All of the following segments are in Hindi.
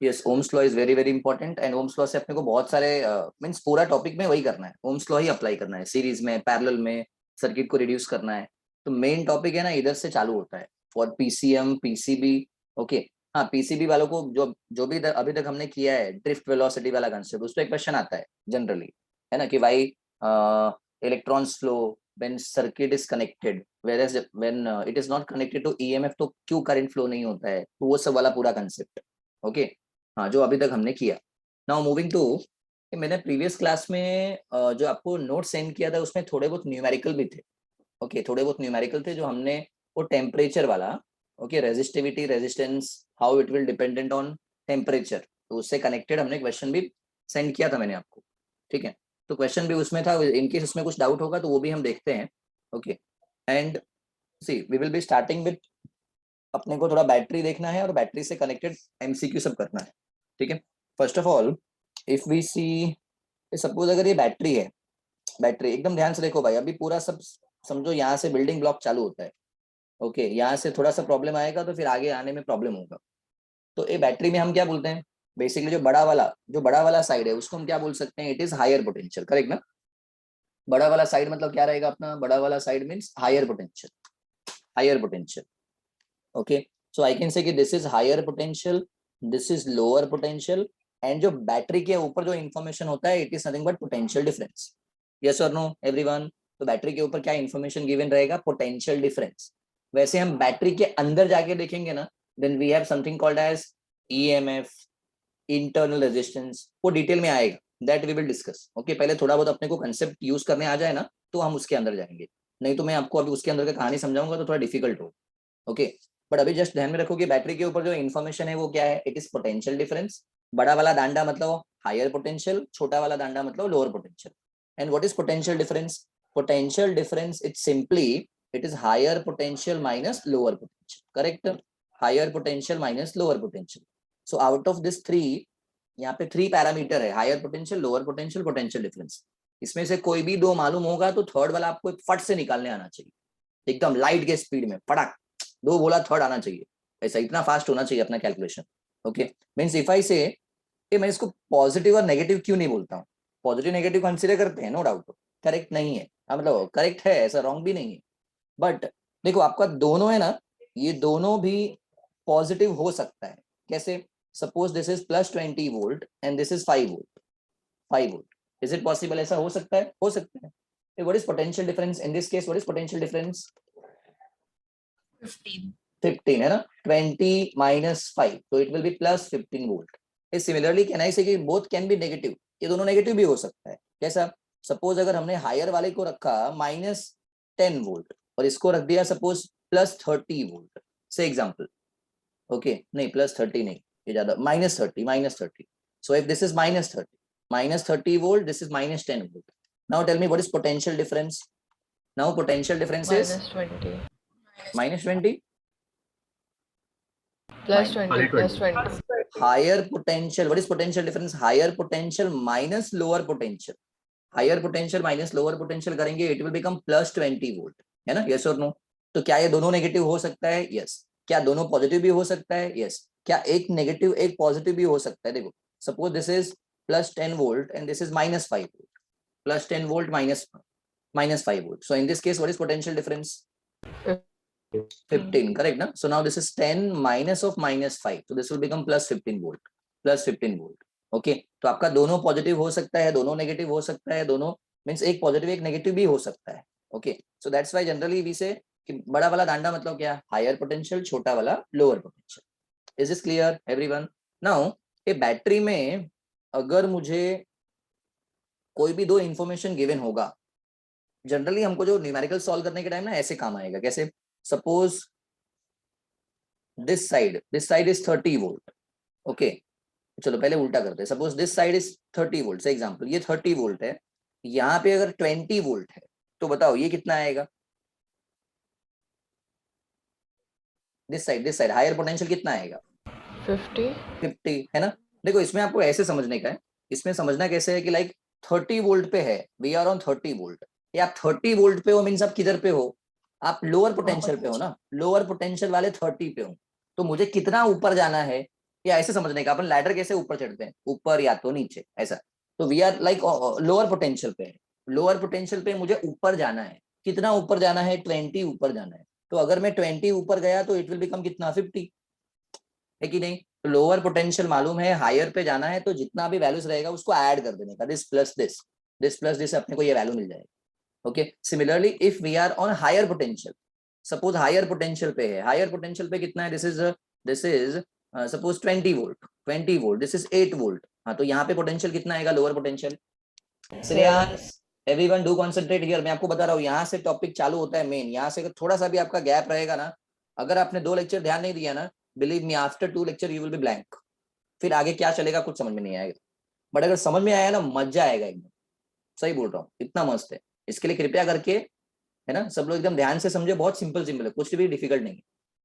Yes, Ohm's law is very very important, and Ohm's law से अपने को बहुत सारे मीन्स पूरा टॉपिक में वही करना है, ओम्स लॉ ही अप्लाई करना है, सीरीज में, पैरेलल में, सर्किट को रिड्यूस करना है। तो मेन टॉपिक है ना इधर से चालू होता है फॉर पीसीएम पीसीबी। ओके, हाँ, पीसीबी वालों को जो जो भी अभी तक हमने किया है ड्रिफ्ट वेलोसिटी वाला कंसेप्ट, उस पर एक क्वेश्चन आता है जनरली, है ना, कि भाई electrons flow when circuit is connected, where when it is not connected to EMF, तो क्यों करंट फ्लो नहीं होता है, तो वो सब वाला पूरा कंसेप्ट। ओके, हाँ, जो अभी तक हमने किया। नाउ मूविंग टू, मैंने प्रीवियस क्लास में जो आपको नोट सेंड किया था उसमें थोड़े बहुत न्यूमेरिकल भी थे। ओके, थोड़े बहुत न्यूमेरिकल थे जो हमने वो टेम्परेचर वाला, okay, resistivity resistance, how it will dependent on temperature, तो उससे कनेक्टेड हमने क्वेश्चन भी सेंड किया था मैंने आपको। ठीक है, तो क्वेश्चन भी उसमें था, इनकेस उसमें कुछ डाउट होगा तो वो भी हम देखते हैं। Okay, and see we will be starting with, अपने को थोड़ा बैटरी देखना है और बैटरी से कनेक्टेड एमसीक्यू सब करना है। ठीक है, first of all if we see, suppose अगर ये बैटरी है, बैटरी एकदम ध्यान से देखो भाई, अभी पूरा सब समझो, यहाँ से बिल्डिंग ब्लॉक चालू होता है। ओके, यहाँ से थोड़ा सा प्रॉब्लम आएगा तो फिर आगे आने में प्रॉब्लम होगा। तो ये बैटरी में हम क्या बोलते हैं, बेसिकली जो बड़ा वाला साइड है उसको हम क्या बोल सकते हैं, it is higher potential, correct ना। बड़ा वाला साइड मतलब क्या रहेगा अपना, बड़ा वाला side means higher potential, higher potential. Okay, so I can say कि this is higher potential, this is lower potential, and जो बैटरी के ऊपर जो इंफॉर्मेशन होता है it is nothing but potential difference. Yes और नो एवरीवन, तो बैटरी के ऊपर क्या इंफॉर्मेशन गिवन रहेगा, पोटेंशियल डिफरेंस। वैसे हम बैटरी के अंदर जाके देखेंगे ना, then we have something called as EMF, internal resistance, वो डिटेल में आएगा, that we will discuss. Okay, पहले थोड़ा बहुत अपने को कंसेप्ट यूज करने आ जाए ना तो हम उसके अंदर जाएंगे, नहीं तो मैं आपको अभी उसके अंदर का कहानी समझाऊंगा तो थोड़ा डिफिकल्ट हो। ओके, बट अभी जस्ट ध्यान में रखो कि बैटरी के ऊपर जो इन्फॉर्मेशन है वो क्या है, इट इज पोटेंशियल डिफरेंस। बड़ा वाला दांडा मतलब हायर पोटेंशियल, छोटा वाला दांडा मतलब lower potential. And what is potential difference, potential difference it simply it is higher potential minus lower potential, correct, higher potential minus lower potential. So out of this three, यहाँ पे थ्री पैरामीटर है, higher potential, lower potential, potential difference. इसमें से कोई भी दो मालूम होगा तो थर्ड वाला आपको फट से निकालने आना चाहिए, एकदम लाइट के स्पीड में फटाक, दो बोला थर्ड आना चाहिए, ऐसा इतना फास्ट होना चाहिए अपना calculation. Okay, means if I से, मैं इसको पॉजिटिव और नेगेटिव क्यों नहीं बोलता हूँ, पॉजिटिव नेगेटिव कंसिडर करते हैं नो डाउट, करेक्ट नहीं है, मतलब करेक्ट है, ऐसा रॉन्ग भी नहीं है, बट देखो आपका दोनों है ना, ये दोनों भी पॉजिटिव हो सकता है। कैसे, suppose this is +20 volt and this is 5 volt, 5 volt, is it possible, ऐसा हो सकता है, हो सकता है। What is potential difference in this case, what is potential difference, 15. 15 है ना, 20 माइनस 5, तो it will B +15 volt. Similarly can I say कि बोथ कैन बी नेगेटिव, ये दोनों नेगेटिव भी हो सकता है। कैसा, सपोज अगर हमने हायर वाले को रखा -10 वोल्ट और इसको रख दिया सपोज +30 वोल्ट, से एग्जाम्पल। ओके, नहीं +30 नहीं, ये ज्यादा, -30, so if this is -30 volt, this is -10 volt. Now tell me what is potential difference, now potential difference is -20. -20, +20. +20. higher potential, what is potential difference, higher potential minus lower potential, higher potential minus lower potential करेंगे it will become +20 वोल्ट, है ना, yes और no। तो क्या ये दोनों नेगेटिव हो सकता है, yes। क्या दोनों पॉजिटिव भी हो सकता है, yes। क्या एक नेगेटिव एक पॉजिटिव भी हो सकता है, देखो suppose this is +10 volt and this is -5 volt, +10 volt -5 volt, so in this case what is potential difference, 15, correct na? So now this is 10 minus of -5, so this will become +15 volt, +15 volt. Okay, तो आपका दोनों पॉजिटिव हो सकता है, दोनों नेगेटिव हो सकता है, दोनों मीन्स एक पॉजिटिव एक नेगेटिव भी हो सकता है। Okay, so that's why generally we say कि बड़ा वाला दांडा मतलब क्या, हायर पोटेंशियल, छोटा वाला lower potential. Is this clear everyone. Now ये बैटरी में अगर मुझे कोई भी दो इंफॉर्मेशन गिवन होगा, जनरली हमको जो न्यूमेरिकल सॉल्व करने के टाइम ना ऐसे काम आएगा, कैसे, suppose this side is 30 volt. Okay, चलो पहले उल्टा करते हैं, suppose this side is 30 volt say example, ये 30 वोल्ट है, यहाँ पे अगर 20 वोल्ट है तो बताओ ये कितना आएगा, दिस साइड हायर पोटेंशियल कितना आएगा, 50. है ना। देखो इसमें आपको ऐसे समझने का है, इसमें समझना कैसे है कि लाइक 30 वोल्ट पे है, वी आर ऑन 30 वोल्ट, या आप 30 वोल्ट पे हो मीन्स आप किधर पे हो, आप लोअर पोटेंशियल पे हो ना, लोअर पोटेंशियल वाले 30 पे हो, तो मुझे कितना ऊपर जाना है, या ऐसे समझने का, अपन लैडर कैसे ऊपर चढ़ते हैं, ऊपर या तो नीचे, ऐसा। तो we are like lower potential पे है, लोअर पोटेंशियल पे मुझे ऊपर जाना है, कितना ऊपर जाना है, 20 ऊपर जाना है। तो अगर मैं 20 ऊपर गया तो इट विल बिकम कितना, 50, है कि नहीं। तो लोअर पोटेंशियल मालूम है, हायर पे जाना है तो जितना भी वैल्यूज रहेगा उसको ऐड कर देने का, this plus this, this plus this, अपने को ये वैल्यू मिल जाएगा। Okay, similarly if we are on higher potential, suppose higher potential पे है, हायर पोटेंशियल पे कितना है, this is suppose 20 volt, 20 volt, this is 8 volt. हाँ, तो यहाँ पे पोटेंशियल कितना आएगा, lower potential. Shreyansh, everyone do concentrate here, मैं आपको बता रहा हूँ, यहाँ से टॉपिक चालू होता है मेन। यहाँ से थोड़ा सा भी आपका गैप रहेगा ना, अगर आपने 2 लेक्चर ध्यान नहीं दिया ना, believe me after 2 lecture you will be blank, फिर आगे क्या चलेगा कुछ समझ में नहीं आएगा। बट अगर समझ में आया ना, मजा आएगा एकदम, सही बोल रहा हूँ, इतना मस्त है। इसके लिए कृपया करके, है ना, सब लोग एकदम ध्यान से समझे, बहुत सिंपल सिंपल है, कुछ भी डिफिकल्ट नहीं है।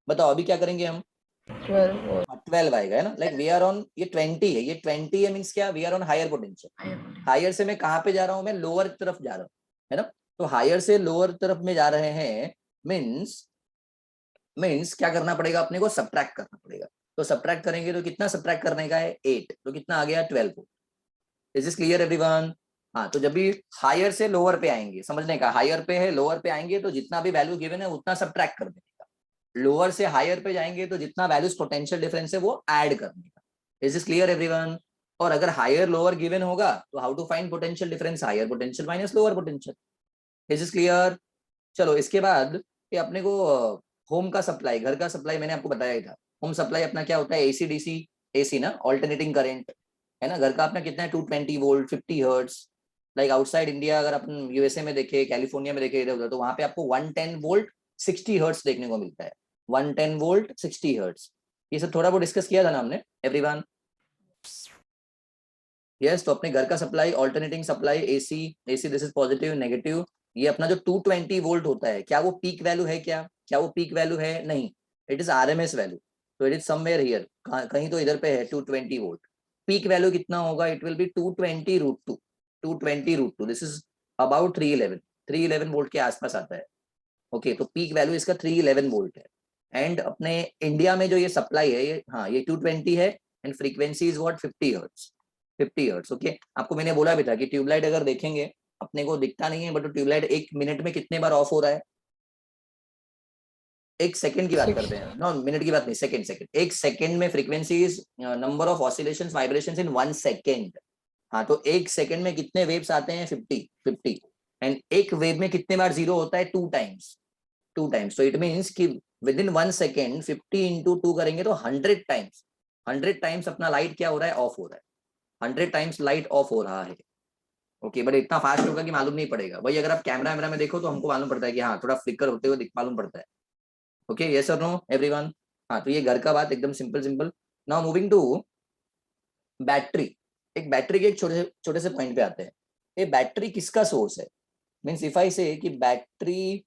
बताओ अभी क्या करेंगे हम, 12 12 आएगा, है ना, लाइक वी आर ऑन, ये 20 है, ये 20 है, मीन्स क्या, we are on higher potential. Higher से मैं कहाँ पे जा रहा हूँ, मैं लोअर तरफ जा रहा हूँ, है ना। तो हायर से लोअर तरफ में जा रहे हैं, मीन्स मीन्स क्या करना पड़ेगा, अपने को सब्ट्रैक्ट करना पड़ेगा। तो सब्ट्रैक्ट करेंगे तो कितना सब्ट्रैक्ट करने का है, 8, तो कितना आ गया, 12। Is this clear everyone. हाँ, तो जब भी हायर से लोअर पे आएंगे, समझने का, हायर पे है लोअर पे आएंगे तो जितना भी वैल्यू गिवन है उतना सब्ट्रैक्ट कर देने का, लोअर से हायर पे जाएंगे तो जितना वैल्यूज पोटेंशियल डिफरेंस है वो ऐड करने का। Is this clear everyone. और अगर हायर लोअर गिवन होगा तो how to find potential difference, higher potential minus lower potential. Is this clear. चलो इसके बाद ये अपने को होम का सप्लाई, घर का सप्लाई मैंने आपको बताया ही था। होम सप्लाई अपना क्या होता है, एसी डीसी, एसी ना, ऑल्टरनेटिंग करंट, है ना। घर का अपना कितना है, 220 volt, 50 hertz. Like outside India अगर अपन यूएसए में देखे, कैलिफोर्निया में देखे, इधर उधर, तो वहां पे आपको 110 वोल्ट 60 हर्ट्स देखने को मिलता है, 110 वोल्ट 60 हर्ट्स। ये सब थोड़ा बहुत डिस्कस किया था ना हमने एवरीवन। यस, तो अपने घर का supply, alternating supply, AC, AC this is positive negative. ये अपना जो 220 वोल्ट होता है, क्या वो पीक वैल्यू है, क्या वो पीक वैल्यू है, नहीं, इट इज आरएमएस वैल्यू। तो इट इज समवेयर हियर, कहीं तो इधर पे है 220 वोल्ट। पीक वैल्यू कितना होगा, it will B 220 √2, 220 √2, this is about 311, 311 volt के आसपास आता है। ओके, तो पीक वैल्यू इसका 311 वोल्ट है। एंड अपने इंडिया में जो ये सप्लाई है, ये हाँ, ये 220 है, and frequency is what, 50 hertz, 50 hertz. Okay, आपको मैंने बोला भी था कि ट्यूबलाइट अगर देखेंगे, अपने को दिखता नहीं है, बट ट्यूबलाइट 1 मिनट में कितने बार ऑफ हो रहा है, 1 सेकंड की बात करते हैं, नो मिनट की बात नहीं, सेकंड, सेकंड, 1 सेकंड में frequency is number of oscillations vibrations in 1 second. हाँ, तो 1 सेकंड में कितने वेव्स आते हैं, 50, एंड एक वेव में कितने बार जीरो होता है, 2 टाइम्स, 2 टाइम्स। तो इट मीन्स कि विद इन 1 सेकेंड 50 × 2 करेंगे तो 100 टाइम्स, 100 टाइम्स अपना लाइट क्या हो रहा है, ऑफ हो रहा है, 100 टाइम्स लाइट ऑफ हो रहा है। ओके, बट इतना फास्ट होगा कि मालूम नहीं पड़ेगा। वही अगर आप कैमरा वैमरा में देखो तो हमको मालूम पड़ता है कि हाँ, थोड़ा फ्लिकर होते हुए मालूम पड़ता है। ओके, यस और नो एवरीवन। हाँ, तो ये घर का बात एकदम simple simple. Now moving to battery. एक बैटरी के एक छोटे छोटे से पॉइंट पे आते हैं। ये बैटरी किसका सोर्स है, मीन्स इफ आई से कि battery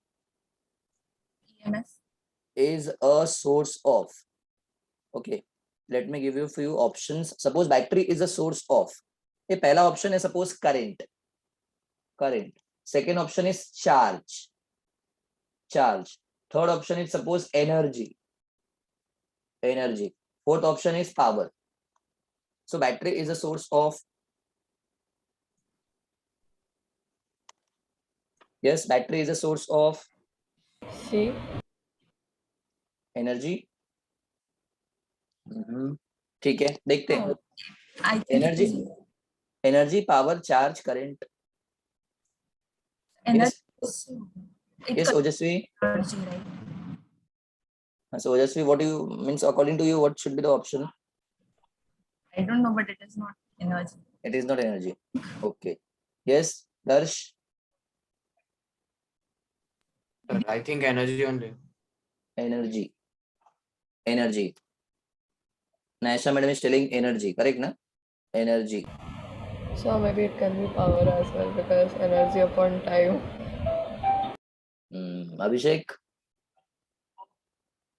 EMS. is a source of, okay, let me give you a few options. Suppose battery is a source of, ये पहला ऑप्शन है suppose current, current. Second option is charge, charge. Third option is suppose energy, energy. Fourth option is power. So battery is a source of, yes, battery is a source of C. Energy. ठीक है, देखते हैं। I think energy, energy, power, charge, current. energy. Yes, Ojasvi. Energy, right? So Ojasvi, what do you means, according to you, what should be the option? I don't know, but it is not energy. It is not energy. Okay. Yes, Darsh. I think energy only. Energy. Energy. Naisha madam is telling energy, correct na? Energy. So maybe it can be power as well because energy upon time. Abhishek.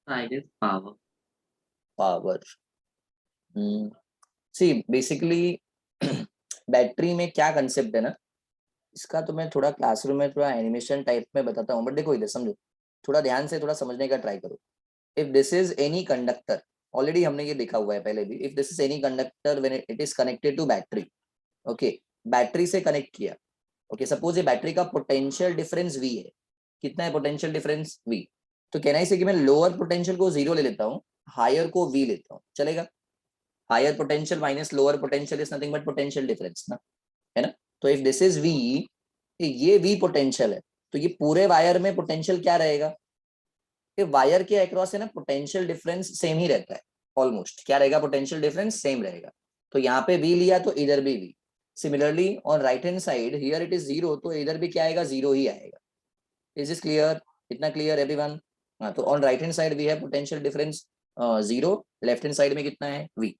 I guess power. Power. See, basically battery में क्या कंसेप्ट है ना, इसका तो मैं थोड़ा क्लासरूम में थोड़ा एनिमेशन टाइप में बताता हूँ, बट देखो इधर समझो, थोड़ा ध्यान से थोड़ा समझने का ट्राई करो। If this is any conductor, already हमने ये देखा हुआ है पहले भी. If this is any conductor when it is connected to battery, okay, battery से कनेक्ट किया, ओके, सपोज ये बैटरी का पोटेंशियल डिफरेंस V है. कितना है पोटेंशियल डिफरेंस V? तो कहना है कि मैं लोअर पोटेंशियल को 0 ले लेता हूँ, हायर को V लेता हूँ, चलेगा? Higher potential minus lower potential is nothing but potential difference ना, है ना? तो इफ दिस इज V, ये V पोटेंशियल है, तो ये पूरे वायर में पोटेंशियल क्या रहेगा? कि वायर के अक्रॉस है ना पोटेंशियल डिफरेंस सेम ही रहता है ऑलमोस्ट. क्या रहेगा? पोटेंशियल डिफरेंस सेम रहेगा. तो यहाँ पे V लिया तो इधर भी V. Similarly on right hand side here it is 0, तो इधर भी क्या आएगा? 0 ही आएगा. Is this clear? इतना क्लियर एवरीवन? हाँ, तो on right hand side we have potential difference 0, left hand side में कितना है? V.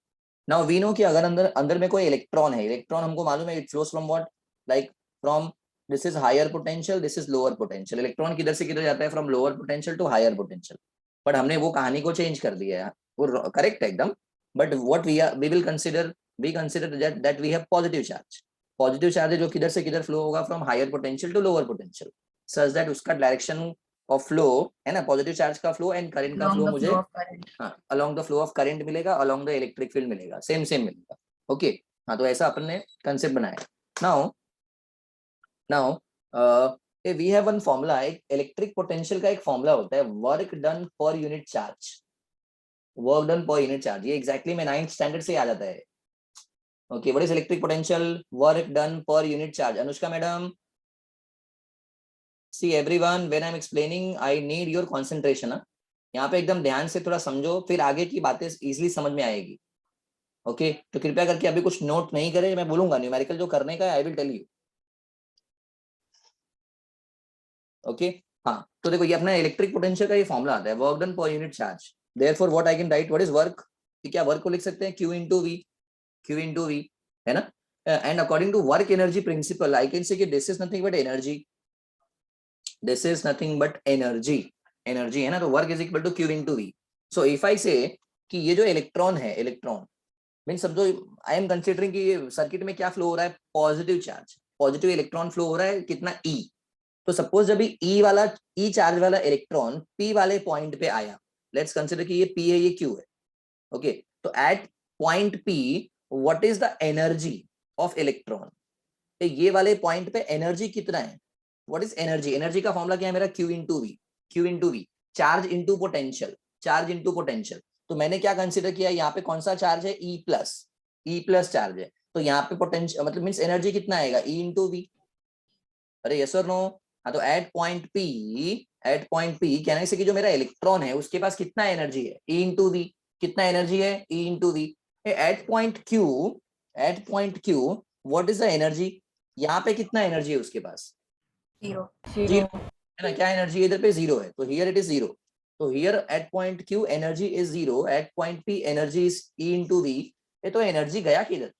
नाउ वी नो कि अगर अंदर अंदर में कोई इलेक्ट्रॉन है, इलेक्ट्रॉन हमको मालूम है it flows from what, like from this is higher potential, this is lower potential. Electron किधर से किधर जाता है? From lower potential to higher potential. But हमने वो कहानी को चेंज कर दिया है, वो करेक्ट है एकदम. But what we will consider, we consider that we have positive charge. Positive charge है जो किधर से किधर फ्लो होगा? From higher potential to lower potential, such that उसका डायरेक्शन ऑफ फ्लो है ना, पॉजिटिव चार्ज का फ्लो एंड करंट का Along फ्लो the मुझे flow of current. हाँ along the flow of current मिलेगा, अलोंग द इलेक्ट्रिक फील्ड मिलेगा, सेम सेम मिलेगा. ओके, हाँ, तो ऐसा अपन ने कंसेप्ट बनाया. Now we have one formula. एक इलेक्ट्रिक पोटेंशियल का एक फॉर्मूला होता है, work done per unit charge. Work done per unit charge, ये एग्जैक्टली में 9th स्टैंडर्ड से आ जाता है. Okay, what is electric potential? Work done per unit charge. Anushka madam, see everyone, when I am explaining I need your concentration. यहाँ पे एकदम ध्यान से थोड़ा समझो, फिर आगे की बातें इजीली समझ में आएगी. ओके, तो कृपया करके अभी कुछ नोट नहीं करें, मैं बोलूंगा न्यूमेरिकल जो करने का है I will tell you. Okay, हाँ, तो देखो ये अपना इलेक्ट्रिक पोटेंशियल का ये फॉर्मूला आता है, work done per unit charge. Therefore what I can write, what is work? क्या वर्क को लिख सकते हैं? Q into V, Q into V, है ना? And according to work energy principle I can say कि this is nothing but energy. This is nothing but energy. Energy है ना, तो work is equal to Q into V. So if I say कि ये जो इलेक्ट्रॉन है, इलेक्ट्रॉन मीन समझो आई एम कंसिडरिंग कि ये सर्किट में क्या फ्लो हो रहा है? Positive charge, positive electron flow हो रहा है. कितना? E. तो सपोज जब ई चार्ज वाला इलेक्ट्रॉन P वाले पॉइंट पे आया, लेट्स कंसिडर कि ये P है, ये Q है. ओके, तो at point P what is the energy of electron? ये वाले पॉइंट पे एनर्जी कितना है? What is energy? एनर्जी का फॉर्मूला क्या है मेरा? Q into V. Q into V, charge into potential, charge into potential. तो मैंने क्या कंसिडर किया? यहाँ पे कौन सा चार्ज है? E प्लस चार्ज है. तो यहाँ पे पोटेंशियल मतलब मींस एनर्जी कितना आएगा? E into V. अरे यस और नो? हाँ, तो एट पॉइंट P कहने से कि जो मेरा इलेक्ट्रॉन है उसके पास कितना एनर्जी है? E into V. कितना एनर्जी है? E into V. At point Q what is the energy? यहाँ पे कितना एनर्जी है उसके पास? 0. Zero. है ना, क्या एनर्जी इधर पे? 0 है, तो हियर इट इज 0. तो here at point Q energy is 0, at point P energy is E into V. ये तो एनर्जी गया किधर?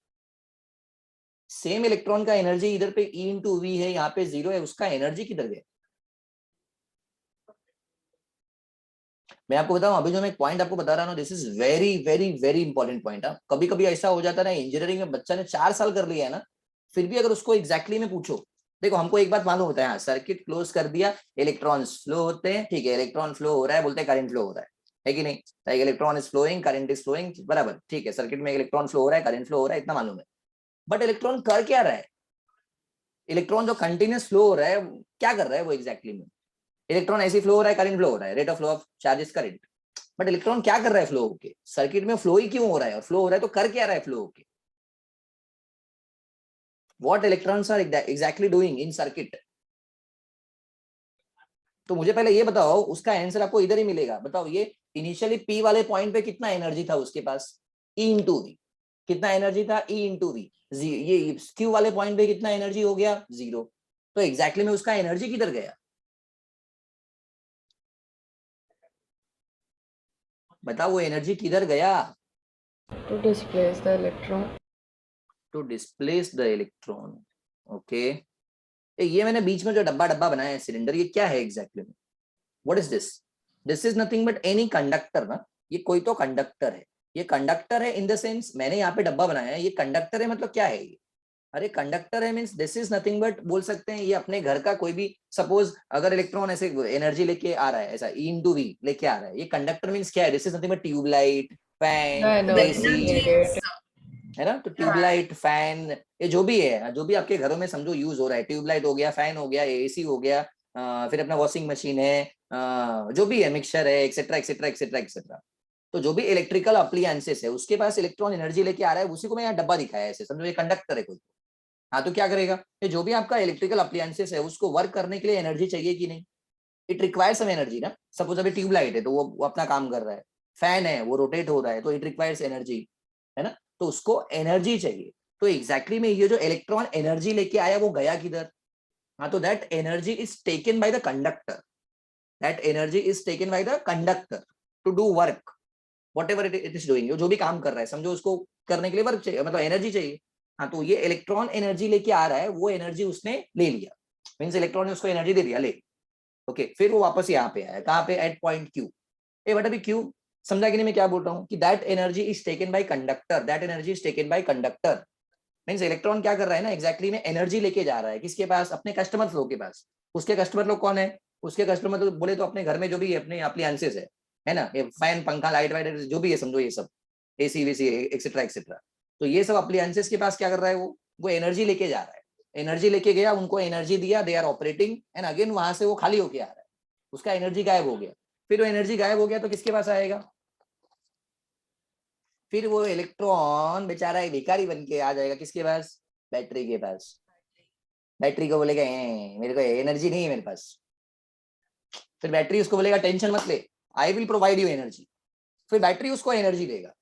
सेम इलेक्ट्रॉन का एनर्जी इधर पे E into V है, यहाँ पे 0 है, उसका एनर्जी किधर गया? मैं आपको बताऊं, अभी जो मैं एक पॉइंट आपको बता रहा हूँ, this is very very very important point. कभी कभी ऐसा हो जाता है ना, इंजीनियरिंग में बच्चा ने 4 साल कर लिया है ना, फिर भी अगर उसको एग्जैक्टली में पूछो, देखो हमको एक बात मालूम होता है, हाँ सर्किट क्लोज कर दिया, इलेक्ट्रॉन्स फ्लो होते हैं, ठीक है, इलेक्ट्रॉन फ्लो हो रहा है, बोलते हैं करंट फ्लो हो रहा है कि नहीं? Like electron is flowing, current is flowing, बराबर, ठीक है, सर्किट में इलेक्ट्रॉन फ्लो हो रहा है, करंट फ्लो हो रहा है, इतना मालूम है. बट इलेक्ट्रॉन कर क्या रहा है? इलेक्ट्रॉन जो कंटिन्यूस फ्लो हो रहा है क्या कर रहा है वो एग्जैक्टली में? इलेक्ट्रॉन ऐसी फ्लो हो रहा है, करंट फ्लो हो रहा है, rate of flow of charges current. But electron क्या कर रहा है फ्लो होके? सर्किट में फ्लो ही क्यों हो रहा है? और फ्लो हो रहा है तो कर क्या रहा है फ्लो होके? What electrons are exactly doing in circuit? तो मुझे पहले ये बताओ, उसका आंसर आपको इधर ही मिलेगा. बताओ ये इनिशियली P वाले पॉइंट पे कितना एनर्जी था उसके पास? E into V. कितना एनर्जी था? E into V. ये Q वाले पॉइंट पे कितना एनर्जी हो गया? 0. तो एग्जैक्टली में उसका एनर्जी किधर गया? बताओ वो एनर्जी किधर गया? To displace the electron. To displace the electron. Okay, ये मैंने बीच में जो डब्बा बनाया है सिलेंडर, ये क्या है एग्जैक्टली में? What is this? This is nothing but any conductor ना, ये कोई तो कंडक्टर है. ये कंडक्टर है इन द सेंस मैंने यहाँ पे डब्बा बनाया है, ये कंडक्टर है, मतलब क्या है ये? अरे कंडक्टर है means this is nothing but, बोल सकते हैं ये अपने घर का कोई भी, सपोज अगर इलेक्ट्रॉन ऐसे एनर्जी लेके आ रहा है, ऐसा E into V लेके आ रहा है, ये कंडक्टर मींस क्या है? This is nothing but tube light, The fan, energy AC, needed. है ना? तो ट्यूबलाइट, फैन, ये जो भी है, जो भी आपके घरों में समझो यूज हो रहा है, ट्यूबलाइट हो गया, फैन हो गया, एसी हो गया, फिर अपना वॉशिंग मशीन है, जो भी है, मिक्सर है, एक्सेट्रा एक्सेट्रा एक्सेट्रा एक्सेट्रा। तो जो भी इलेक्ट्रिकल अप्लायंसेस है उसके पास इलेक्ट्रॉन एनर्जी लेके आ रहा है, उसी को मैं यहाँ डब्बा दिखाया है ऐसे, समझो ये कंडक्टर है कोई। हाँ, तो क्या करेगा, ये जो भी आपका इलेक्ट्रिकल अप्लायंसेस है उसको वर्क करने के लिए एनर्जी चाहिए कि नहीं? इट रिक्वायर्स सम एनर्जी ना। सपोज अभी ट्यूबलाइट है तो वो अपना काम कर रहा है, फैन है वो रोटेट हो रहा है, तो इट रिक्वायर्स एनर्जी, है ना? तो उसको एनर्जी चाहिए। तो एग्जैक्टली में ये जो इलेक्ट्रॉन एनर्जी लेके आया वो गया किधर? हाँ, तो that energy is taken by the conductor, that energy is taken by the conductor to do work, whatever it is doing. जो भी काम कर रहा है समझो, उसको करने के लिए वर्क चाहिए, मतलब एनर्जी चाहिए। हाँ, तो ये इलेक्ट्रॉन एनर्जी लेके आ रहा है, वो एनर्जी उसने ले लिया, मीन्स इलेक्ट्रॉन ने उसको एनर्जी दे दिया, ले। ओके, फिर वो वापस यहाँ पे आया, कहाँ पे? At point Q. ए बट अभी क्यू समझा कि नहीं मैं क्या बोल रहा हूँ? कि that energy is taken by conductor, that energy is taken by conductor. Means electron क्या कर रहा है ना, एग्जैक्टली में एनर्जी लेके जा रहा है किसके पास? अपने कस्टमर लोग के पास। उसके कस्टमर लोग कौन है? उसके कस्टमर तो बोले तो अपने घर में जो भी अपने अप्लायंसेस है ना, ये फैन, पंखा, लाइट वाइट जो भी है समझो, ये सब एसी वेसी एक्सेट्रा एक्सेट्रा। तो ये सब अप्लायंसेस के पास क्या कर रहा है? वो एनर्जी लेके जा रहा है, एनर्जी लेके गया, उनको एनर्जी दिया, they are operating, and again वहां से वो खाली होके आ रहा है, उसका एनर्जी गायब हो गया। फिर वो एनर्जी गायब हो गया तो किसके पास आएगा? फिर वो इलेक्ट्रॉन बेचारा एक भिखारी बन के आ जाएगा किसके पास? बैटरी के पास। बैटरी को बोलेगा मेरे को एनर्जी नहीं है मेरे पास। फिर बैटरी उसको बोलेगा टेंशन मत ले, I will provide you energy. फिर बैटरी उसको एनर्जी देगा।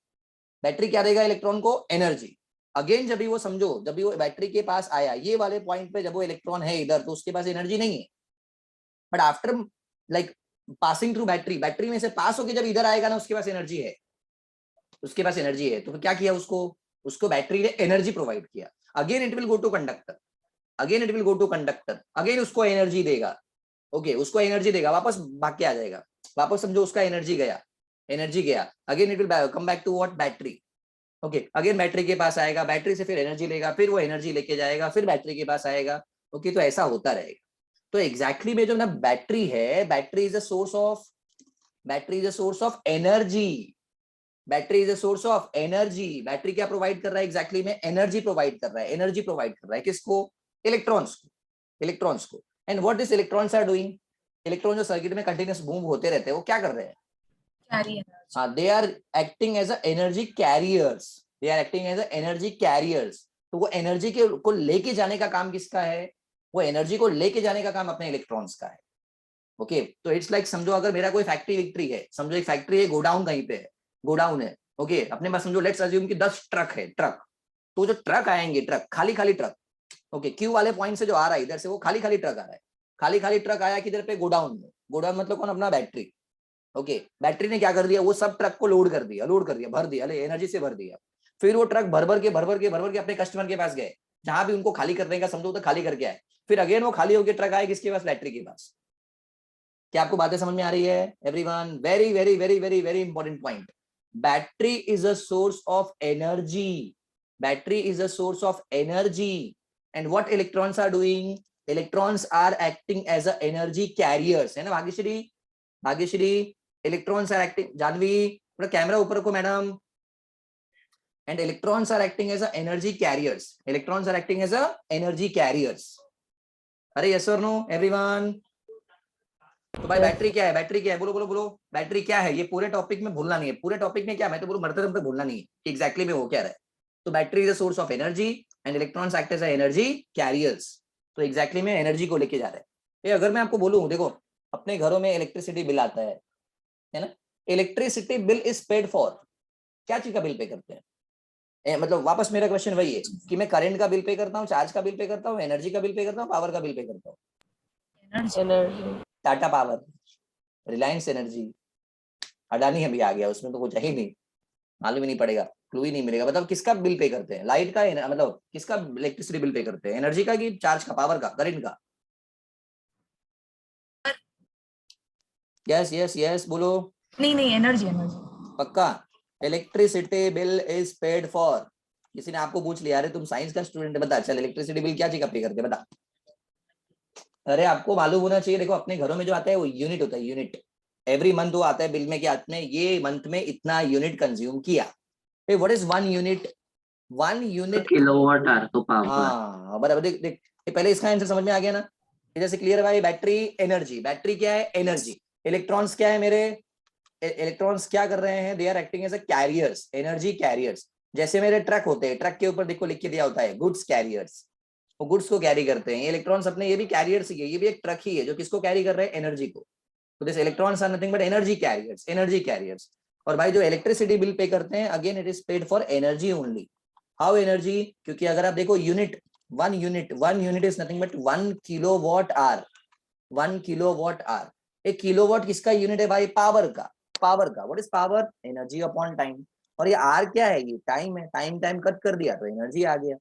बैटरी क्या देगा? इलेक्ट्रॉन को एनर्जी। अगेन जब भी वो समझो, जब भी वो बैटरी के पास आया, ये वाले पॉइंट पे जब वो इलेक्ट्रॉन है इधर, तो उसके पास एनर्जी नहीं है। But after like passing through battery, battery में से पास होके जब इधर आएगा ना, उसके पास एनर्जी है, उसके पास एनर्जी है। तो फिर क्या किया उसको बैटरी ने एनर्जी प्रोवाइड किया। Again it will go to conductor, again it will go to conductor, again उसको एनर्जी देगा। ओके, उसको एनर्जी देगा, वापस भाग के आ जाएगा, वापस समझो उसका एनर्जी गया, एनर्जी गया। Again it will come back to what? Battery. Okay, again battery के पास आएगा, बैटरी से फिर एनर्जी लेगा, फिर वो एनर्जी लेके जाएगा, फिर बैटरी के पास आएगा। ओके, तो ऐसा होता रहेगा। तो एग्जैक्टली में जो ना बैटरी है, battery is a source of, battery is a source of energy, battery is a source of energy. Battery क्या प्रोवाइड कर रहा है? एग्जैक्टली में एनर्जी प्रोवाइड कर रहा है, एनर्जी प्रोवाइड कर रहा है किसको? इलेक्ट्रॉन्स को, इलेक्ट्रॉन्स को। And what this electrons are doing? Electron जो सर्किट में कंटिन्यूस मूव होते रहते हैं, वो क्या कर रहे हैं? Carry energy. हाँ, they are acting as a energy carriers, they are acting as a energy carriers. तो वो एनर्जी के को लेके जाने का काम किसका है? वो एनर्जी को लेके जाने का काम अपने इलेक्ट्रॉन्स का है। ओके, तो इट्स लाइक समझो अगर मेरा कोई फैक्ट्री विक्ट्री है, समझो एक फैक्ट्री है, गोडाउन कहीं पे है, गोडाउन है। ओके, अपने पास समझो लेट्स अज्यूम कि 10 ट्रक है, ट्रक। तो जो ट्रक आएंगे, ट्रक खाली खाली ट्रक, ओके, क्यू वाले पॉइंट से जो आ रहा है इधर से, वो खाली खाली ट्रक आ रहा है, खाली खाली ट्रक आया किधर पे? गोडाउन में। गोडाउन मतलब कौन? अपना बैटरी। ओके, बैटरी ने क्या कर दिया? वो सब ट्रक को लोड कर दिया, लोड कर दिया, भर दिया, एनर्जी से भर दिया। फिर वो ट्रक भर भर के भर भर के भर भर के अपने कस्टमर के पास गए, जहां भी उनको खाली करने का समझो तो खाली करके आए। फिर अगेन वो खाली होकर ट्रक आए किसके पास? बैटरी के पास। क्या आपको बातें समझ में आ रही है everyone? Very very very very very important point. Battery is a source of energy, battery is a source of energy. And what electrons are doing? Electrons are acting as a energy carriers, है ना Bhagyashree? Bhagyashree, electrons are acting, Janvi थोड़ा कैमरा ऊपर रखो madam. And electrons are acting as a energy carriers, electrons are acting as a energy carriers. अरे यस और नो एवरीवन? तो भाई बैटरी क्या है? बैटरी क्या है? बोलो बोलो बोलो, बैटरी क्या है? ये पूरे टॉपिक में भूलना नहीं है, पूरे टॉपिक में क्या, मैं तो बोलूं मरते दम तक भूलना नहीं है कि एग्जैक्टली में वो क्या रहा है। तो battery is a source of energy and electrons act as energy carriers. तो एग्जैक्टली में एनर्जी को लेके जा रहे हैं। ये अगर मैं आपको बोलूं, देखो अपने घरों में इलेक्ट्रिसिटी बिल आता है ना? Electricity bill is paid for, क्या चीज का बिल पे करते हैं? मतलब वापस मेरा क्वेश्चन वही है कि मैं करंट का बिल पे करता हूँ, चार्ज का बिल पे करता हूँ, एनर्जी का बिल पे करता हूँ, पावर का बिल पे करता हूँ? Energy. Energy. Tata power, Reliance energy, Adani अभी आ गया, उसमें तो कुछ है ही नहीं, मालूम ही नहीं पड़ेगा, क्लू ही नहीं मिलेगा। मतलब किसका बिल पे करते हैं? लाइट का, मतलब किसका इलेक्ट्रिसिटी बिल पे करते हैं? एनर्जी का कि चार्ज का, पावर का, करंट का? यस यस यस बोलो। नहीं, energy, energy. पक्का? Electricity bill is paid for. किसी ने आपको पूछ लिया, अरे तुम साइंस का स्टूडेंट है, बता चल इलेक्ट्रिसिटी बिल क्या चीज का पे करते हैं, बता। अरे आपको मालूम होना चाहिए, देखो अपने घरों में जो आता है वो यूनिट होता है, यूनिट। एवरी मंथ वो आता है बिल में कि आपने ये मंथ में इतना यूनिट कंज्यूम किया. What is 1 unit? 1 unit. Kilowatt hour तो पावर. हाँ बराबर. देख देख पहले इसका आंसर समझ में आ गया ना. इधर से क्लियर है भाई. Battery energy. बैटरी क्या है? एनर्जी. इलेक्ट्रॉन्स क्या है मेरे? इलेक्ट्रॉन्स क्या कर रहे हैं? They are acting as a carriers, energy carriers. जैसे मेरे ट्रक होते हैं, ट्रक के ऊपर देखो लिख के दिया होता है गुड्स कैरियर्स. वो गुड्स को कैरी करते हैं. ये इलेक्ट्रॉन्स अपने, ये भी कैरियर्स ही है. ये भी एक ट्रक ही है जो किसको कैरी कर रहे हैं? एनर्जी को. तो this electrons are nothing but energy carriers, energy carriers. और भाई जो इलेक्ट्रिसिटी बिल पे करते हैं, again it is paid for energy only. How energy? क्योंकि अगर आप देखो unit, 1 unit is nothing but 1 kilowatt hour. 1 kilowatt hour. एक किलोवाट किसका यूनिट है भाई? पावर का. पावर का. What is power? Energy upon time. और ये आर क्या है? ये टाइम है. टाइम टाइम कट कर दिया तो एनर्जी आ गया.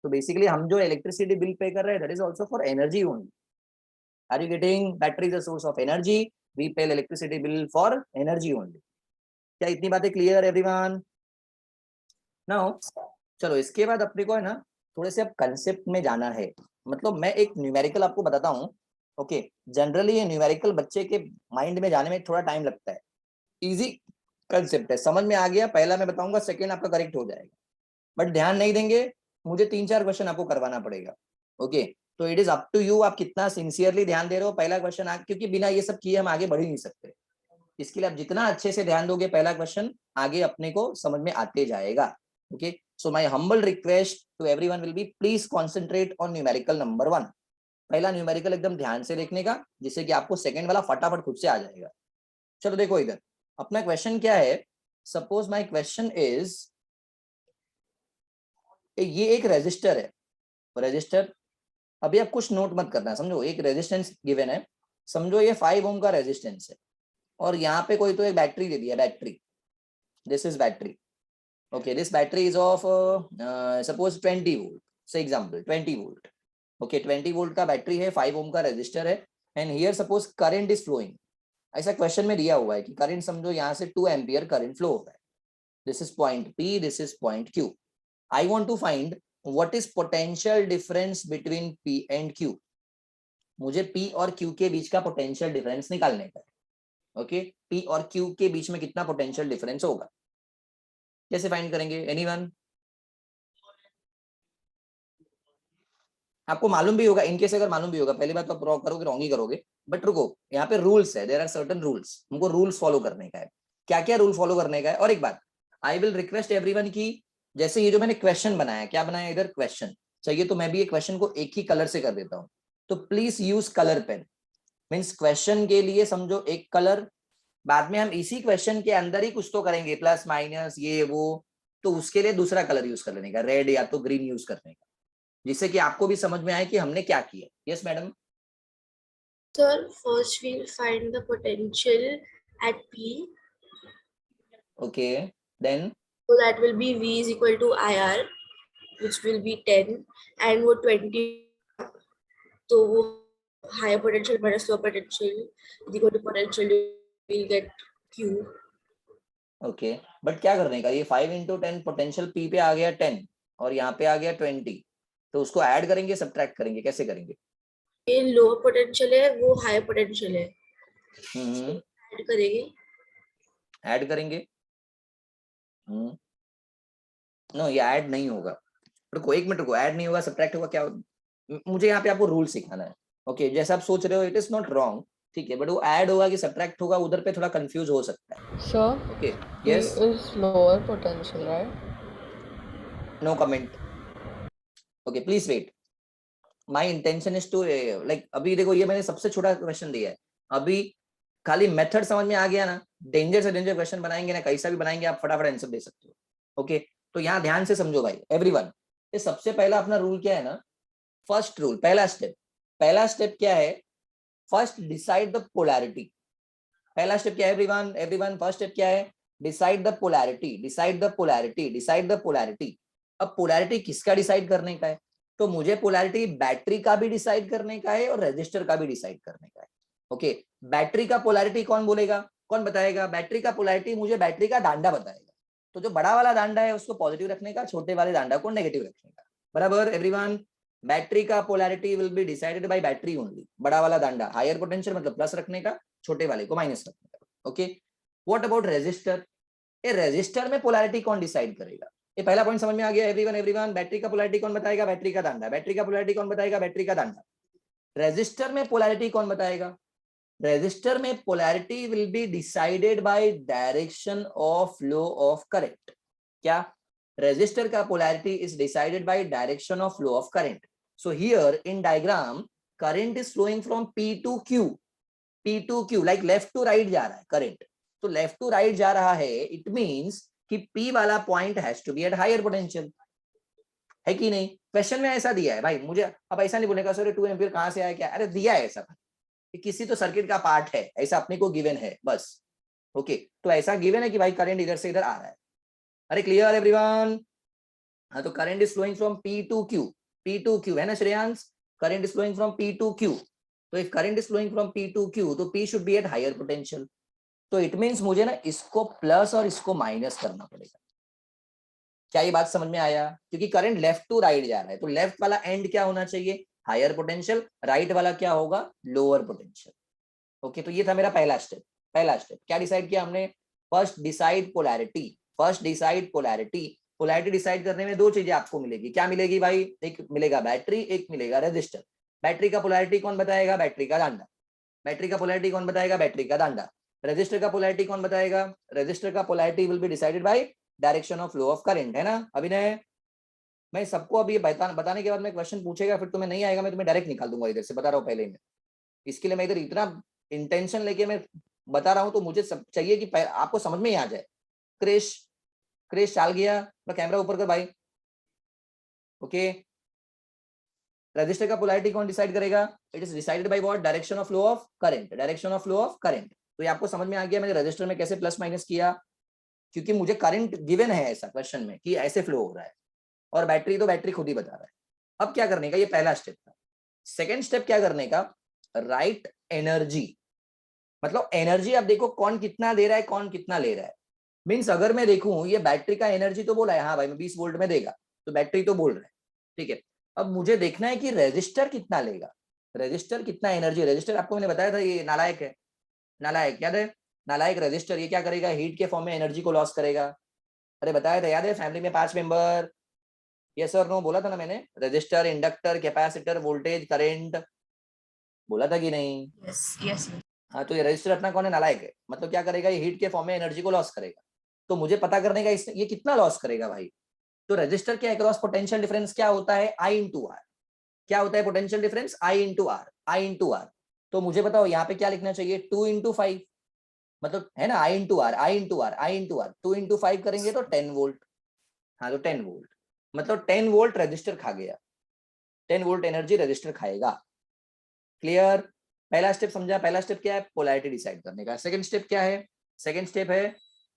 तो बेसिकली हम जो इलेक्ट्रिसिटी बिल पे कर रहे हैं, that is also for energy only. Are you getting? Battery is a source of energy. We pay electricity bill for energy only. क्या इतनी बातें क्लियर एवरीवन? नाउ चलो इसके बाद अपने को है ना थोड़े से अब कंसेप्ट में जाना है. मतलब मैं एक न्यूमेरिकल आपको बताता हूँ. ओके. जनरली ये न्यूमेरिकल बच्चे के माइंड में जाने में थोड़ा टाइम लगता है. इजी कंसेप्ट है, समझ में आ गया. पहला मैं बताऊंगा, सेकंड आपका करेक्ट हो जाएगा. बट ध्यान नहीं देंगे, मुझे 3-4 क्वेश्चन आपको करवाना पड़ेगा. ओके. तो it is up to you, आप कितना सिंसियरली ध्यान दे रहे हो. पहला क्वेश्चन क्योंकि बिना ये सब किए हम आगे बढ़ ही नहीं सकते. इसके लिए आप जितना अच्छे से ध्यान दोगे पहला क्वेश्चन, आगे अपने को समझ में आते जाएगा. Okay. So my humble request to everyone will be, please concentrate on numerical number 1. पहला न्यूमेरिकल एकदम ध्यान से देखने का, जिससे कि आपको सेकंड वाला फटाफट खुद से आ जाएगा. चलो देखो इधर अपना क्वेश्चन क्या है. सपोज माय क्वेश्चन इज, ये एक रेजिस्टर है. रेजिस्टर, अभी आप कुछ नोट मत करना, समझो. एक रेजिस्टेंस गिवन है, समझो ये 5 ओम का रेजिस्टेंस है. और यहाँ पे कोई तो एक बैटरी दे दिया. Battery, this is battery. Okay. This battery is of suppose 20 volt. Say example 20 volt. Okay. 20 volt का बैटरी है, 5 ओम का रेजिस्टर है. And here suppose current is flowing. ऐसा क्वेश्चन में दिया हुआ है कि करंट समझो यहाँ से 2 एम्पियर करंट फ्लो हो रहा है. This is point P, this is point Q. I want to find what is potential difference between P and Q. मुझे P और Q के बीच का पोटेंशियल डिफरेंस निकालने का है. ओके. P और Q के बीच में कितना पोटेंशियल डिफरेंस होगा, कैसे फाइंड करेंगे? एनीवन? आपको मालूम भी होगा, इनकेस अगर मालूम भी होगा, पहली बात तो आप करोगे रॉन्ग ही करोगे. बट रुको, यहाँ पे रूल्स है. There are certain rules. हमको रूल्स फॉलो करने का है. क्या क्या रूल फॉलो करने का है? और एक बात, आई विल रिक्वेस्ट एवरीवन की, जैसे ये जो मैंने क्वेश्चन बनाया, क्या बनाया इधर? क्वेश्चन चाहिए, तो मैं भी ये क्वेश्चन को एक ही कलर से कर देता हूँ. तो please use colour pen. Means question के लिए समझो एक कलर, बाद में हम इसी क्वेश्चन के अंदर ही कुछ तो करेंगे, प्लस माइनस ये वो, तो उसके लिए दूसरा कलर यूज कर लेने का, रेड या तो ग्रीन यूज करने का, जिससे कि आपको भी समझ में आए कि हमने क्या किया. Yes madam. Sir, first we'll find the potential at P. Okay. Then So that will be V is equal to IR, which will be 10, and वो 20. तो वो higher potential minus lower potential is equal to potential, we'll get Q. Okay. But क्या करने का? ये 5 into 10 पोटेंशियल P पे आ गया 10 और यहाँ पे आ गया 20, तो उसको ऐड करेंगे सब्ट्रैक्ट करेंगे, कैसे करेंगे? ये लोअर पोटेंशियल है, वो हायर पोटेंशियल है. ऐड करेंगे. ऐड करेंगे. नो, ये ऐड नहीं होगा. रुको एक मिनट, रुको. ऐड नहीं होगा, सब्ट्रैक्ट होगा. क्या मुझे यहाँ पे आपको रूल सिखाना है. ओके. जैसा आप सोच रहे हो इट इज नॉट रॉन्ग, ठीक है, बट वो ऐड होगा कि सब्ट्रैक्ट होगा, उधर पे थोड़ा कंफ्यूज हो सकता है. Sir, okay. P yes. is lower potential, right? No comment. Okay. Please wait. My intention is to like, अभी देखो ये मैंने सबसे छोटा क्वेश्चन दिया है. अभी खाली मेथड समझ में आ गया ना, डेंजर से डेंजर क्वेश्चन बनाएंगे ना, कैसा भी बनाएंगे, आप फटाफट आंसर दे सकते हो. ओके. तो यहाँ ध्यान से समझो भाई एवरीवन. ये सबसे पहला अपना रूल क्या है ना, फर्स्ट रूल, पहला स्टेप क्या है? First decide the polarity. पहला स्टेप क्या है एवरीवन? फर्स्ट स्टेप क्या है? Decide the polarity. अब पोलैरिटी किसका डिसाइड करने का है? तो मुझे पोलैरिटी बैटरी का भी डिसाइड करने का है और रेजिस्टर का भी डिसाइड करने का है. ओके. बैटरी का पोलैरिटी कौन बोलेगा, कौन बताएगा? बैटरी का पोलैरिटी मुझे बैटरी का डांडा बताएगा. तो जो बड़ा वाला डांडा है उसको पॉजिटिव रखने का, छोटे वाले डांडा को नेगेटिव रखने का. बराबर एवरीवन? बैटरी का polarity will be decided by battery only. बड़ा वाला डांडा हायर पोटेंशियल मतलब प्लस रखने का, छोटे वाले को माइनस रखने का। Okay, what about resistor? ये रेजिस्टर में पोलैरिटी कौन डिसाइड करेगा? ये पहला पॉइंट समझ में आ गया एवरीवन? बैटरी का पोलैरिटी कौन बताएगा? बैटरी का दांडा। बैटरी का पोलैरिटी कौन बताएगा? बैटरी का दांडा। रेजिस्टर में पोलैरिटी कौन बताएगा? रेजिस्टर में polarity will be decided by direction of flow of current. क्या? रेजिस्टर का polarity is decided by direction of flow of current. So here in diagram current is flowing from P to Q, P to Q, like left to right जा रहा है करंट। तो लेफ्ट टू राइट जा रहा है, इट मींस कि P वाला point has to be at higher potential, है कि नहीं? क्वेश्चन में ऐसा दिया है भाई, मुझे अब ऐसा नहीं बोलेगा सर 2 एम्पीयर कहां से आया क्या? अरे दिया है ऐसा, कि किसी तो सर्किट का पार्ट है, ऐसा अपने को गिवन है बस। ओके, तो ऐसा गिवन है कि भाई करंट इधर से इधर आ रहा है। अरे क्लियर एवरीवन? हाँ, तो current is flowing from P to Q, P to Q है ना Shreyansh? Current is flowing from P to Q। तो if current is flowing from P to Q, तो P should be at higher potential. तो इट मींस मुझे ना इसको प्लस और इसको माइनस करना पड़ेगा। क्या ये बात समझ में आया? क्योंकि करंट लेफ्ट टू राइट जा रहा है, तो लेफ्ट वाला एंड क्या होना चाहिए? Higher potential. राइट वाला क्या होगा? Lower potential. ओके, तो ये था मेरा पहला स्टेप। पहला स्टेप क्या डिसाइड किया हमने? First decide polarity. First decide polarity. Polarity decide करने में दो चीजें आपको मिलेगी। क्या मिलेगी भाई? एक मिलेगा बैटरी, एक मिलेगा रेजिस्टर। बैटरी का पोलैरिटी कौन बताएगा? बैटरी का दांडा। बैटरी का पोलैरिटी कौन बताएगा? बैटरी का दांडा। रेजिस्टर का पोलैरिटी कौन बताएगा? रेजिस्टर का polarity will be decided by direction of flow of current, है ना अभिनय? मैं सबको अभी बताने के बाद में क्वेश्चन पूछेगा, फिर तुम्हें नहीं आएगा, मैं तुम्हें डायरेक्ट निकाल दूंगा इधर से, बता रहा हूँ पहले ही मैं। इसके लिए मैं इधर इतना इंटेंशन लेके मैं बता रहा हूँ, तो मुझे सब चाहिए कि आपको समझ में ही आ जाए। क्रिश, क्रिश चाल गया, मैं कैमरा ऊपर कर भाई। ओके, रजिस्टर का पोलैरिटी कौन डिसाइड करेगा? It is decided by what? Direction of flow of current. Direction of flow of current. तो ये आपको समझ में आ गया मैंने रजिस्टर में कैसे प्लस माइनस किया, क्योंकि मुझे करंट गिवन है ऐसा क्वेश्चन में कि ऐसे फ्लो हो रहा है, और बैटरी तो बैटरी खुद ही बता रहा है। अब क्या करने का? ये पहला स्टेप था। सेकेंड स्टेप क्या करने का? Right energy. मतलब एनर्जी अब देखो कौन कितना दे रहा है, कौन कितना ले रहा है। मीन्स अगर मैं देखूं ये बैटरी का एनर्जी तो बोला है, हाँ भाई मैं 20 वोल्ट में देगा, तो बैटरी तो बोल रहा है, ठीक है। अब मुझे देखना है कि रेजिस्टर कितना लेगा, रेजिस्टर कितना एनर्जी। रेजिस्टर आपको मैंने बताया था ये नालायक है, नालायक याद है? नालायक रेजिस्टर ये क्या करेगा? हीट के फॉर्म में एनर्जी को लॉस करेगा। अरे बताया था, याद है? फैमिली में 5 मेंबर, यस और नो बोला था ना मैंने? Resistor, inductor, capacitor, voltage, current, बोला था कि नहीं? Yes, yes. हाँ, तो ये रेजिस्टर अपना कौन है? नालायक है। मतलब क्या करेगा? ये हीट के फॉर्म में एनर्जी को लॉस करेगा। तो मुझे पता करने का ये कितना लॉस करेगा भाई। तो रेजिस्टर के अक्रॉस पोटेंशियल डिफरेंस क्या होता है? I into R. क्या होता है potential difference? I into R, I into R. तो मुझे बताओ यहाँ पे क्या लिखना चाहिए? 2 इंटू 5, मतलब है ना I into R, I into R, I into R. 2 into 5 करेंगे तो 10 वोल्ट। हाँ, तो 10 वोल्ट, मतलब 10 वोल्ट रेजिस्टर खा गया, 10 वोल्ट एनर्जी रेजिस्टर खाएगा। क्लियर? पहला स्टेप समझा? पहला स्टेप क्या है? पोलैरिटी डिसाइड करने का। सेकंड स्टेप क्या है? सेकंड स्टेप है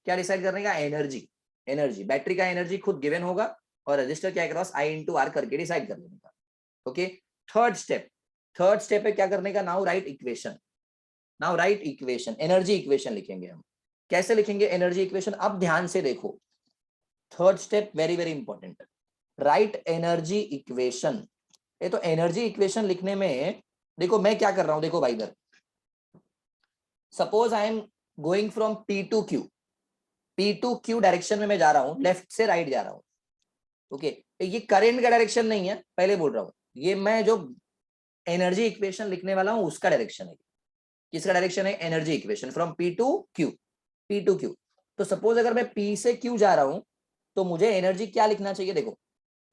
क्या डिसाइड करने का? एनर्जी। एनर्जी, बैटरी का एनर्जी खुद गिवन होगा और रजिस्टर के अक्रॉस I इंटू आर करके डिसाइड कर लेने का। ओके, थर्ड स्टेप है क्या करने का? Now right equation. Now right equation, energy equation लिखेंगे हम। कैसे लिखेंगे एनर्जी इक्वेशन? अब ध्यान से देखो, third step very very important, right energy equation. ये तो एनर्जी इक्वेशन लिखने में देखो मैं क्या कर रहा हूं, देखो भाई इधर suppose I am going from P to Q, P to Q direction में मैं जा रहा हूं, लेफ्ट से राइट जा रहा हूं। ओके, ये करंट का डायरेक्शन नहीं है, पहले बोल रहा हूं, ये मैं जो एनर्जी इक्वेशन लिखने वाला हूं उसका डायरेक्शन है। किसका डायरेक्शन है? Energy equation from P to Q, P to Q। तो सपोज अगर मैं P से Q जा रहा हूं तो मुझे एनर्जी क्या लिखना चाहिए? देखो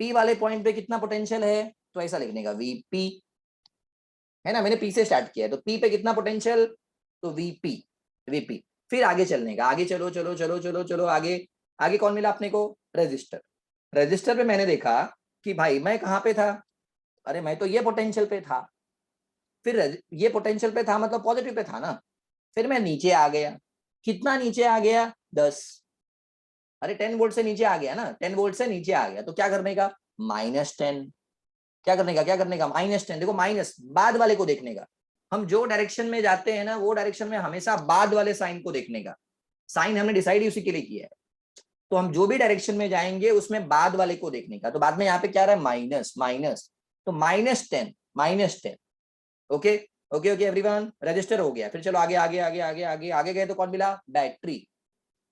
P वाले पॉइंट पे कितना पोटेंशियल है, तो ऐसा लिखने का VP, है ना? मैंने P से स्टार्ट किया है, तो P पे कितना पोटेंशियल, तो VP, VP। फिर आगे चलने का, आगे चलो चलो चलो चलो चलो आगे। आगे कौन मिला अपने को? रेजिस्टर। रेजिस्टर पे मैंने देखा कि भाई मैं कहाँ पे था, अरे मैं तो ये पोटेंशियल पे था। फिर ये पोटेंशियल पे था मतलब पॉजिटिव पे था ना। फिर मैं नीचे आ गया, कितना नीचे आ गया? 10। अरे 10 वोल्ट से नीचे आ गया ना, 10 वोल्ट से नीचे आ गया, तो क्या करने का? -10। क्या करने का? क्या करने का? -10। देखो माइनस बाद वाले को देखने का। हम जो डायरेक्शन में जाते हैं ना, वो डायरेक्शन में हमेशा बाद वाले साइन को देखने का। साइन हमने डिसाइड ही उसी के लिए किया है, तो हम जो भी डायरेक्शन में जाएंगे उसमें बाद वाले को देखने का। तो बाद में यहाँ पे क्या रहा है? माइनस, माइनस, तो -10, -10। Okay, okay okay everyone, register हो गया। फिर चलो आगे आगे आगे आगे आगे आगे गए तो कौन मिला? बैटरी।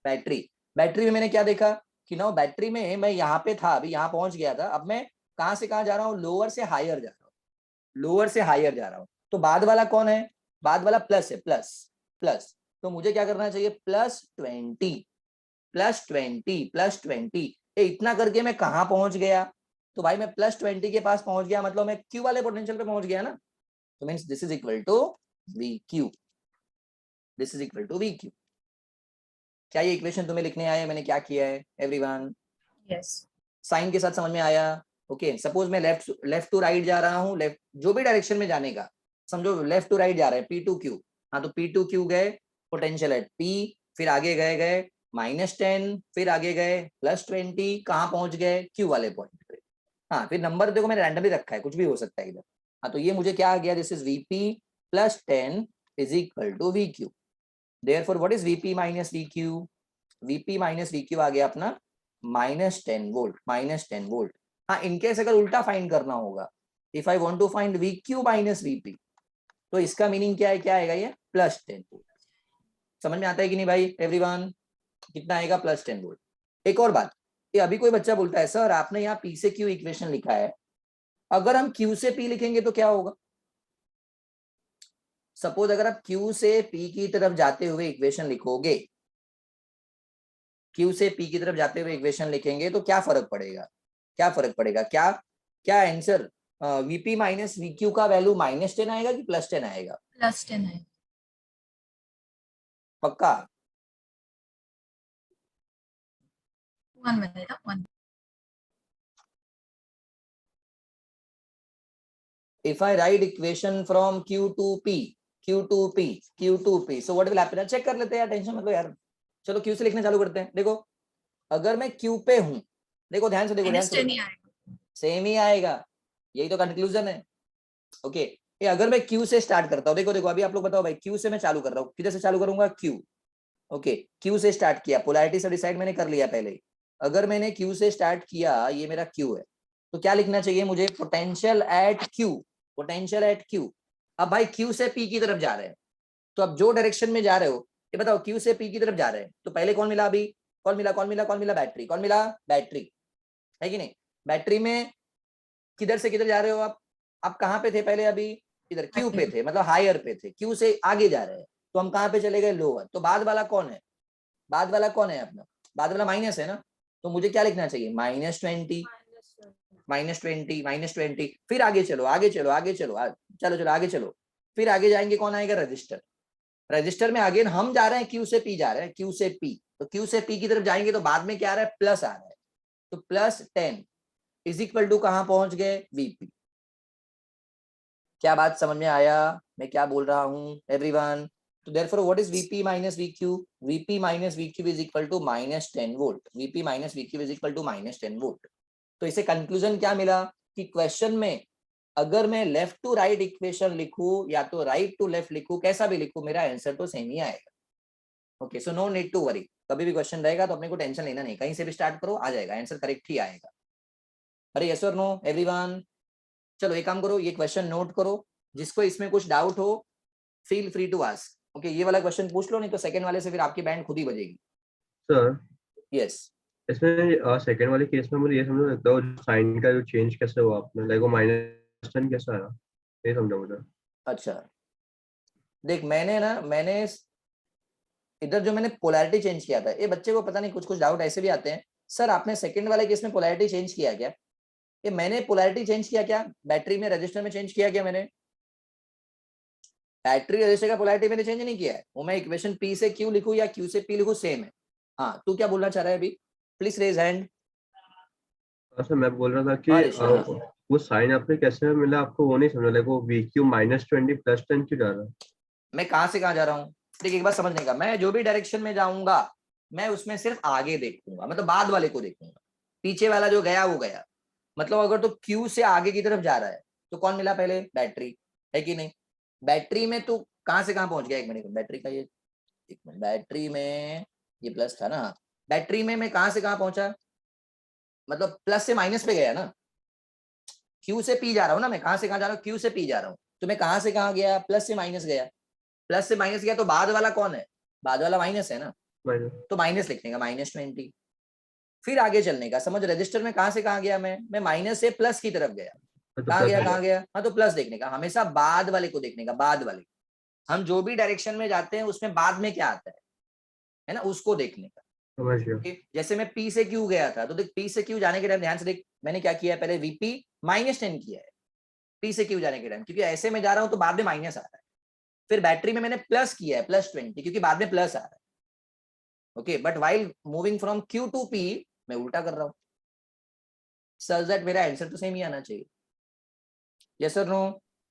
बैटरी बैटरी में मैंने क्या देखा कि ना बैटरी में मैं यहाँ पे था, अभी यहाँ पहुंच गया था, अब मैं कहाँ से कहाँ जा रहा हूँ? लोअर से हायर जा रहा हूँ, लोअर से हायर जा रहा हूँ। तो बाद वाला कौन है? बाद वाला प्लस है, प्लस प्लस। तो मुझे क्या करना चाहिए? +20 +20 +20। इतना करके मैं कहाँ पहुंच गया? तो भाई मैं +20 के पास पहुंच गया, मतलब मैं क्यू वाले पोटेंशियल पे पहुंच गया ना। तो means this is equal to V Q, this is equal to V Q. क्या ये इक्वेशन तुम्हें लिखने आया है मैंने क्या किया है एवरीवन? Yes. साइन के साथ समझ में आया? ओके सपोज मैं लेफ्ट टू राइट जा रहा हूँ, लेफ्ट जो भी डायरेक्शन में जाने का, समझो लेफ्ट टू राइट जा रहा है, पी टू क्यू। हाँ तो पी टू क्यू गए, पोटेंशियल एट पी, फिर आगे गए गए -10, फिर आगे गए +20, कहाँ पहुंच गए? क्यू वाले पॉइंट पे। हाँ फिर नंबर देखो मैंने रैंडमली रखा है, कुछ भी हो सकता है इधर। हाँ तो ये मुझे क्या आ गया? This is VP +10 is equal to V Q. Therefore what is VP minus V Q? VP minus V Q आ गया अपना -10 वोल्ट, -10 वोल्ट। हाँ इनकेस अगर उल्टा फाइंड करना होगा, if I want to find V Q minus VP, तो इसका मीनिंग क्या है? क्या आएगा ये? +10 वोल्ट। समझ में आता है कि नहीं भाई एवरीवन? कितना आएगा? +10 वोल्ट। एक और बात, ये अभी कोई बच्चा बोलता है सर आपने यहाँ पी से क्यू इक्वेशन लिखा है, अगर हम क्यू से पी लिखेंगे तो क्या होगा? सपोज अगर आप क्यू से पी की तरफ जाते हुए इक्वेशन लिखोगे, क्यू से पी की तरफ जाते हुए इक्वेशन लिखेंगे तो क्या फर्क पड़ेगा? क्या फर्क पड़ेगा? क्या क्या answer? VP minus V Q का वैल्यू -10 आएगा कि +10 आएगा? +10 है. पक्का? 1 minute. 1. If I write equation from Q to P, Q to P, Q to P, so what will happen? Check कर लेते हैं यार, टेंशन मत लो यार। चलो Q से लिखना चालू करते हैं। देखो अगर मैं Q पे हूं, देखो ध्यान से देखो, ध्यान से -10 देखो, ही आएगा. सेम ही आएगा, यही तो कंक्लूजन है। ओके ये अगर मैं Q से स्टार्ट करता हूँ, देखो देखो अभी आप लोग बताओ भाई, Q से मैं चालू कर रहा हूँ, किधर से चालू करूंगा? Q। ओके Q से स्टार्ट किया, पोलैरिटी से डिसाइड मैंने कर लिया पहले ही। अगर मैंने Q से स्टार्ट किया, ये मेरा Q है, तो क्या लिखना चाहिए मुझे? Potential at Q, potential at Q। अब भाई Q से P की तरफ जा रहे हैं, तो अब जो डायरेक्शन में जा रहे हो ये बताओ, Q से P की तरफ जा रहे हैं तो पहले कौन मिला? अभी कौन मिला? कौन मिला? कौन मिला? बैटरी। कौन मिला? बैटरी, है कि नहीं? बैटरी में किधर से किधर जा रहे हो आप कहाँ पे थे पहले? अभी इधर Q पे थे, मतलब हायर पे थे, Q से आगे जा रहे हैं, तो हम कहाँ पे चले गए? लोअर। तो बाद वाला कौन है? बाद वाला कौन है अपना? बाद वाला माइनस है ना, तो मुझे क्या लिखना चाहिए? -20 -20 फिर आगे चलो आगे चलो आगे चलो चलो चलो आगे चलो, फिर आगे जाएंगे कौन आएगा? रजिस्टर। रजिस्टर में अगेन हम जा रहे हैं Q से P जा रहे हैं, Q से P, तो Q से P की तरफ जाएंगे तो बाद में क्या आ रहा है? प्लस आ रहा है, तो +10 इज इक्वल टू कहां पहुंच गए? VP। क्या बात समझ में आया मैं क्या बोल रहा हूं एवरीवन? तो therefore what is VP minus VQ? VP minus VQ is equal to -10 volt. VP minus VQ is equal to -10 volt. तो इसे कंक्लूजन क्या मिला कि क्वेश्चन में अगर मैं लेफ्ट टू राइट इक्वेशन लिखूं या तो राइट टू लेफ्ट लिखूं, कैसा भी लिखूं, मेरा आंसर तो सेम ही आएगा। Okay so no need to worry, कभी भी क्वेश्चन रहेगा तो अपने को टेंशन लेना नहीं, कहीं से भी स्टार्ट करो आ जाएगा, आंसर करेक्ट ही आएगा। अरे यस और नो एवरीवन? चलो एक काम करो, ये क्वेश्चन नोट करो, जिसको इसमें कुछ डाउट हो feel free to ask. Okay ये वाला क्वेश्चन पूछ लो, नहीं तो सेकंड वाले से फिर आपकी बैंड खुद ही बजेगी। सर यस इसमें सेकंड वाले केस में मुझे ये समझ लगता है साइन का जो चेंज कैसे हुआ आपने, लाइक वो -10 कैसे आया, ये समझा मुझे। अच्छा देख मैंने इधर जो मैंने पोलैरिटी चेंज किया था, ये बच्चे को पता नहीं कुछ कुछ डाउट ऐसे भी आते हैं, सर आपने सेकंड वाले केस में पोलैरिटी चेंज किया क्या? ये मैंने पोलैरिटी चेंज किया क्या? बैटरी में रजिस्टर में चेंज किया क्या मैंने? बैटरी रजिस्टर का पोलैरिटी मैंने चेंज नहीं किया है, वो मैं इक्वेशन P से Q लिखूं या Q से P लिखूं सेम है। हाँ तू क्या बोलना चाह रहा है अभी? Please raise hand. सर मैं बोल रहा था कि हाँ, ऋषि। वो साइन आपने कैसे मिला आपको, वो नहीं समझा, लाइक वो VQ -20 +10 क्यों जा रहा है? मैं कहाँ से कहाँ जा रहा हूँ? देखिए एक बार समझने का, मैं जो भी डायरेक्शन में जाऊंगा मैं उसमें सिर्फ आगे देखूंगा, मतलब बाद वाले को देखूंगा, पीछे वाला जो गया वो गया। मतलब अगर तो Q से आगे की तरफ जा रहा है तो कौन मिला पहले? बैटरी, है कि नहीं? बैटरी में तू कहाँ से कहाँ पहुंच गया? एक मिनट, बैटरी का ये एक मिनट, बैटरी में ये प्लस था ना, बैटरी में मैं कहाँ से कहाँ पहुंचा? मतलब प्लस से माइनस पे गया ना, Q से P जा रहा हूँ ना मैं, कहाँ से कहाँ जा रहा हूँ? Q से P जा रहा हूँ, तो मैं कहां से कहां गया, प्लस से माइनस गया, प्लस से माइनस गया तो बाद वाला कौन है, बाद वाला माइनस है ना, माइनस तो माइनस लिखने का -20। फिर आगे चलने का, समझ रजिस्टर में कहां से कहां गया, मैं माइनस से प्लस की तरफ गया, तो कहां प्लस गया हो कहां गया, हाँ तो प्लस देखने का, हमेशा बाद वाले को देखने का, बाद वाले, हम जो भी डायरेक्शन में जाते हैं उसमें बाद में क्या आता है ना, उसको देखने का। समझ गया। कि जैसे मैं P से Q गया था, तो देख P से Q जाने के टाइम ध्यान से देख, मैंने क्या किया है, पहले VP -10 किया है P से Q जाने के टाइम, क्योंकि ऐसे में जा रहा हूं तो बाद में माइनस आ रहा है। फिर बैटरी में मैंने प्लस किया है +20, क्योंकि बाद में प्लस आ रहा है। Okay, but while moving from Q to P मैं उल्टा कर रहा हूँ, सच दैट मेरा आंसर तो सेम ही आना चाहिए। यस और नो?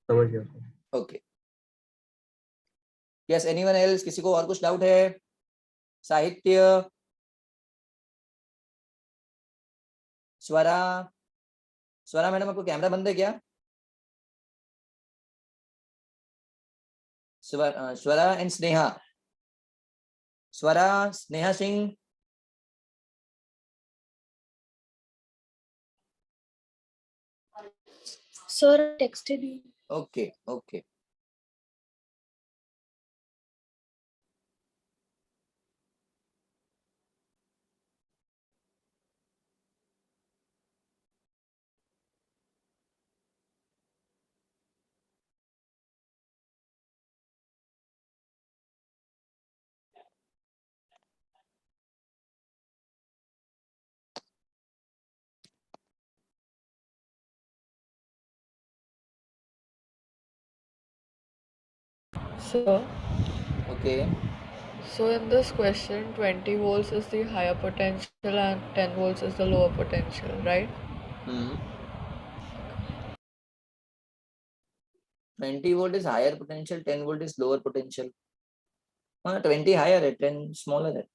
समझ गया। ओके, यस, एनीवन एल्स, किसी को और कुछ डाउट है? साहित्य, स्वरा, स्वरा मैडम आपको कैमरा बंद है क्या? Swara and Sneha, Swara, Sneha Singh, Sir texted you. Okay okay. So, okay, so in this question, 20 volts is the higher potential and 10 volts is the lower potential, right? 20 volt is higher potential, 10 volt is lower potential. हाँ, 20 हायर है, 10 स्मॉलर है,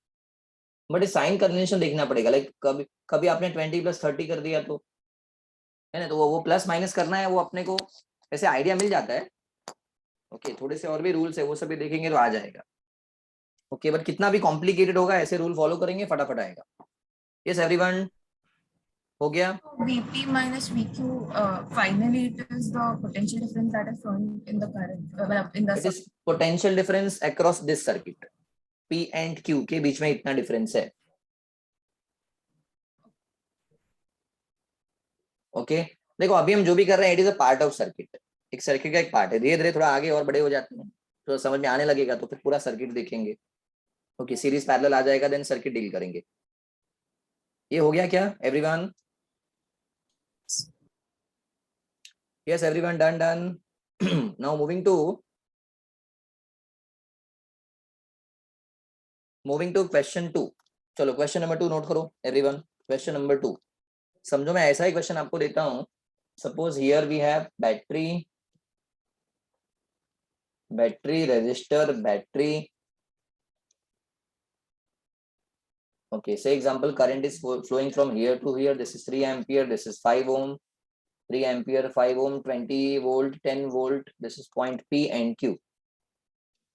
बट इस साइन कन्वेंशन देखना पड़ेगा। लाइक कभी कभी आपने 20 + 30 कर दिया तो, है ना, तो वो प्लस माइनस करना है, वो अपने को ऐसे आइडिया मिल जाता है। ओके, थोड़े से और भी रूल्स है, वो सब भी देखेंगे तो आ जाएगा। ओके, बट कितना भी कॉम्प्लिकेटेड होगा, ऐसे रूल फॉलो करेंगे फटाफट आएगा। यस एवरीवन, हो गया? VP minus VQ, finally it is the potential difference that is shown in the current, in the it is potential difference across this circuit, P and Q के बीच में इतना डिफरेंस है। ओके, देखो अभी हम जो भी कर रहे हैं it is a part of circuit, एक सर्किट का एक पार्ट है। धीरे धीरे थोड़ा आगे और बड़े हो जाते हैं तो समझ में आने लगेगा, तो फिर पूरा सर्किट देखेंगे। ओके, सीरीज पैरेलल आ जाएगा, देन सर्किट डील करेंगे। ये हो गया क्या everyone? Yes everyone, done done. Now moving to question 2। चलो क्वेश्चन नंबर 2 नोट करो एवरीवन। क्वेश्चन नंबर 2 समझो, मैं ऐसा ही क्वेश्चन आपको देता हूं। Suppose here we have battery, resistor, battery. Okay, say example, current is flowing from here to here. This is 3 ampere, this is 5 ohm, 3 ampere, 5 ohm, 20 volt, 10 volt. This is point P and Q.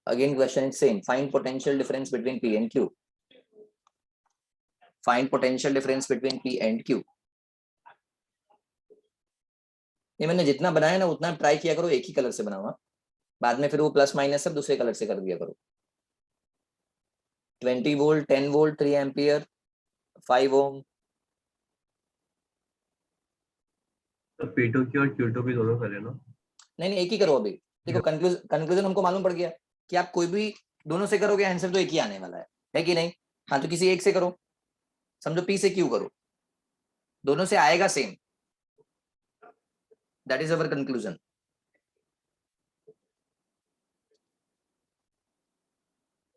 Again, question is same. Find potential difference between P and Q. Find potential difference between P and Q. ये मैंने जितना बनाया ना उतना ट्राई किया करो एक ही कलर से बनाओ, बाद में फिर वो प्लस माइनस सब दूसरे कलर से कर दिया करो। 20 वोल्ट, 10 वोल्ट, 3 एम्पियर, 5 ओम। तो P2 की और Q2 की दोनों करें ना? नहीं एक ही करो अभी। देखो कंक्लूजन हमको मालूम पड़ गया कि आप कोई भी दोनों से करोगे आंसर तो एक ही आने वाला है कि नहीं? हाँ, तो किसी एक से करो, समझो P से Q करो, दोनों से आएगा same. That is our conclusion.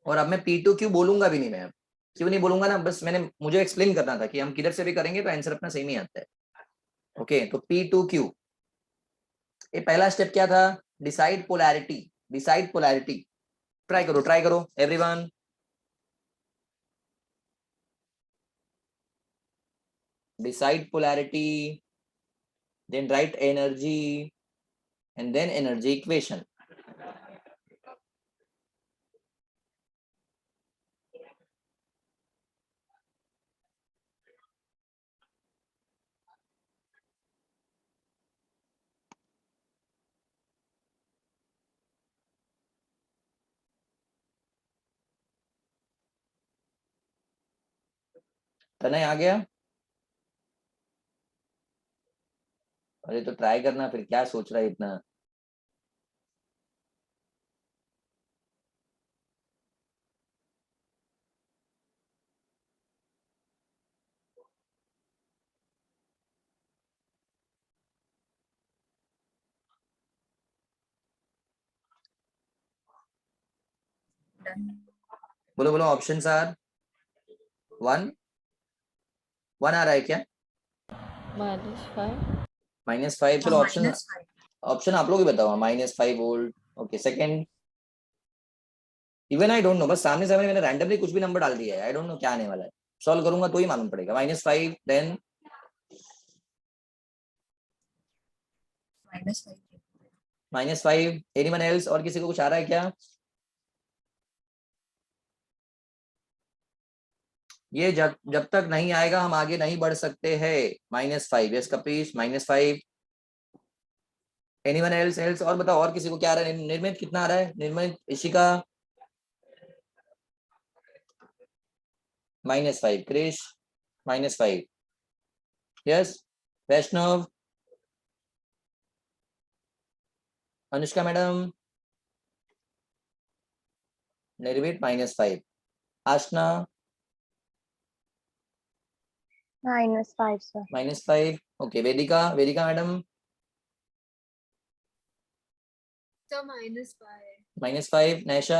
और अब मैं P2Q बोलूंगा भी नहीं, मैं क्यों नहीं बोलूंगा ना, बस मुझे एक्सप्लेन करना था कि हम किधर से भी करेंगे तो आंसर अपना सेम ही आता है। ओके, तो P2Q, ये पहला स्टेप क्या था? Decide polarity. Decide polarity, try करो everyone. Decide polarity, then write energy and then energy equation. तनय आ गया? अरे तो ट्राई करना, फिर क्या सोच रहा है इतना? Done. बोलो बोलो, ऑप्शन आर 1 1 आ रहा है क्या? -5. -5, चलो ऑप्शन -5. ऑप्शन आप लोग ही बताओ। -5 volt, okay. Second, even I don't no, बस सामने सामने मैंने रैंडमली कुछ भी नंबर डाल दिया है, आई डोंट नो क्या आने वाला है, सॉल्व करूंगा तो ही मालूम पड़ेगा। -5, देन -5. -5, anyone else? और किसी को कुछ आ रहा है क्या? ये जब जब तक नहीं आएगा हम आगे नहीं बढ़ सकते हैं। -5, यस कपीश, -5। Anyone else? एल्स और बताओ, और किसी को क्या आ रहा है? निर्मित कितना आ रहा है? निर्मित, इशिका -5, क्रिश -5, यस। वैष्णव, अनुष्का मैडम, निर्मित -5, आशना -5 sir. -5, ओके। वेदिका, वेदिका मैडम So -5. -5, नैशा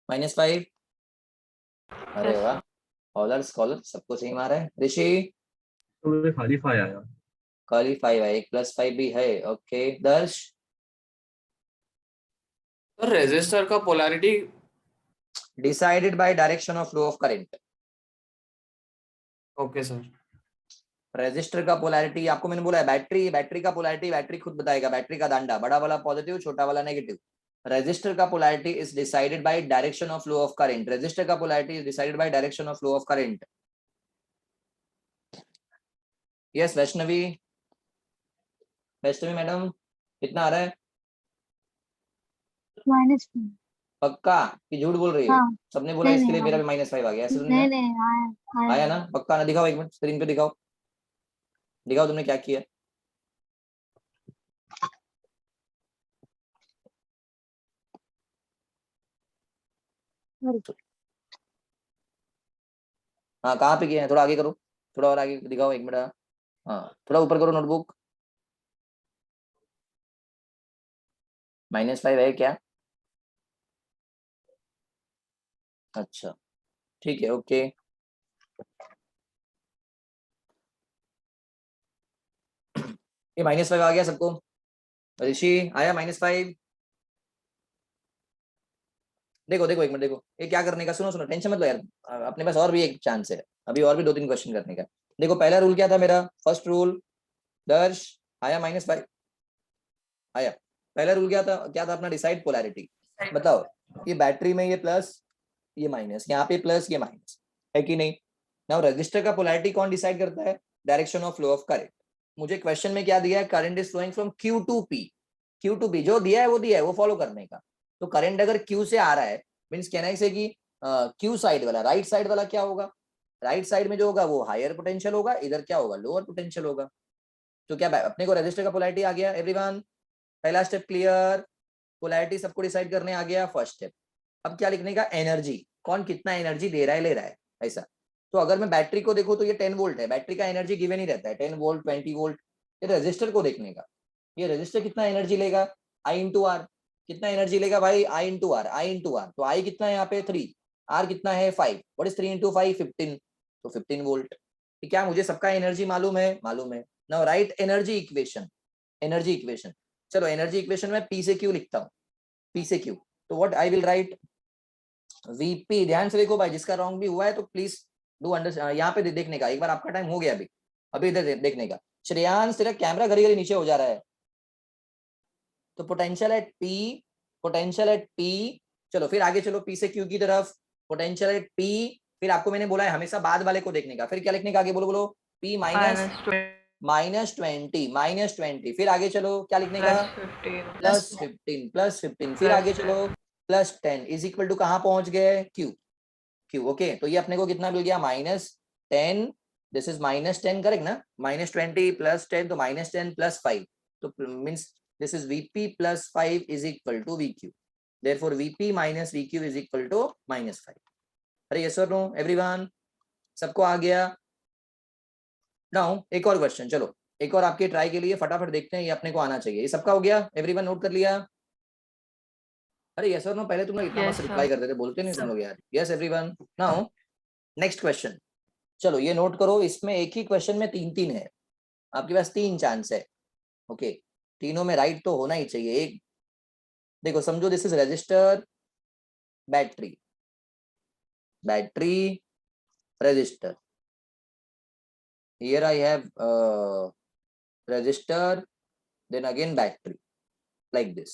-5। अरे Yes. वाह, ऑलर स्कॉलर सबको सही मारा है। ऋषि तो मुझे खाली 5 आया। खाली 5 है, एक +5 भी है, ओके। दर्श तो रेजिस्टर का polarity decided by direction of flow of current. Okay sir. Resistor का पोलैरिटी आपको मैंने बोला है, बैटरी, बैटरी का पोलैरिटी बैटरी खुद बताएगा, बैटरी का दांडा, बड़ा वाला पॉजिटिव, छोटा वाला नेगेटिव। रेजिस्टर का polarity is decided by direction of flow of current. Resistor का polarity is decided by direction of flow of current. Yes Vaishnavi, Vaishnavi madam कितना आ रहा है? -5. पक्का कि झूठ बोल रही है? हाँ. सबने बोला नहीं, इसके लिए नहीं, मेरा भी -5 आ गया, ऐसे तो नहीं नहीं ना? नहीं आया ना? पक्का ना? दिखाओ एक मिनट, स्क्रीन पे दिखाओ, दिखाओ तुमने क्या किया। हाँ कहाँ पे किए हैं? थोड़ा आगे करो, थोड़ा और आगे दिखाओ, एक मिनट। हाँ थोड़ा ऊपर करो नोटबुक। -5 है क्या? अच्छा ठीक है, ओके। ये -5 आ गया सबको? ऋषि आया -5? देखो देखो एक मिनट, देखो ये क्या करने का, सुनो सुनो, टेंशन मत लो यार, अपने पास और भी एक चांस है, अभी और भी 2-3 क्वेश्चन करने का। देखो पहला रूल क्या था मेरा, फर्स्ट रूल। दर्श आया -5? आया। पहला रूल क्या था अपना? Decide polarity. बताओ, ये बैटरी में ये प्लस ये माइनस, यहाँ पे प्लस ये माइनस, है कि नहीं? नाउ रजिस्टर का पोलैरिटी कौन डिसाइड करता है? Direction of flow of current. मुझे क्वेश्चन में क्या दिया है? Current is flowing from Q to P। Q to P जो दिया है वो दिया है, वो फॉलो करने का। तो करंट अगर Q से आ रहा है, मीन्स कहना है कि Q साइड वाला, राइट साइड वाला क्या होगा? राइट साइड में जो होगा वो हायर पोटेंशियल होगा, इधर क्या होगा? लोअर पोटेंशियल होगा। तो क्या अपने को रजिस्टर का पोलैरिटी आ गया? एवरीवन पहला स्टेप क्लियर, पोलैरिटी सबको डिसाइड करने आ गया, फर्स्ट स्टेप। अब क्या लिखने का? एनर्जी, कौन कितना एनर्जी दे रहा है, ले रहा है, ऐसा। तो अगर मैं बैटरी को देखूं तो ये 10 वोल्ट है, बैटरी का एनर्जी गिवन ही रहता है 10 वोल्ट 20 वोल्ट। ये रजिस्टर को देखने का, ये रजिस्टर कितना एनर्जी लेगा? I into R. कितना एनर्जी लेगा भाई? I into R, I into R. तो आई कितना है यहाँ पे? 3, आर कितना है? 5। What is 3 into 5? 15। तो 15 वोल्ट। क्या मुझे सबका एनर्जी मालूम है? मालूम है। Now right energy equation, energy equation. चलो एनर्जी इक्वेशन में P से Q लिखता हूँ, P से Q। तो what I will right? VP, ध्यान से देखो भाई, जिसका रॉन्ग भी हुआ है तो प्लीज डू अंडरस्टैंड, यहाँ पे देखने का, एक बार आपका टाइम हो गया अभी, अभी इधर देखने का। श्रेयांश तेरा कैमरा घड़ी घड़ी नीचे हो जा रहा है। तो potential at P, potential at P, चलो फिर आगे चलो P से Q की तरफ, पोटेंशियल एट P। फिर आपको मैंने बोला है हमेशा बाद वाले को देखने का, फिर क्या लिखने का आगे? बोलो बोलो, P -20, फिर आगे चलो क्या लिखने का? +15, फिर आगे चलो +10 इज इक्वल टू कहाँ पहुंच गए? Q। ओके, तो ये अपने को कितना मिल गया? -10 दिस इज -10 करेक्ट ना, -20 + 10 तो -10 + 5 तो means this is VP + 5 is equal to VQ, therefore VP - VQ is equal to -5। अरे यस और नो एवरीवन, सबको आ गया? नाउ एक और क्वेश्चन, चलो एक और आपके ट्राई के लिए फटाफट देखते हैं, ये अपने को आना चाहिए। ये सबका हो गया? एवरीवन नोट कर लिया? अरे यस और नो पहले तुम लोग इतना Yes, मस्त रिप्लाई sir. करते थे, बोलते नहीं तुम Sir. लोग यार। Yes everyone, now next question. चलो ये नोट करो, इसमें एक ही क्वेश्चन में 3-3 है, आपके पास 3 चांस है। ओके, तीनों में राइट तो होना ही चाहिए। एक देखो, समझो this is register, battery, battery, register. Here I have resistor, then again battery, like this.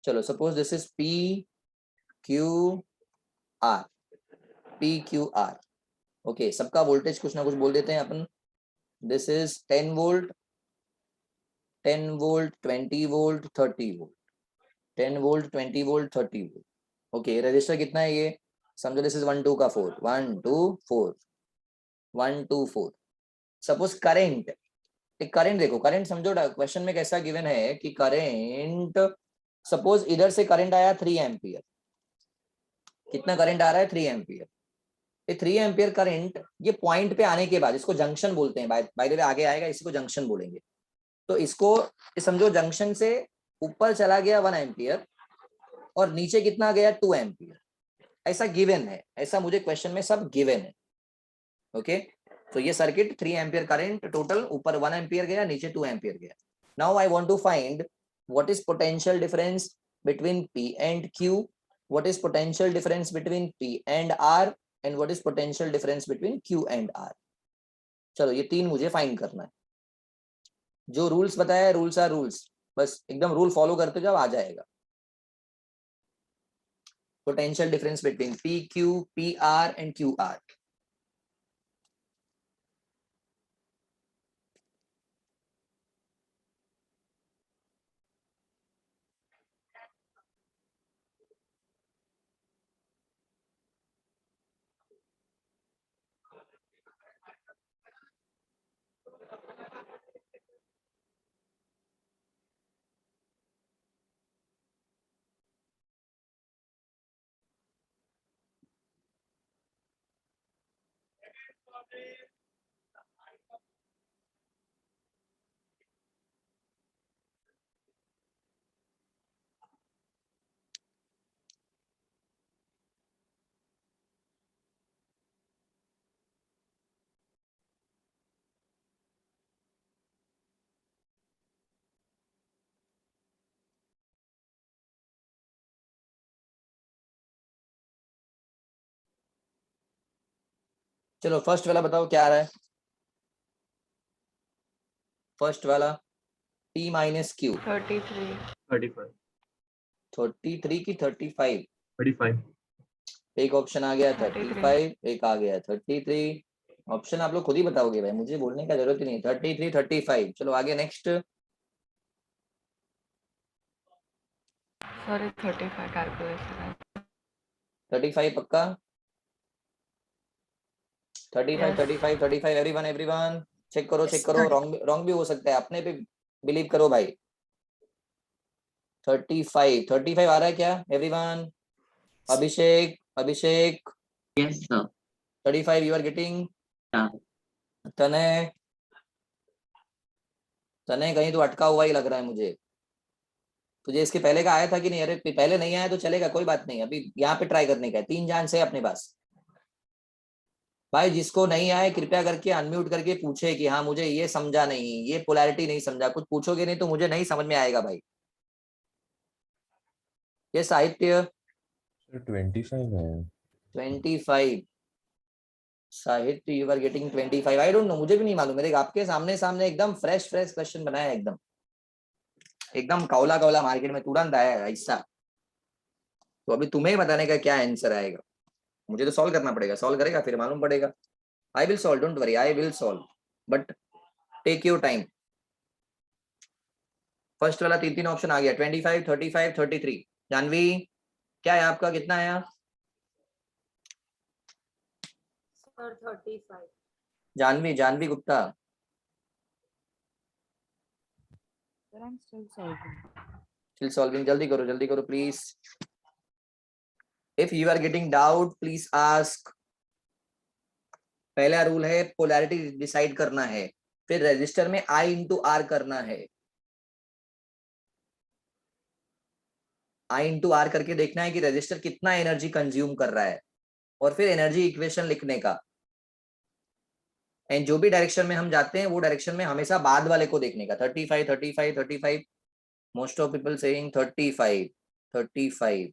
चलो suppose this is PQR, PQR. Okay, सबका वोल्टेज कुछ ना कुछ बोल देते हैं अपन। This is 10 volt, 10 volt, 20 volt, 30 volt, 10 volt, 20 volt, 30 volt. Okay, register कितना है ये? समझो दिस इज 1 2 का 4, 1 2 4, 1 2 4। सपोज करंट, एक करंट देखो, करंट समझो क्वेश्चन में कैसा गिवन है कि करंट, सपोज इधर से करंट आया 3 एम्पियर। कितना करंट आ रहा है? 3 एम्पियर। ये 3 एम्पियर करंट ये पॉइंट पे आने के बाद, इसको जंक्शन बोलते हैं, बाय द वे आगे आएगा, इसी को जंक्शन बोलेंगे। तो इसको समझो जंक्शन से ऊपर चला गया 1 एम्पियर और नीचे कितना गया? 2 एम्पियर। ऐसा गिवन है, ऐसा मुझे क्वेश्चन में सब गिवन है। ओके, तो ये सर्किट 3 एम्पियर करंट टोटल, ऊपर 1 एम्पियर गया, नीचे 2 एम्पियर गया। Now I want to find what is potential difference between P and Q, what is potential difference between P and R, and what is potential difference between Q and R। चलो ये 3 मुझे फाइंड करना है। जो रूल्स बताया है, रूल्स आर रूल्स, बस एकदम रूल फॉलो करते जाओ, आ जाएगा। Potential difference between PQ, PR and QR। चलो फर्स्ट वाला बताओ क्या आ रहा है? फर्स्ट वाला P - Q, 33. 35 33 की 35? 35 एक ऑप्शन आ गया 33. 35, एक आ गया 33। ऑप्शन आप लोग खुद ही बताओगे भाई, मुझे बोलने का जरूरत ही नहीं। 33 35, चलो आगे नेक्स्ट। Sorry, 35 calculation है. 35 पक्का? 35 Yes. 35 35, एवरीवन एवरीवन चेक करो, चेक करो। रॉन्ग भी हो सकता है, अपने पे बिलीव करो भाई। 35 आ रहा है क्या everyone? Abhishek, Abhishek, Yes, sir. 35 you are getting? Yeah. तने, तने कहीं तो अटका हुआ ही लग रहा है मुझे। तुझे इसके पहले का आया था कि नहीं? अरे पहले नहीं आया तो चलेगा, कोई बात नहीं, अभी यहाँ पे ट्राई करने का है। 3 चांस है अपने पास भाई। जिसको नहीं आए कृपया करके अनम्यूट करके पूछे कि हाँ मुझे ये समझा नहीं, ये पोलैरिटी नहीं समझा। कुछ पूछोगे नहीं तो मुझे नहीं समझ में आएगा भाई। ये साहित्य 25 है। 25 Sahitya, you are getting 25। I don't know, मुझे भी नहीं मालूम। मेरे आपके सामने सामने एकदम फ्रेश फ्रेश क्वेश्चन बनाया है, एकदम एकदम कौला कौला, मार्केट में तुरंत आया है ऐसा। तो अभी तुम्हें बताने का क्या आंसर आएगा, मुझे तो सॉल्व करना पड़ेगा। सॉल्व करेगा फिर मालूम पड़ेगा। I will solve, don't worry, I will solve, but take your time. First वाला 3 ऑप्शन आ गया, 25 35 33। जानवी क्या है आपका, कितना आया? Sir, 35. Janvi Janvi Gupta. Sir, I'm still solving. Still solving. जल्दी करो please. If you are getting doubt, please ask. पहला रूल है पोलैरिटी डिसाइड करना है, फिर रजिस्टर में I इंटू आर करना है. I इंटू आर करके देखना है कि रजिस्टर कितना एनर्जी कंज्यूम कर रहा है, और फिर एनर्जी इक्वेशन लिखने का. एंड जो भी डायरेक्शन में हम जाते हैं वो डायरेक्शन में हमेशा बाद वाले को देखने का. 35 35 35. Most of people saying 35 35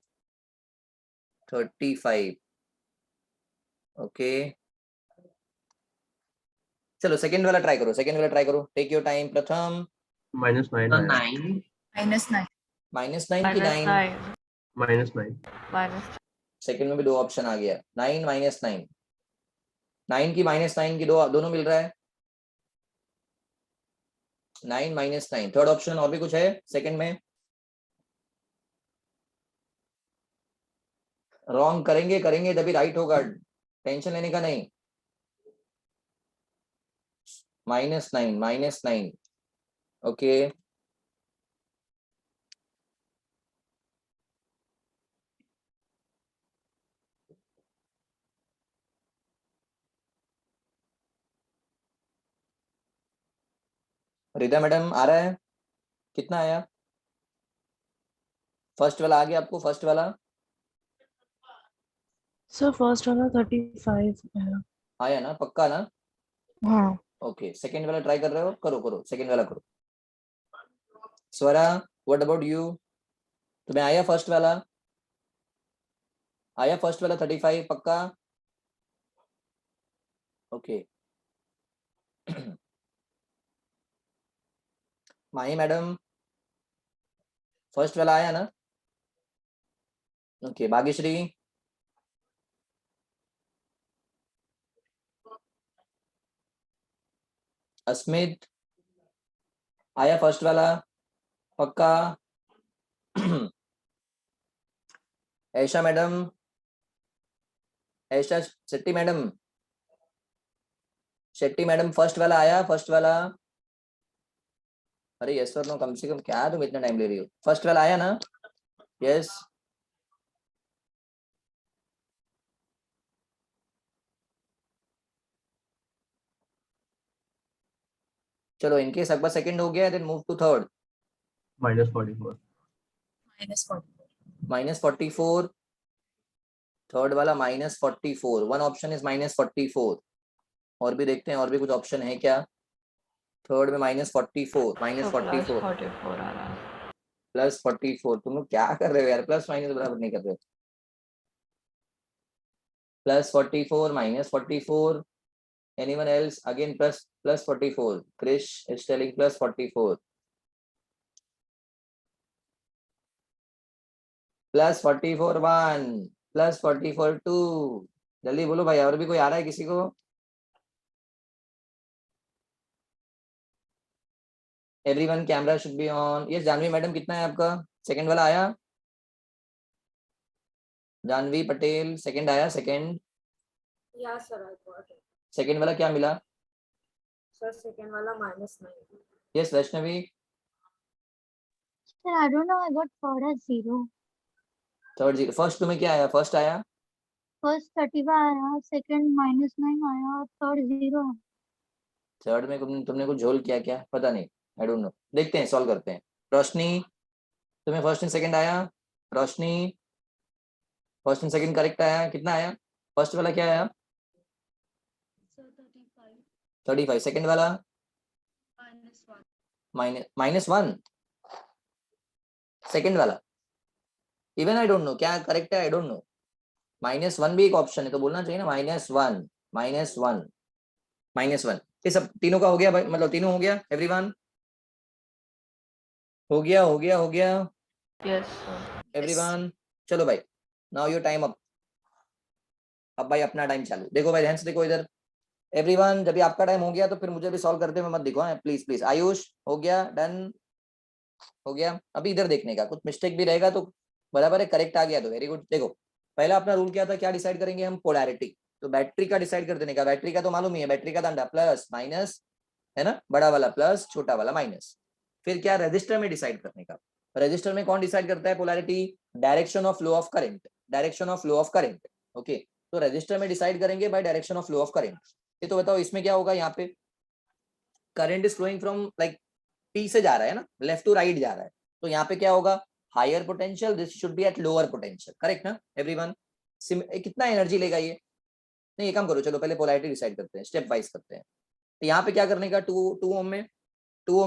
35. Okay, चलो सेकंड वाला ट्राई करो. Take your time. प्रथम -9 आया. -9. -9 की 9. -9. minus सेकंड में भी दो ऑप्शन आ गया. 9 -9. 9 की -9 की दोनों मिल रहा है. 9 -9. थर्ड ऑप्शन और भी कुछ है सेकंड में? रॉन्ग करेंगे तभी राइट होगा. टेंशन लेने का नहीं. -9. ओके, रिदा मैडम आ रहा है? कितना आया? फर्स्ट वाला आ गया आपको? फर्स्ट वाला Sir, first वाला 35 है. आया ना? पक्का ना? हाँ. ओके, सेकंड वाला ट्राई कर रहे हो? करो सेकंड वाला करो. स्वरा, व्हाट अबाउट यू? तुम्हें आया फर्स्ट वाला? 35 पक्का? ओके. माही मैडम, फर्स्ट वाला आया ना? ओके. भाग्यश्री, अस्मित, आया फर्स्ट वाला? पक्का? ऐशा मैडम, ऐशा शेट्टी मैडम फर्स्ट वाला आया? फर्स्ट वाला? अरे यस और नो, कम से कम क्या तुम इतना टाइम ले रही हो? फर्स्ट वाला आया ना? यस. चलो, इनके सब सेकंड हो गया, then move to third. -44. -44. Third वाला -44. One option is -44. और भी देखते हैं, और भी कुछ ऑप्शन है क्या? थर्ड में -44. -44 44 आ रहा है. +44. तुम लोग क्या कर रहे हो यार? प्लस माइनस बराबर नहीं कर रहे हो. +44 -44. Anyone else? Again +44. Krish is telling +44. +44 1. +44 2. जल्दी बोलो भाई, और भी कोई आ रहा है किसी को? Everyone camera should be on. Yes, Janvi madam, कितना है आपका? सेकंड वाला आया? जानवी पटेल, सेकंड आया? Second Yeah, sir, I got it. Second वाला क्या मिला? Sir, second वाला -9. Yes, Vaishnavi. Sir, I don't know. I got third as 0. Third 0. First तुम्हें क्या आया? फर्स्ट आया? First 35 आया, second -9 आया और third 0 है. थर्ड में तुमने कुछ झोल किया क्या? पता नहीं, आई डोंट नो. देखते हैं, सॉल्व करते हैं. रोशनी, तुम्हें फर्स्ट एंड सेकंड आया? रोशनी, फर्स्ट एंड सेकंड करेक्ट आया? कितना आया? फर्स्ट वाला क्या आया? 35. सेकंड वाला -1. सेकंड वाला इवन आई डोंट नो क्या करेक्ट है. आई डोंट नो. -1 भी एक ऑप्शन है, तो बोलना चाहिए ना. -1. ये सब तीनों का हो गया भाई, मतलब तीनों हो गया. एवरीवन हो गया. Yes, sir. एवरीवन, चलो भाई, नाउ योर टाइम अप. अब भाई अपना टाइम चालू. देखो भाई, ध्यान से देखो इधर. एवरीवन, जब भी आपका टाइम हो गया तो फिर मुझे भी सॉल्व करते हुए मत दिखो, प्लीज प्लीज. आयुष, हो गया? डन हो गया. अभी इधर देखने का, कुछ मिस्टेक भी रहेगा तो बराबर है. करेक्ट आ गया तो वेरी गुड. देखो, पहला अपना रूल क्या था? क्या डिसाइड करेंगे हम? पोलैरिटी. तो बैटरी का डिसाइड कर देने का, बैटरी का तो मालूम ही है, बैटरी का डंडा प्लस माइनस है ना, बड़ा वाला प्लस छोटा वाला माइनस। फिर क्या रजिस्टर में डिसाइड करने का, रजिस्टर में कौन डिसाइड करता है polarity, direction of flow of current, direction of flow of current. Okay, तो रजिस्टर में डिसाइड करेंगे by direction of flow of current. ये तो बताओ इसमें क्या होगा, यहाँ पे current is flowing from like P से जा रहा है ना, लेफ्ट टू राइट जा रहा है, तो यहाँ पे क्या होगा, higher potential, this should be at lower potential, correct ना एवरीवन। कितना एनर्जी लेगा ये, नहीं ये काम करो, चलो पहले पोलैरिटी डिसाइड करते हैं, स्टेप वाइज करते हैं। तो यहाँ पे क्या करने का, 2 ओम में 2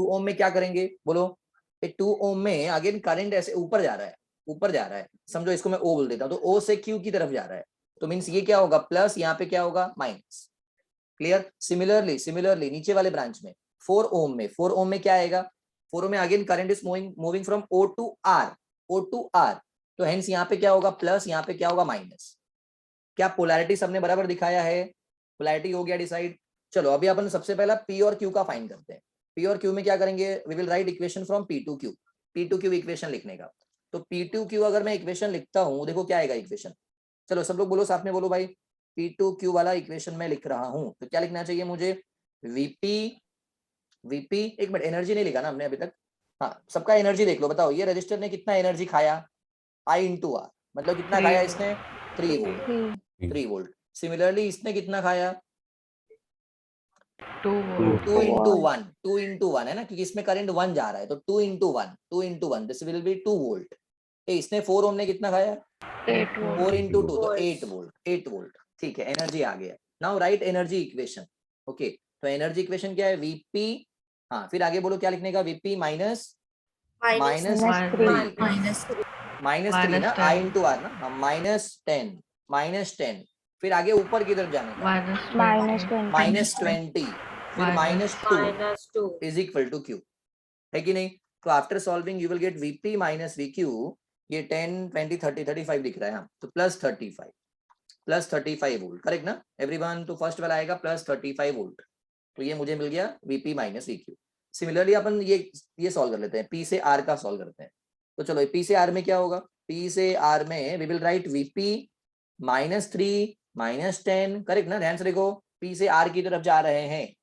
ओम में क्या करेंगे बोलो, 2 ओम में अगेन करंट ऐसे ऊपर जा रहा है, ऊपर जा रहा है, समझो इसको मैं ओ बोल देता हूँ, तो ओ से क्यू की तरफ जा रहा है, तो मीन्स ये क्या होगा प्लस, यहाँ पे क्या होगा माइनस, क्लियर। सिमिलरली नीचे वाले ब्रांच में 4 ओम में क्या आएगा, 4 ओम में again current is moving from O to R, तो हेंस यहाँ पे क्या होगा प्लस, यहाँ पे क्या होगा माइनस। क्या पोलैरिटी सबने बराबर दिखाया है, पोलैरिटी हो गया डिसाइड। चलो अभी अपन सबसे पहला पी और क्यू का फाइंड करते हैं। पी और क्यू में क्या करेंगे, we will write equation from P to Q equation लिखने का। तो पी टू क्यू अगर मैं इक्वेशन लिखता हूँ, देखो क्या आएगा इक्वेशन, चलो सब लोग बोलो साथ में बोलो भाई, पी टू क्यू वाला इक्वेशन मैं लिख रहा हूँ, तो क्या लिखना चाहिए मुझे, वीपी एक मिनट, एनर्जी नहीं लिखा ना हमने अभी तक, हाँ सबका एनर्जी देख लो, बताओ ये रजिस्टर ने कितना एनर्जी खाया, आई इंटू आर, मतलब कितना खाया इसने, 3 वोल्ट। सिमिलरली इसने कितना खाया, 2 volt. 2 इंटू वन है ना, क्योंकि इसमें करंट 1 जा रहा है, तो 2 into one this will be 2 volt. इसने 4 ओम ने कितना खाया, 8 volt. 4 इंटू 2 तो 8 वोल्ट, ठीक है एनर्जी आ गया। Now right energy equation. Okay, तो एनर्जी इक्वेशन क्या है, वीपी, हाँ फिर आगे बोलो क्या लिखने का, वीपी माइनस थ्री ना, आई इंटू आर ना, माइनस 10, फिर आगे ऊपर की तरफ जाने का, -20, फिर -2 इज इक्वल टू क्यू, है कि नहीं। तो after solving you will get VP minus VQ, ये 10 20 30 35 दिख रहा है, हाँ तो प्लस 35 वोल्ट, करेक्ट ना एवरीवन। तो फर्स्ट वाला आएगा प्लस 35 वोल्ट, तो ये मुझे मिल गया वीपी माइनस वीक्यू। सिमिलरली अपन ये सॉल्व कर लेते हैं, पी से आर का सॉल्व करते हैं। तो चलो पी से आर में क्या होगा, पी से आर में we will write VP -3 -10, correct ना, ध्यान से देखो पी से आर की तरफ जा रहे हैं,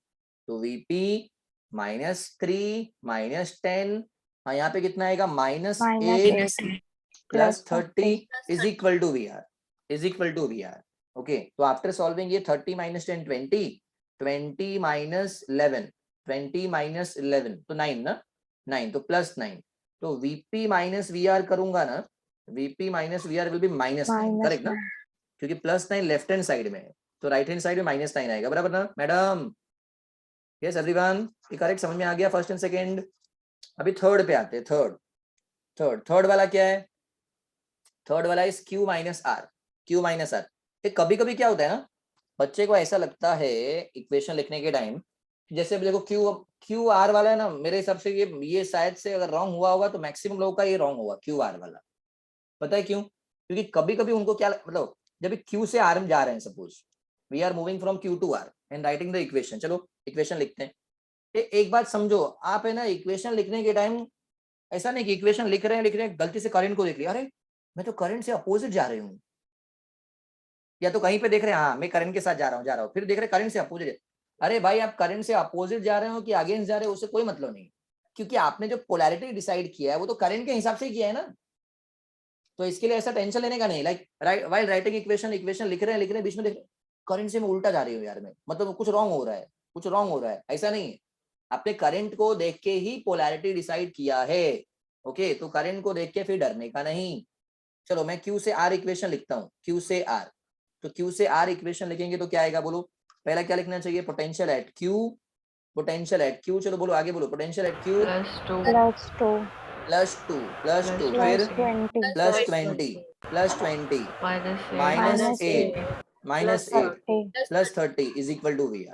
तो वीपी -3 -10, हाँ यहाँ पे कितना आएगा, -8 plus 30 is equal to V R, okay. तो आफ्टर सॉल्विंग ये 30 - 10 20 -11 तो 9 ना, 9 तो प्लस 9, तो वीपी माइनस वी आर करूंगा ना, VP minus V R will be -9, correct ना, क्योंकि +9 लेफ्ट हैंड साइड में है, तो राइट हैंड साइड में -9 आएगा, बराबर ना मैडम। यस एवरीवन, ये करेक्ट समझ में आ गया फर्स्ट एंड सेकंड। अभी थर्ड पे आते हैं, थर्ड वाला क्या है, थर्ड वाला इज Q माइनस आर। ये कभी कभी क्या होता है ना, बच्चे को ऐसा लगता है इक्वेशन लिखने के टाइम, जैसे देखो क्यू आर वाला है ना, मेरे हिसाब से ये शायद से अगर रॉन्ग हुआ होगा तो मैक्सिमम लोगों का ये रॉन्ग होगा क्यू आर वाला। पता है क्यों, क्योंकि कभी कभी उनको क्या मतलब, जब क्यू से आर में जा रहे हैं, suppose we are moving from Q to R and writing the equation, चलो इक्वेशन लिखते हैं। एक बात समझो आप, है ना, इक्वेशन लिखने के टाइम ऐसा नहीं कि इक्वेशन लिख रहे हैं गलती से करंट को देख लिया, अरे मैं तो करंट से अपोजिट जा रही हूँ, या तो कहीं पे देख रहे हैं हाँ मैं करंट के साथ जा रहा हूँ, फिर देख रहे करंट से अपोजिट। अरे भाई आप करंट से अपोजिट जा रहे हो कि अगेंस्ट जा रहे हो, उससे कोई मतलब नहीं, क्योंकि आपने जो पोलैरिटी डिसाइड किया है वो तो करंट के हिसाब से ही किया है ना, तो इसके लिए ऐसा टेंशन लेने का नहीं। लाइक व्हाइल राइटिंग इक्वेशन लिख रहे हैं बीच में देख करंट से मैं उल्टा जा रही हूँ यार, मैं मतलब कुछ रॉन्ग हो रहा है, ऐसा नहीं है। आपने करंट को देख के ही पोलैरिटी डिसाइड किया है, ओके, तो करंट को देख के फिर डरने का नहीं। चलो मैं क्यू से आर इक्वेशन लिखता हूँ, क्यू से आर, तो क्यू से आर इक्वेशन लिखेंगे तो क्या आएगा बोलो, पहला क्या लिखना चाहिए, पोटेंशियल एट क्यू, चलो बोलो आगे बोलो, potential at Q plus two फिर plus 20 -8 plus 30 is equal to V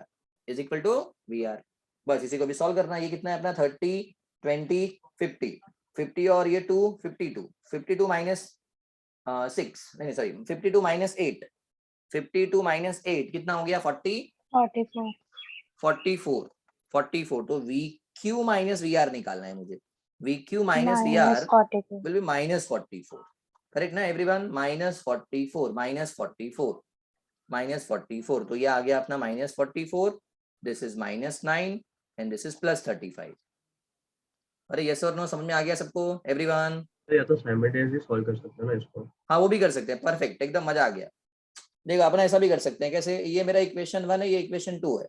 R. बस इसी को भी सॉल्व करना है। ये कितना है अपना 30 20 50 और ये 2 52 माइनस 6 नहीं सॉरी 52 माइनस 8 कितना हो गया 44। तो V Q minus V R निकालना है मुझे, V Q minus V R will be -44, correct ना एवरीवन? -44 -44 -44, तो ये आ गया अपना -44, this is -9 and this is +35। अरे यस और नो समझ में आ गया सबको एवरीवन? तो या तो साइमल्टेनियसली सॉल्व कर सकते हैं ना इसको। हाँ वो भी कर सकते हैं, परफेक्ट, एकदम मजा आ गया। देखो अपना ऐसा भी कर सकते हैं, कैसे? ये मेरा इक्वेशन 1 है, ये इक्वेशन 2 है।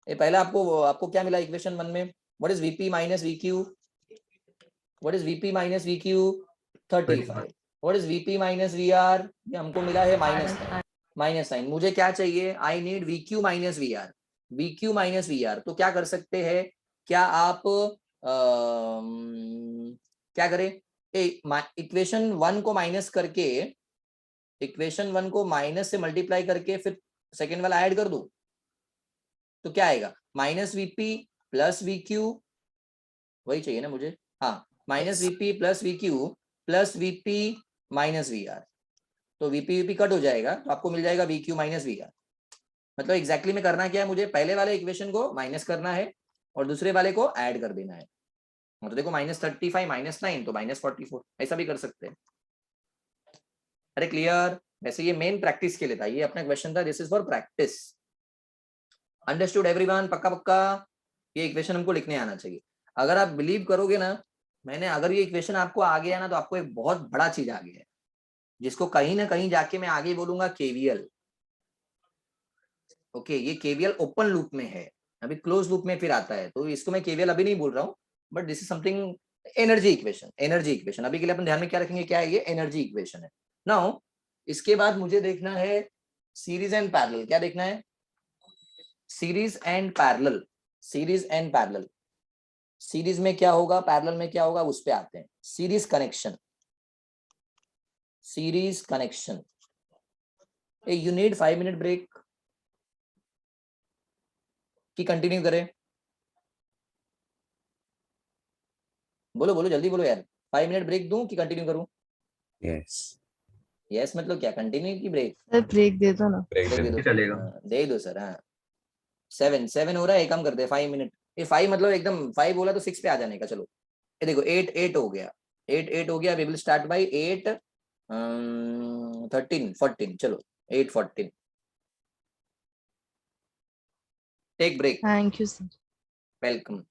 ये पहला आपको क्या मिला इक्वेशन 1 में? What is VP minus VQ? What is VP minus VQ? 35। What is VP minus VR? ये हमको मिला है -9। मुझे क्या चाहिए? I need VQ minus VR. VQ minus VR, तो क्या कर सकते हैं? क्या आप क्या करें? इक्वेशन 1 को माइनस करके, इक्वेशन 1 को माइनस से मल्टीप्लाई करके फिर सेकेंड वाला ऐड कर दूं, तो क्या आएगा? -VP प्लस VQ, वही चाहिए ना मुझे? हाँ, -VP plus VQ plus VP minus VR, तो VP कट हो जाएगा, तो आपको मिल जाएगा VQ माइनस VR। मतलब एग्जैक्टली में करना क्या है, मुझे पहले वाले इक्वेशन को माइनस करना है और दूसरे वाले को ऐड कर देना है। तो देखो -35 -9 तो -44, ऐसा भी कर सकते हैं। अरे क्लियर? वैसे ये मेन प्रैक्टिस के लिए था, ये अपना क्वेश्चन था, this is for practice. Understood everyone? पक्का पक्का? ये इक्वेशन हमको लिखने आना चाहिए। अगर आप बिलीव करोगे ना, अगर ये इक्वेशन आपको आ गया ना, तो आपको एक बहुत बड़ा चीज आ गया है, जिसको कहीं ना कहीं जाके मैं आगे बोलूंगा केवीएल। ओके, ये केवीएल ओपन लूप में है, अभी क्लोज लूप में फिर आता है, तो इसको मैं केवीएल अभी नहीं बोल रहा हूँ, but this is something energy equation. Energy equation अभी के लिए अपन ध्यान में क्या रखेंगे, क्या है ये? एनर्जी इक्वेशन है। नाउ इसके बाद मुझे देखना है सीरीज एंड पैरेलल। क्या देखना है? Series and parallel. Series and parallel. Series में क्या होगा, पैरेलल में क्या होगा, उस पे आते हैं। Series connection, series connection. You need 5 minute break कि कंटिन्यू करें? बोलो बोलो जल्दी बोलो यार, 5 मिनट ब्रेक दूं कि कंटिन्यू करूं? Yes. यस मतलब क्या, कंटिन्यू की ब्रेक? सर ब्रेक दे दो ना। Break ब्रेक दे दे दो, दो। चलेगा। दे दो सर। हाँ 7 हो रहा है, एक काम करते हैं 5 मिनट। ये 5 मतलब एकदम 5 बोला तो 6 पे आ जाने का। चलो ये देखो 8 हो गया, 8 हो गया। We will start by 8 13 14। चलो 8:14, take break. Thank you sir. Welcome.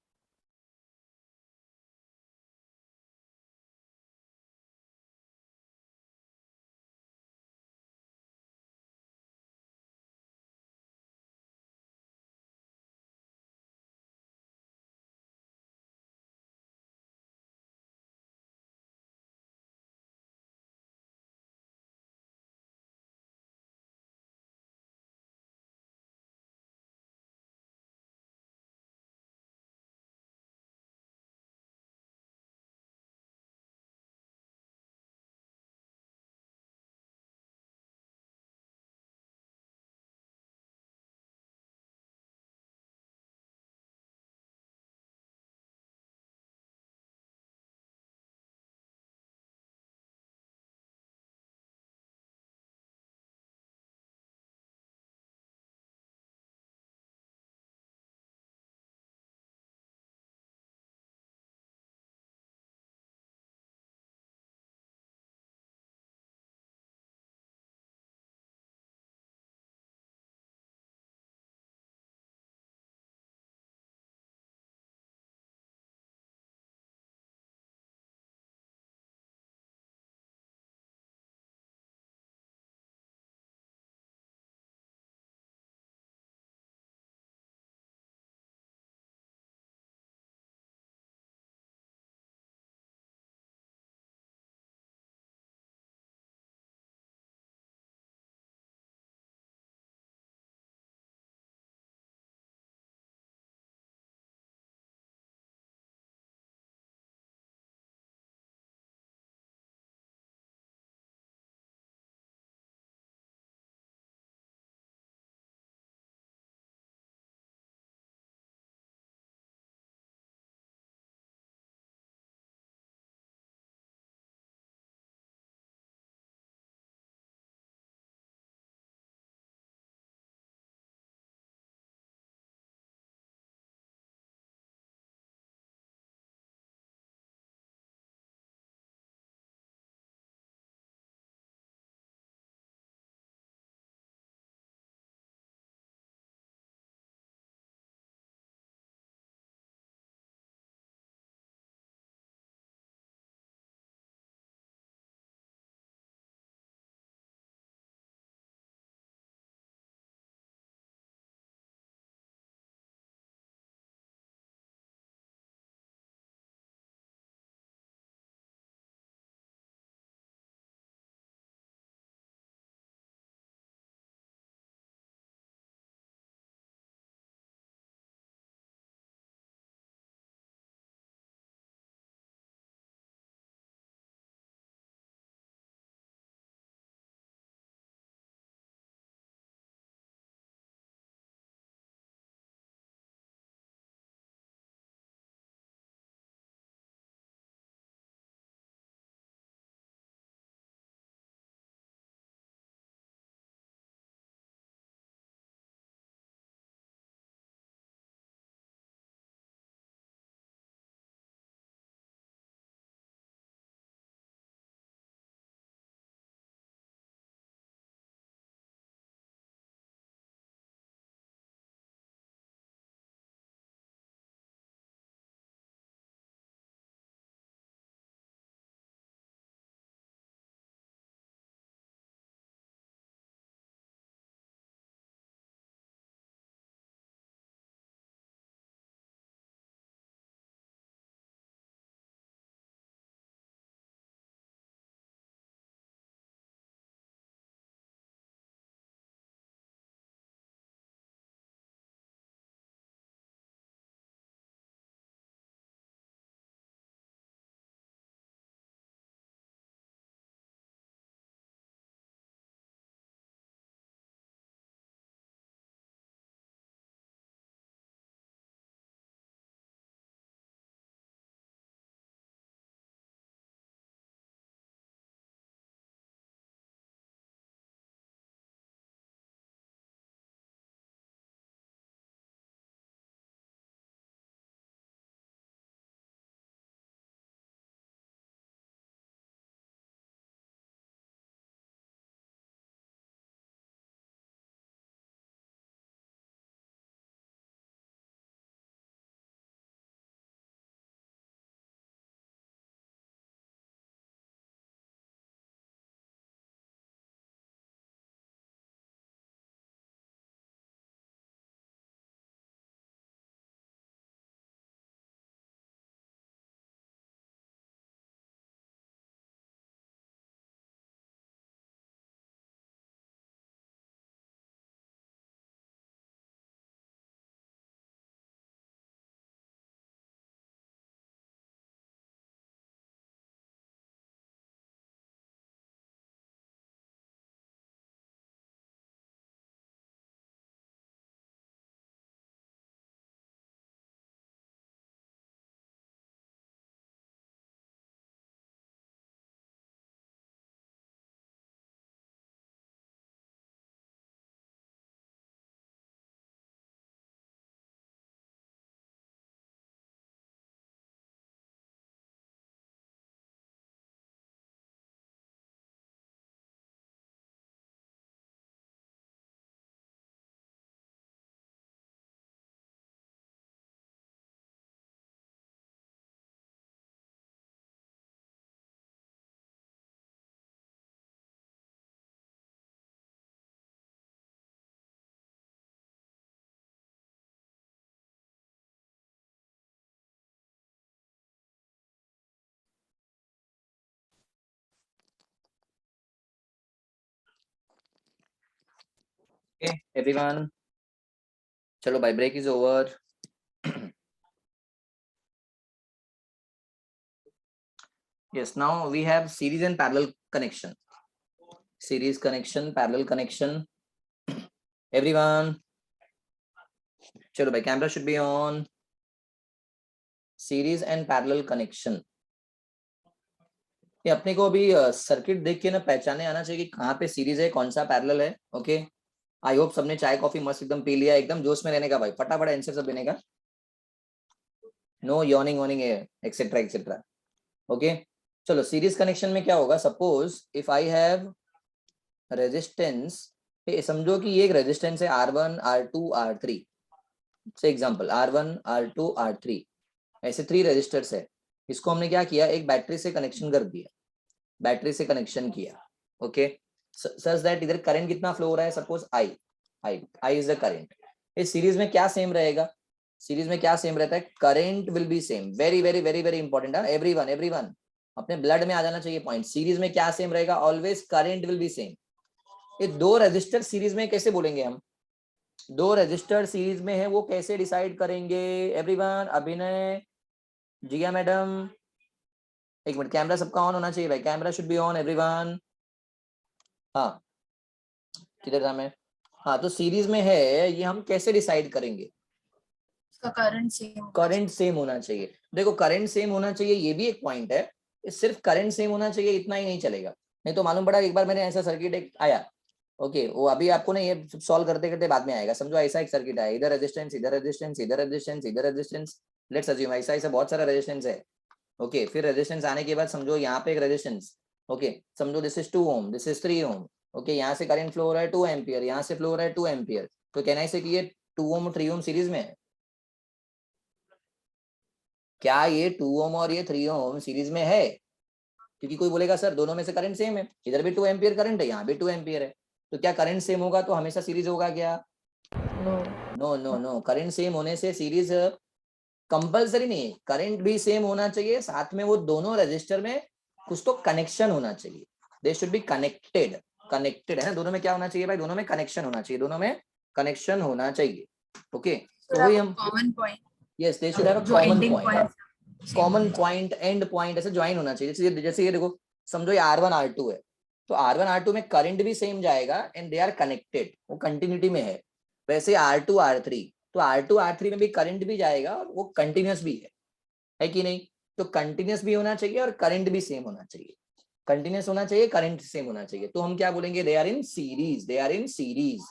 Okay, everyone. चलो भाई, break is over. Yes, now we have series and parallel connection. Series connection, parallel connection. Everyone. चलो भाई, camera should be on. Series and parallel connection. ये अपने को अभी सर्किट देख के ना पहचाने आना चाहिए कि कहाँ पे सीरीज है, कौन सा पैरेलल है. ओके, आई होप सबने चाय कॉफी मस्त एकदम पी लिया, एकदम जोश में रहने का भाई, फटाफट आंसर सब देने का, no warning warning etcetera etcetera. Okay, चलो सीरीज कनेक्शन में क्या होगा, suppose if I have resistance, समझो कि ये एक रेजिस्टेंस है R1 R2 R3 से, एग्जांपल R1 R2 R3, ऐसे 3 रेजिस्टर्स है. इसको हमने क्या किया, एक बैटरी से कनेक्शन कर दिया, बैटरी से कनेक्शन किया. ओके, सच दैट इधर करंट कितना फ्लो हो रहा है, suppose I is the current. इस सीरीज में क्या सेम रहेगा, सीरीज में क्या सेम रहता है, current will be same. Very very very very important है, एवरीवन अपने ब्लड में आ जाना चाहिए पॉइंट. सीरीज में क्या सेम रहेगा, always current will be same. ये 2 रजिस्टर सीरीज में कैसे बोलेंगे हम, 2 रजिस्टर सीरीज में है, वो कैसे डिसाइड करेंगे एवरीवन. अभिनय, जिया मैडम, एक मिनट, कैमरा सबका ऑन होना चाहिए भाई, camera should be on everyone. हाँ, किधर था मैं, हाँ, तो सीरीज में है, ये हम कैसे डिसाइड करेंगे, करंट सेम होना चाहिए. देखो करंट सेम होना चाहिए, ये भी एक पॉइंट है. सिर्फ करंट सेम होना चाहिए इतना ही नहीं चलेगा, नहीं तो मालूम पड़ा एक बार मैंने ऐसा सर्किट एक आया. ओके, वो अभी आपको ना ये सॉल्व करते करते बाद में आएगा. समझो ऐसा एक सर्किट आया, इधर रेजिस्टेंस इधर रेजिस्टेंस इधर रेजिस्टेंस इधर रेजिस्टेंस, लेट्स अज्यूम ऐसा ऐसा बहुत सारा रेजिस्टेंस है. ओके, फिर रेजिस्टेंस आने के बाद समझो यहाँ पे एक रेजिस्टेंस. ओके, समझो this is 2 ohm, this is 3 ohm. Okay, यहाँ से करंट फ्लो हो रहा है 2 एम्पियर, यहाँ से फ्लो हो रहा है 2 एम्पियर. तो कहना है कि ये 2 ओम 3 ओम सीरीज में है. क्या ये 2 ओम और ये 3 ओम सीरीज में है, क्योंकि कोई बोलेगा सर दोनों में से करंट सेम है, इधर भी 2 एम्पियर करंट है, यहाँ भी 2 एम्पियर है, तो क्या करंट सेम होगा तो हमेशा सीरीज होगा क्या, No. No no no. Current same होने से सीरीज कंपल्सरी नहीं है, करंट भी सेम होना चाहिए, साथ में वो दोनों रजिस्टर में कुछ तो कनेक्शन होना चाहिए. They should be connected, connected है ना, दोनों में क्या होना चाहिए भाई, दोनों में कनेक्शन होना चाहिए, दोनों में कनेक्शन होना चाहिए. ओके, तो वही हम, common point, yes they should have a common point, common point and point ऐसे ज्वाइन होना चाहिए. जैसे ये देखो, समझो ये R1 R2 है, तो R1 R2 में करंट भी सेम जाएगा एंड दे आर कनेक्टेड, वो कंटिन्यूटी में है. वैसे R2 R3, तो R2 R3 में भी करंट भी जाएगा और वो कंटिन्यूअस भी है कि नहीं. तो कंटिन्यूअस भी होना चाहिए और करंट भी सेम होना चाहिए, कंटिन्यूअस होना चाहिए, करंट सेम होना चाहिए. तो हम क्या बोलेंगे, they are in series, they are in series.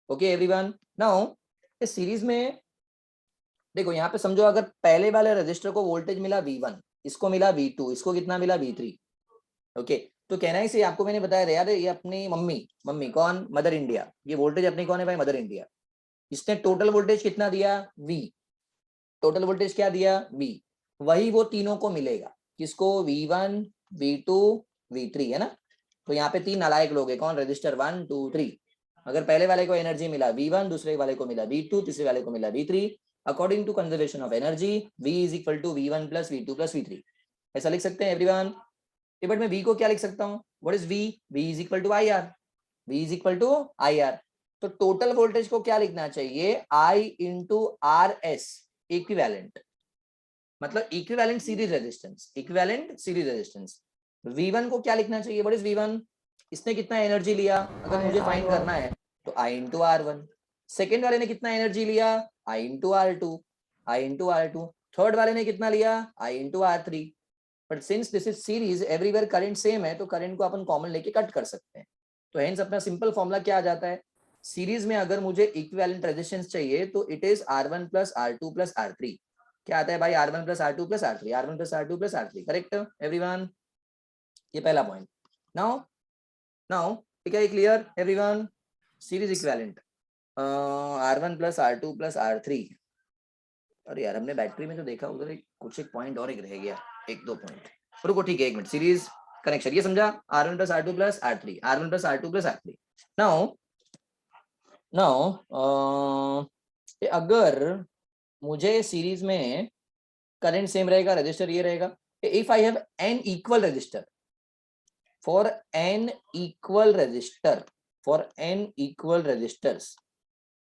Okay everyone, now इस सीरीज में देखो, यहाँ पे समझो अगर पहले वाले रजिस्टर को वोल्टेज मिला V1, इसको मिला V2, इसको कितना मिला V3. ओके, तो कहना है इसे, आपको मैंने बताया यार, ये अपनी मम्मी कौन, मदर इंडिया, ये वोल्टेज अपनी कौन है भाई, मदर इंडिया. इसने टोटल वोल्टेज कितना दिया V, टोटल वोल्टेज क्या दिया V, वही वो तीनों को मिलेगा, किसको, V1 V2 V3 है ना. तो यहाँ पे 3 नालायक लोग हैं, कौन, रजिस्टर 1 2 3. अगर पहले वाले को एनर्जी मिला V1, दूसरे वाले को मिला V2, तीसरे वाले को मिला V3, according to conservation of energy V is equal to V1 plus V2 plus V3. ऐसा लिख सकते हैं एवरीवन. बट मैं V को क्या लिख सकता हूँ, what is V is equal to IR, V is equal to IR. तो टोटल वोल्टेज को क्या लिखना चाहिए, I इंटू RS, इक्विवेलेंट, मतलब equivalent series resistance, equivalent series resistance. V1 को क्या लिखना चाहिए, व्हाट इज V1, इसने कितना एनर्जी लिया, अगर मुझे फाइंड करना है तो I इंटू R1. सेकेंड वाले ने कितना एनर्जी लिया, I into R2, I into R2. Third वाले ने कितना लिया, I into R3. But since this is series, everywhere current same है, तो करंट को अपन कॉमन लेके कट कर सकते हैं. तो हेंस अपना सिंपल फॉर्मूला क्या आ जाता है, सीरीज में अगर मुझे इक्विवेलेंट रेजिस्टेंस चाहिए तो it is R1 plus R2 plus R3. क्या आता है भाई, R1 plus R2 plus R3, R1 plus R2 plus R3. Correct everyone, ये पहला पॉइंट. नाउ ठीक है, clear everyone, series equivalent R1 plus R2 plus R3. अरे यार, हमने बैटरी में तो देखा उधर कुछ एक पॉइंट और एक रह गया, 1-2 पॉइंट, रुको ठीक है, 1 मिनट. सीरीज कनेक्शन ये समझा, R1 plus R2 plus R3, R1 plus R2 plus R3. Now अगर मुझे सीरीज में करंट सेम रहेगा, रजिस्टर ये रहेगा, if I have N equal register, for N equal register, for n equal resistors,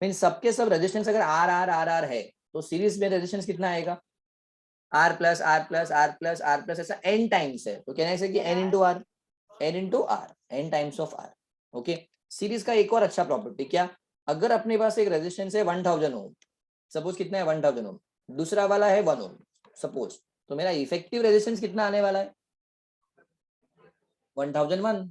mean सबके सब रेजिस्टेंस अगर आर आर आर आर है तो सीरीज में रेजिस्टेंस कितना आएगा, R plus R plus R plus R plus, ऐसा n टाइम्स है तो कहना है कि n into R, n into R, n times of R. Okay, series का एक और अच्छा प्रॉपर्टी क्या, अगर अपने पास एक रेजिस्टेंस है 1000 ओम, सपोज कितना है 1000 ओम, दूसरा वाला है 1 ओम सपोज, तो मेरा इफेक्टिव रेजिस्टेंस कितना आने वाला है 1001,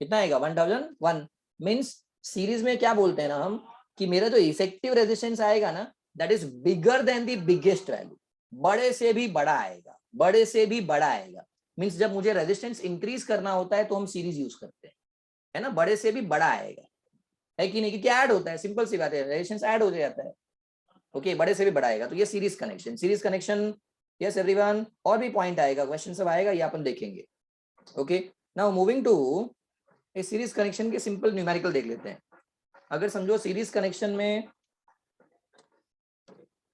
कितना आएगा 1001। मींस सीरीज में क्या बोलते हैं ना हम कि मेरा जो इफेक्टिव रेजिस्टेंस आएगा ना that is bigger than the biggest value, बड़े से भी बड़ा आएगा, बड़े से भी बड़ा आएगा। मींस जब मुझे रेजिस्टेंस इंक्रीज करना होता है तो हम सीरीज यूज करते हैं, है ना, बड़े से भी बड़ा आएगा, है कि नहीं, क्योंकि ऐड होता है, सिंपल सी बात है, रेजिस्टेंस ऐड हो जाता है। ओके, बड़े से भी बड़ा आएगा, तो ये series connection, series connection, yes everyone. और भी पॉइंट आएगा, क्वेश्चन सब आएगा, ये अपन देखेंगे। Okay, now moving to a series connection के सिंपल न्यूमेरिकल देख लेते हैं। अगर समझो सीरीज कनेक्शन में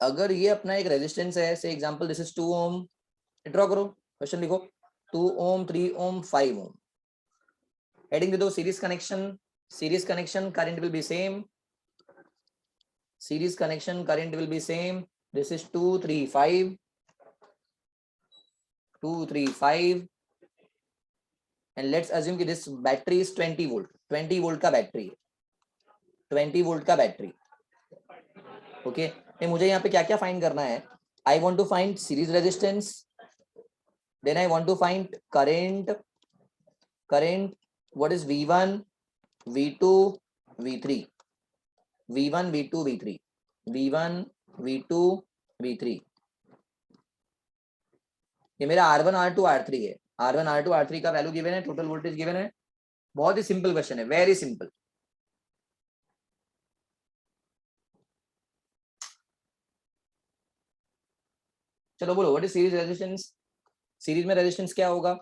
अगर ये अपना एक रेजिस्टेंस है, say example this is 2 ohm, draw करो, क्वेश्चन लिखो 2 ओम 3 ओम 5 ओम, हेडिंग दे दो series connection, series connection current will be same, series connection current will be same, this is 235 and let's assume कि this battery is 20 volt, 20 volt का बैटरी है, 20 volt का बैटरी। ओके, मुझे यहाँ पे क्या क्या फाइंड करना है, I want to find series resistance, then I want to find current, what is V1 V2 V3, V1 V2 V3, V1 V2 V3, ये मेरा R1 R2 R3 है, R1 R2 R3 का वैल्यू गिवन है, टोटल वोल्टेज गिवन है, बहुत ही सिंपल क्वेश्चन है, वेरी सिंपल। चलो बोलो what is series resistance, series में रेजिस्टेंस क्या होगा,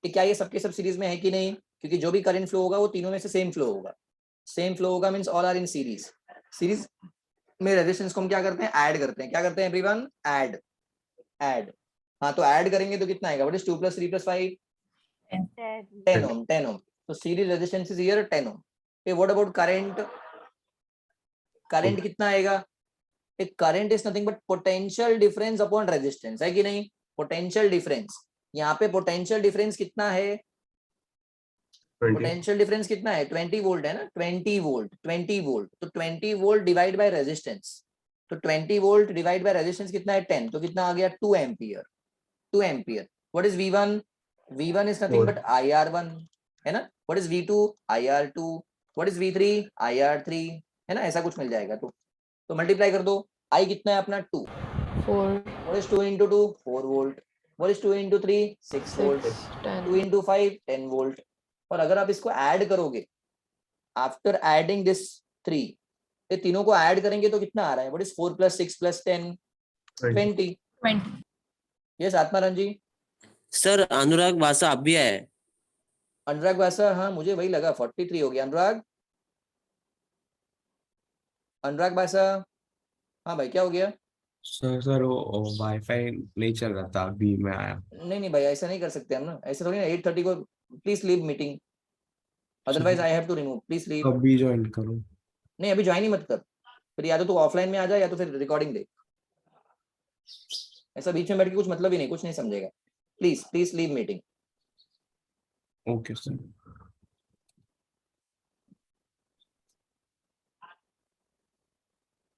कि क्या ये सबके सब सीरीज में है कि नहीं, क्योंकि जो भी करंट फ्लो होगा वो तीनों में से सेम फ्लो होगा, सेम फ्लो होगा means all are in series. Series में रेजिस्टेंस को हम क्या करते हैं, ऐड करते हैं, क्या करते हैं एवरीवन, ऐड, ऐड। हाँ, तो ऐड करेंगे तो कितना आएगा, व्हाट इज 2 + 3 + 5 10 ओम, 10 ओम, तो series resistance is here 10 ohm. Okay, what about current, current कितना आएगा, एक current is nothing but potential difference upon resistance, है कि नहीं, पोटेंशियल डिफरेंस, यहाँ पे पोटेंशियल डिफरेंस कितना है, पोटेंशियल डिफरेंस कितना है 20 वोल्ट है ना, 20 वोल्ट, 20 वोल्ट, तो 20 वोल्ट डिवाइड बाय रेजिस्टेंस, तो 20 वोल्ट डिवाइड बाय रेजिस्टेंस कितना है 10, तो कितना आ गया 2 ampere, 2 ampere. What is V1, V1 is nothing but IR1, है ना, what is V2 IR2, what is V3 IR3, है ना, ऐसा कुछ मिल जाएगा। तो मल्टीप्लाई कर दो, I कितना है अपना 2, 4, what is 2 × 2 4 volt, what is 2 × 3 6 volt, 10, 2 × 5 10 volt. और अगर आप इसको ऐड करोगे, आफ्टर एडिंग दिस 3, ये तीनों को ऐड करेंगे तो कितना आ रहा है, what is 4 + 6 + 10 20। Yes Atmaram ji. Sir Anurag Vasa अब भी है, अनुराग वासा, हाँ मुझे वही लगा 43 हो गया अनुराग, अनुराग वासा, हाँ भाई क्या हो गया, सर वो वाईफाई नहीं चल रहा था, अभी मैं आया। नहीं भाई ऐसा नहीं कर सकते हम ना, ऐसे थोड़ी ना, 8:30 को please leave meeting, otherwise I have to remove, please leave. अभी ज्वाइन करूं? नहीं अभी ज्वाइन ही मत कर, फिर या तो तू ऑफलाइन में आ जा या तो फिर रिकॉर्डिंग दे, ऐसा बीच में बैठ के कुछ मतलब ही नहीं, कुछ नहीं समझेगा, please leave meeting. Okay sir.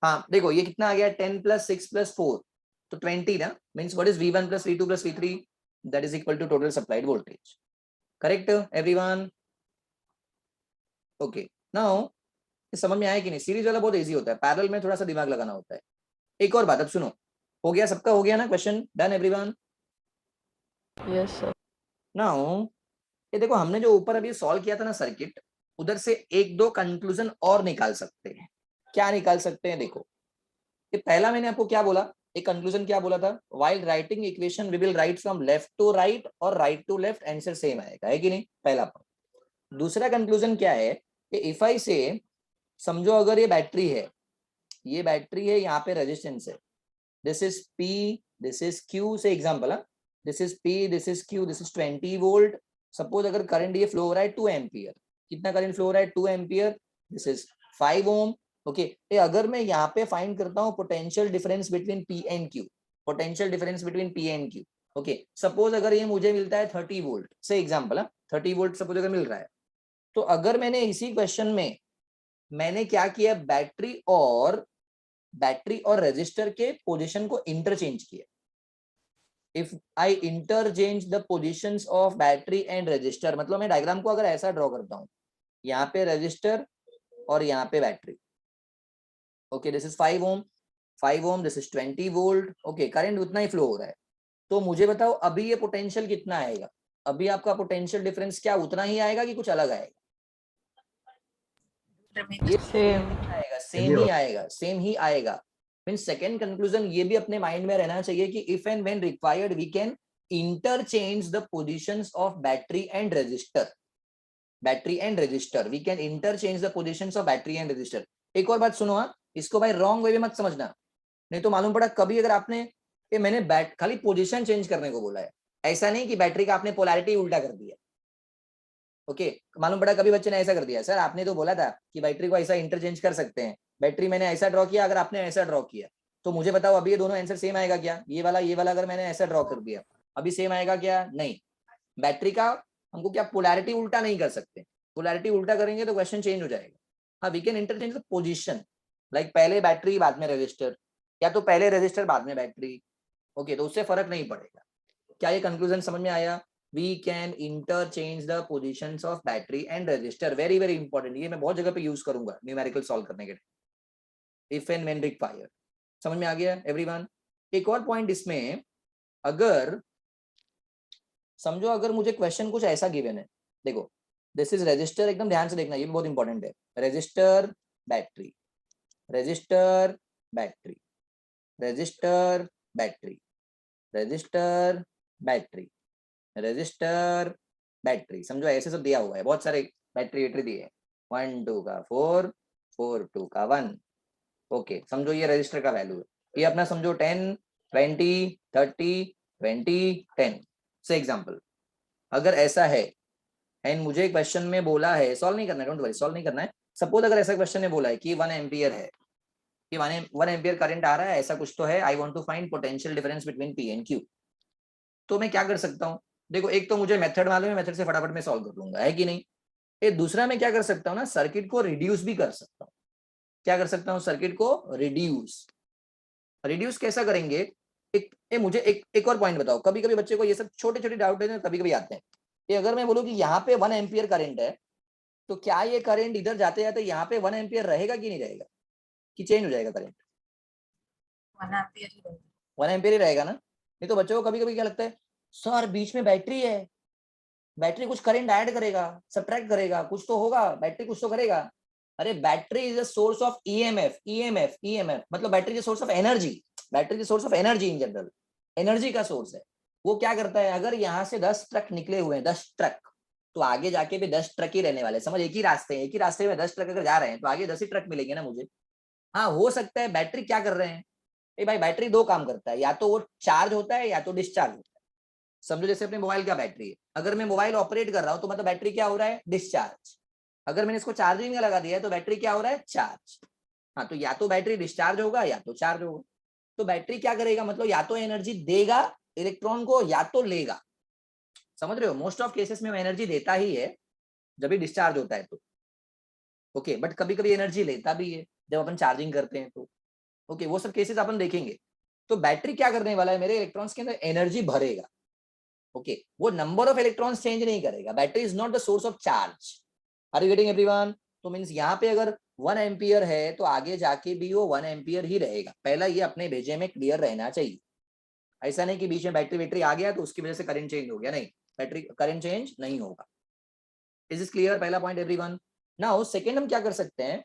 हाँ देखो ये कितना आ गया 10 + 6 + 4 तो 20 ना, means what is V1 + V2 + V3, that is equal to total supplied voltage, correct everyone. Okay, now समझ में आया कि नहीं, सीरीज वाला बहुत इजी होता है, पैरेलल में थोड़ा सा दिमाग लगाना होता है। एक और बात, अब सुनो, हो गया सबका, हो गया ना question, done everyone. yes sir, now ये देखो हमने जो ऊपर अभी सॉल्व किया था ना सर्किट, उधर से 1-2 कंक्लूजन और निकाल सकते हैं। क्या निकाल सकते हैं, देखो ये पहला मैंने आपको क्या बोला, एक कंक्लूजन क्या बोला था, while writing equation we will write from left to right और right to left, answer same आएगा, है कि नहीं, पहला पॉइंट। दूसरा कंक्लूजन क्या है कि इफ आई से, समझो अगर ये बैटरी है, ये बैटरी है, यहाँ पे रेजिस्टेंस है, this is P, this is Q से example, this is P, this is Q, this is 20 volt, suppose अगर करंट ये फ्लो हो रहा है 2 एम्पियर, कितना करंट फ्लो हो रहा है 2 ampere, this is 5 ohm. Okay, अगर मैं यहाँ पे फाइंड करता हूँ potential difference between P and Q, potential difference between P and Q, okay, suppose अगर ये मुझे मिलता है 30 वोल्ट से एग्जांपल है, 30 वोल्ट सपोज अगर मिल रहा है, तो अगर मैंने इसी क्वेश्चन में मैंने क्या किया, बैटरी और रेजिस्टर के पोजीशन को इंटरचेंज किया। If I interchange the positions of battery and register, मतलब मैं डायग्राम को अगर ऐसा ड्रॉ करता हूँ, यहाँ पे रजिस्टर और यहाँ पे battery, okay, this is 5 ohm, this is 20 volt, okay, current उतना ही फ्लो हो रहा है। तो मुझे बताओ अभी ये पोटेंशियल कितना आएगा, अभी आपका पोटेंशियल डिफरेंस क्या उतना ही आएगा कि कुछ अलग आएगा? ये सेम ही आएगा। मींस सेकंड कंक्लूजन ये भी अपने माइंड में रहना चाहिए कि if and when required we can interchange the positions of battery and register, we can interchange the positions of battery and register. एक और बात सुनो, हाँ, इसको भाई रॉन्ग वे में मत समझना, नहीं तो मालूम पड़ा कभी अगर आपने मैंने खाली पोजीशन चेंज करने को बोला है, ऐसा नहीं कि बैटरी का आपने पोलैरिटी उल्टा कर दिया। ओके, मालूम पड़ा कभी बच्चे ने ऐसा कर दिया, सर आपने तो बोला था कि बैटरी को ऐसा इंटरचेंज कर सकते हैं, बैटरी मैंने ऐसा ड्रॉ किया, अगर आपने ऐसा ड्रॉ किया तो मुझे बताओ अभी ये दोनों आंसर सेम आएगा क्या? ये वाला अगर मैंने ऐसा ड्रॉ कर दिया अभी सेम आएगा क्या? नहीं, बैटरी का हमको क्या पोलैरिटी उल्टा नहीं कर सकते, पोलैरिटी उल्टा करेंगे तो क्वेश्चन चेंज हो जाएगा। हाँ, we can interchange the position, like पहले बैटरी बाद में रजिस्टर, या तो पहले रजिस्टर बाद में बैटरी, ओके, तो उससे फर्क नहीं पड़ेगा। क्या ये कंक्लूजन समझ में आया? We can interchange the positions of battery and register, very very important, ये मैं बहुत जगह पे यूज करूंगा न्यूमेरिकल सॉल्व करने के लिए, इफ एंड व्हेन रिक्वायर्ड। समझ में आ गया एवरीवन? एक और पॉइंट इसमें, अगर समझो अगर मुझे क्वेश्चन कुछ ऐसा गिवन है, देखो दिस इज रजिस्टर, एकदम ध्यान से देखना, ये भी बहुत इंपॉर्टेंट है, register battery, register battery, register battery, register battery, register battery, समझो ऐसे सब दिया हुआ है, बहुत सारे बैटरी दिए, 1 2 का 4 4 2 का 1, ओके, समझो ये रजिस्टर का वैल्यू है, ये अपना समझो 10 20 30 20 10 से एग्जांपल। अगर ऐसा है एंड मुझे क्वेश्चन में बोला है, सॉल्व नहीं करना है, डोंट वरी, सॉल्व नहीं करना है, सपोज अगर ऐसा क्वेश्चन में बोला है कि 1 एम्पियर है, कि 1 एम्पियर करंट आ रहा है, ऐसा कुछ तो है, I want to find potential difference between P and Q, तो मैं क्या कर सकता हूँ? देखो एक तो मुझे मेथड मालूम है, मेथड से फटाफट में सॉल्व कर लूंगा, है कि नहीं? ये दूसरा मैं क्या कर सकता हूँ ना, सर्किट को रिड्यूस भी कर सकता हूँ। क्या कर सकता हूँ? सर्किट को रिड्यूस कैसा करेंगे? मुझे एक और पॉइंट बताओ, कभी कभी बच्चे को ये सब छोटे छोटे डाउट है, कभी कभी आते हैं, ये अगर मैं बोलूँ कि यहाँ पे 1 एम्पियर करंट है, तो क्या ये करंट इधर जाते जाते यहाँ पे 1 एम्पियर रहेगा कि नहीं रहेगा, कि चेंज हो जाएगा करंट? 1 एम्पियर ही रहेगा ना। नहीं तो बच्चों को कभी कभी क्या लगता है, सर बीच में बैटरी है, बैटरी कुछ करंट ऐड करेगा, सब्ट्रैक्ट करेगा, कुछ तो होगा, बैटरी कुछ तो करेगा। अरे battery is a source of EMF, मतलब battery is source of energy, battery is source of energy, in general energy का सोर्स है। वो क्या करता है, अगर यहाँ से 10 ट्रक निकले हुए हैं, 10 ट्रक, तो आगे जाके भी 10 ट्रक ही रहने वाले, समझ, एक ही रास्ते में 10 ट्रक अगर जा रहे हैं तो आगे 10 ही ट्रक मिलेंगे ना मुझे। हाँ, हो सकता है बैटरी क्या कर रहे हैं, भाई बैटरी 2 काम करता है, या तो वो चार्ज होता है या तो डिस्चार्ज होता है। समझो जैसे अपने मोबाइल का बैटरी है, अगर मैं मोबाइल ऑपरेट कर रहा हूँ तो मतलब बैटरी क्या हो रहा है, डिस्चार्ज। अगर मैंने इसको चार्जिंग में लगा दिया है तो बैटरी क्या हो रहा है, चार्ज। हाँ, तो या तो बैटरी डिस्चार्ज होगा या तो चार्ज होगा। तो बैटरी क्या करेगा, मतलब या तो एनर्जी देगा इलेक्ट्रॉन को या तो लेगा, समझ रहे हो? मोस्ट ऑफ केसेस में वो एनर्जी देता ही है जब भी डिस्चार्ज होता है तो, ओके, बट कभी कभी एनर्जी लेता भी है जब अपन चार्जिंग करते हैं तो, ओके, वो सब केसेस अपन देखेंगे। तो बैटरी क्या करने वाला है, मेरे इलेक्ट्रॉन्स के अंदर एनर्जी भरेगा, ओके, वो नंबर ऑफ इलेक्ट्रॉन्स चेंज नहीं करेगा। Battery is not the source of charge, are you getting everyone? तो मींस यहाँ पे अगर 1 एम्पियर है तो आगे जाके भी वो 1 एम्पियर ही रहेगा, पहला ये अपने भेजे में क्लियर रहना चाहिए। ऐसा नहीं कि बीच में बैटरी आ गया तो उसकी वजह से करंट चेंज हो गया, नहीं, बैटरी करंट चेंज नहीं होगा। Is this clear? पहला पॉइंट एवरीवन। नाउ सेकंड हम क्या कर सकते हैं,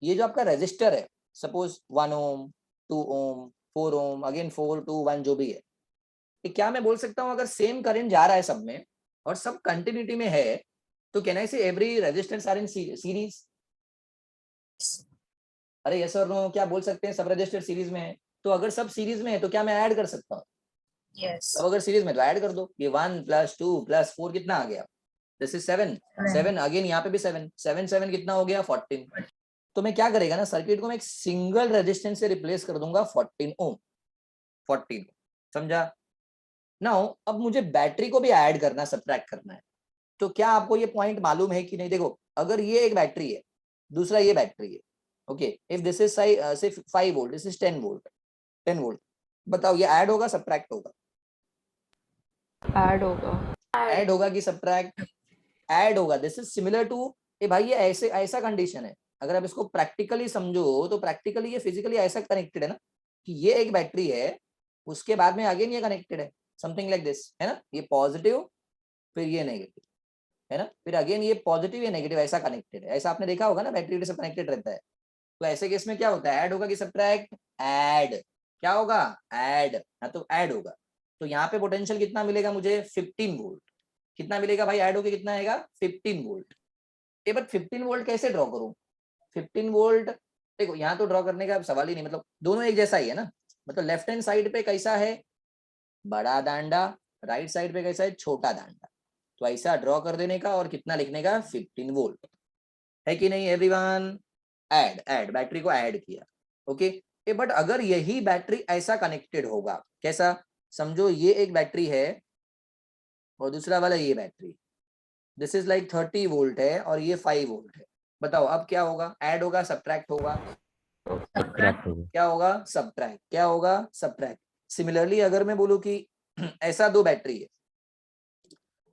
ये जो आपका रेजिस्टर है, सपोज 1 ओम 2 ओम 4 ओम अगेन 4 2 1 जो भी है, क्या मैं बोल सकता हूँ अगर सेम करंट जा रहा है सब में और सब कंटिन्यूटी में है, तो can I say every resistance are in series? अरे यस और नो, क्या बोल सकते हैं? सब रेजिस्टर सीरीज में है, तो अगर सब सीरीज में है तो क्या मैं ऐड कर सकता हूँ? Yes. अब अगर सीरीज में तो ऐड कर दो, ये 1 + 2 + 4 कितना आ गया, दिस इज 7 अगेन यहाँ पे भी 7 कितना हो गया 14। तो मैं क्या करेगा ना, सर्किट को मैं एक सिंगल रेजिस्टेंस से रिप्लेस कर दूंगा 14 ओम, 14। समझा? नाउ अब मुझे बैटरी को भी ऐड करना, सब्ट्रैक्ट करना है। तो क्या आपको ये पॉइंट मालूम है कि नहीं? देखो, अगर ये एक बैटरी है, दूसरा ये बैटरी है, ओके, इफ दिस इज से 5 वोल्ट, दिस इज 10 वोल्ट, बताओ ये ऐड होगा सब्ट्रैक्ट होगा? ऐड होगा कि सब्ट्रैक्ट? ऐड होगा। दिस इज सिमिलर टू, ए भाई ये ऐसा कंडीशन है, अगर आप इसको प्रैक्टिकली समझो तो प्रैक्टिकली ये फिजिकली ऐसा कनेक्टेड है ना, कि ये एक बैटरी है, उसके बाद में अगेन ये कनेक्टेड है, समथिंग लाइक दिस, है ना? ये पॉजिटिव, फिर ये नेगेटिव, है ना? फिर अगेन ये पॉजिटिव, ये नेगेटिव, ऐसा कनेक्टेड है। ऐसा आपने देखा होगा ना, बैटरी सब कनेक्टेड रहता है। तो ऐसे केस में क्या होता है? ऐड होगा कि सब्ट्रैक्ट? ऐड। क्या होगा? ऐड। हाँ, तो ऐड होगा। तो यहाँ पे पोटेंशियल कितना मिलेगा मुझे? 15 वोल्ट। कितना मिलेगा भाई ऐड होके? कितना आएगा? 15 वोल्ट। ये बट 15 वोल्ट कैसे ड्रॉ करूं? 15 वोल्ट देखो, यहाँ तो ड्रॉ करने का सवाल ही नहीं, मतलब दोनों एक जैसा ही है ना। मतलब लेफ्ट हैंड साइड पे कैसा है? बड़ा दांडा, राइट साइड पे कैसा है? छोटा दांडा। तो ऐसा ड्रॉ कर देने का, और कितना लिखने का? 15 वोल्ट, है कि नहीं एवरीवन? ऐड बैटरी को ऐड किया, ओके। बट अगर यही बैटरी ऐसा कनेक्टेड होगा, कैसा? समझो ये एक बैटरी है और दूसरा वाला ये battery, this is like 30 volt है और ये 5 वोल्ट है। बताओ अब क्या होगा? ऐड होगा सब्ट्रैक्ट होगा? क्या होगा? सब्ट्रैक्ट। क्या होगा? सब्ट्रैक्ट। सिमिलरली अगर मैं बोलूं कि ऐसा दो बैटरी है,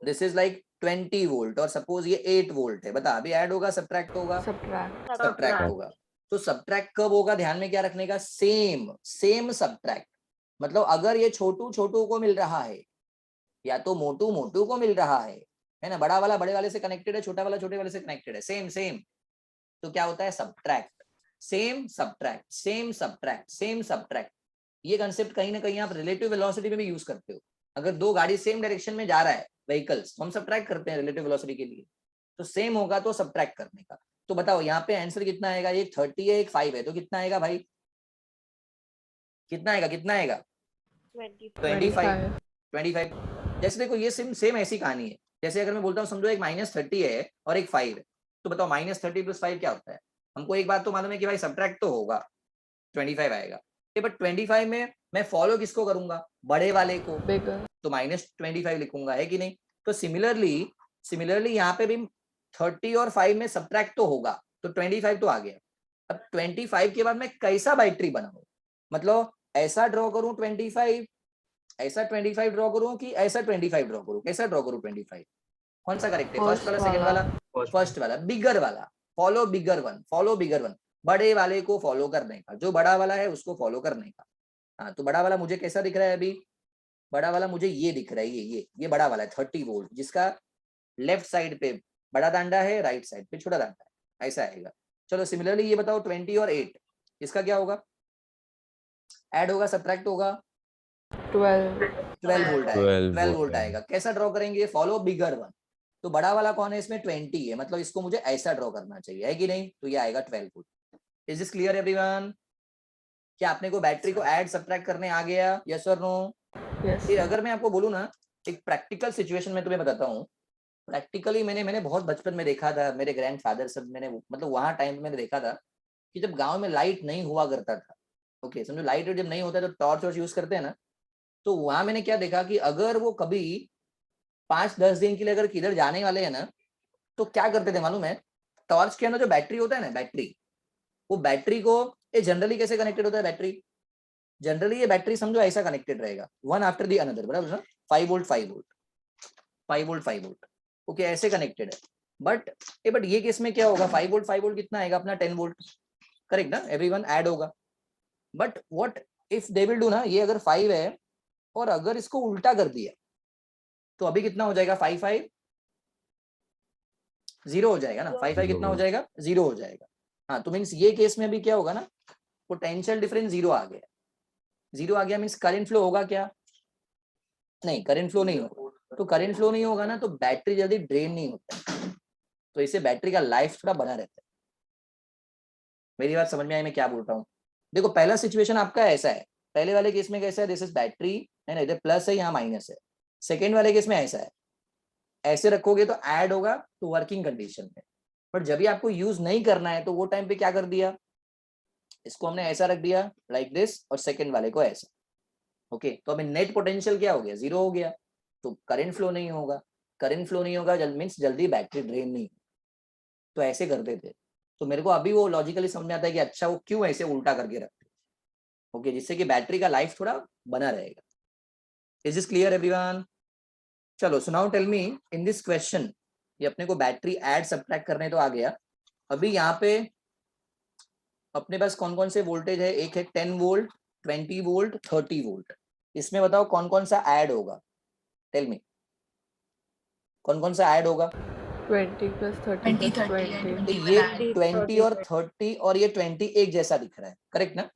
दिस इज लाइक 20 वोल्ट और सपोज ये 8 वोल्ट है, बता अभी ऐड होगा सब्ट्रैक्ट होगा? सब्ट्रैक्ट होगा। तो सब्ट्रैक्ट कब होगा? ध्यान में क्या रखने का? Same subtract. मतलब अगर ये छोटू को मिल रहा है, या तो मोटू को मिल रहा है ना? बड़ा वाला बड़े वाले से कनेक्टेड है, छोटा वाला छोटे वाले से कनेक्टेड है, सेम। तो क्या होता है? सब्ट्रैक्ट। Same subtract. ये कंसेप्ट कहीं ना कहीं आप रिलेटिव वेलोसिटी में भी यूज करते हो। अगर दो गाड़ी सेम डायरेक्शन में जा रहा है, व्हीकल्स, तो हम सब्ट्रैक्ट करते हैं रिलेटिव वेलोसिटी के लिए। तो सेम होगा तो सब्ट्रैक्ट करने का। तो बताओ यहाँ पे आंसर कितना आएगा? एक 30 है, एक 5 है, तो कितना आएगा भाई? कितना आएगा? 25। जैसे देखो ये सेम ऐसी कहानी है। जैसे अगर मैं बोलता हूँ समझो एक -30 है और एक 5 है, तो बताओ -30 + 5 क्या होता है? हमको एक बात तो मालूम है कि भाई सब्ट्रैक्ट तो होगा, 25 आएगा। बट 25 में मैं फॉलो किसको करूंगा? बड़े वाले को, तो -25 लिखूंगा, है कि नहीं? तो सिमिलरली यहाँ पे भी 30 और 5 में सब्ट्रैक्ट तो होगा, तो 25 तो आ गया। अब 25 के बाद मैं कैसा बैटरी बनाऊं? मतलब ऐसा ड्रॉ करूं 25, ऐसा 25 ड्रॉ करूं कि ऐसा 25 ड्रॉ करूं? कैसा ड्रॉ करूं 25? कौन सा करेक्ट है? फर्स्ट वाला, सेकंड वाला? फर्स्ट वाला, बिगर वाला। फॉलो बिगर वन, बड़े वाले को फॉलो करने का, जो बड़ा वाला है उसको फॉलो करने का। हाँ, तो बड़ा वाला मुझे कैसा दिख रहा है अभी? बड़ा वाला मुझे ये दिख रहा है, ये बड़ा वाला है 30 वोल्ट, जिसका लेफ्ट साइड पे बड़ा दांडा है, राइट साइड पे छोटा दांडा है, ऐसा आएगा। चलो सिमिलरली ये बताओ 20 और 8, इसका क्या होगा? ऐड होगा सब्ट्रैक्ट होगा? 12 वोल्ट आएगा। 12 वोल्ट आएगा। कैसा ड्रॉ करेंगे? Follow bigger one. तो बड़ा वाला कौन है इसमें? 20 है, मतलब इसको मुझे ऐसा ड्रॉ करना चाहिए, है कि नहीं? तो ये आएगा 12 volt. Is this clear everyone? क्या आपने को बैटरी को ऐड सब्ट्रैक्ट करने आ गया? यस और नो? फिर अगर मैं आपको बोलूं ना, एक प्रैक्टिकल सिचुएशन में तुम्हें बताता हूँ। प्रैक्टिकली मैंने बहुत बचपन में देखा था, मेरे ग्रैंडफादर सब, मैंने मतलब वहाँ टाइम मैंने देखा था कि जब गांव में लाइट नहीं हुआ करता था, ओके, समझो लाइट जब नहीं होता तो टॉर्च यूज करते हैं ना, तो वहां मैंने क्या देखा कि अगर वो कभी 5-10 दिन के लिए अगर किधर जाने वाले हैं ना, तो क्या करते थे मालूम है? टॉर्च के अंदर जो बैटरी होता है ना, वो बैटरी को, ये जनरली कैसे कनेक्टेड होता है बैटरी? जनरली ये बैटरी समझो ऐसा कनेक्टेड रहेगा, वन आफ्टर दी अनदर, बराबर ना? 5 volt 5 volt 5 volt 5 volt, okay, ऐसे कनेक्टेड है। बट ये केस में क्या होगा? 5 वोल्ट 5 वोल्ट कितना आएगा अपना? 10 वोल्ट, करेक्ट ना? एवरीवन ऐड होगा। But what if they will do ना, ये अगर 5 है और अगर इसको उल्टा कर दिया, तो अभी कितना हो जाएगा? 5 5 0 हो जाएगा ना? 5 5 कितना हो जाएगा? 0 हो जाएगा। हाँ, तो मीन्स ये केस में भी क्या होगा ना, पोटेंशियल डिफरेंस 0 आ गया। 0 आ गया मीन्स करंट फ्लो होगा क्या? नहीं, करंट फ्लो नहीं होगा। तो करंट फ्लो नहीं होगा ना, तो बैटरी जल्दी ड्रेन नहीं होता है, तो इससे बैटरी का लाइफ थोड़ा बना रहता है। मेरी बात समझ में आई मैं क्या बोल रहा हूँ? देखो पहला सिचुएशन आपका ऐसा है, पहले वाले केस में कैसा है? दिस इज बैटरी है ना, इधर प्लस है यहाँ माइनस है। सेकेंड वाले केस में ऐसा है, ऐसे रखोगे तो ऐड होगा तो वर्किंग कंडीशन में, बट जब भी आपको यूज नहीं करना है तो वो टाइम पे क्या कर दिया, इसको हमने ऐसा रख दिया लाइक दिस और सेकंड वाले को ऐसा। ओके, तो अभी नेट पोटेंशियल क्या हो गया, 0 हो गया, तो करंट फ्लो नहीं होगा, करंट फ्लो नहीं होगा मीन्स जल्दी बैटरी ड्रेन नहीं, तो ऐसे करते थे। तो मेरे को अभी वो लॉजिकली समझ में आता है कि अच्छा वो क्यों ऐसे उल्टा करके रखते। ओके, जिससे कि बैटरी का लाइफ थोड़ा बना रहेगा। Is this clear everyone? चलो, so now tell me in this question, ये अपने को बैटरी ऐड सब्ट्रैक्ट करने तो आ गया, अभी यहाँ पे अपने पास कौन कौन से वोल्टेज है, एक है 10 वोल्ट, 20 वोल्ट, 30 वोल्ट, इसमें बताओ कौन कौन सा ऐड होगा, टेल मी कौन कौन सा ऐड होगा। 20 plus 30 20, plus 30 and 20. तो 20 ये will add. 20 और 30 और ये 20 एक जैसा दिख रहा है, करेक्ट ना?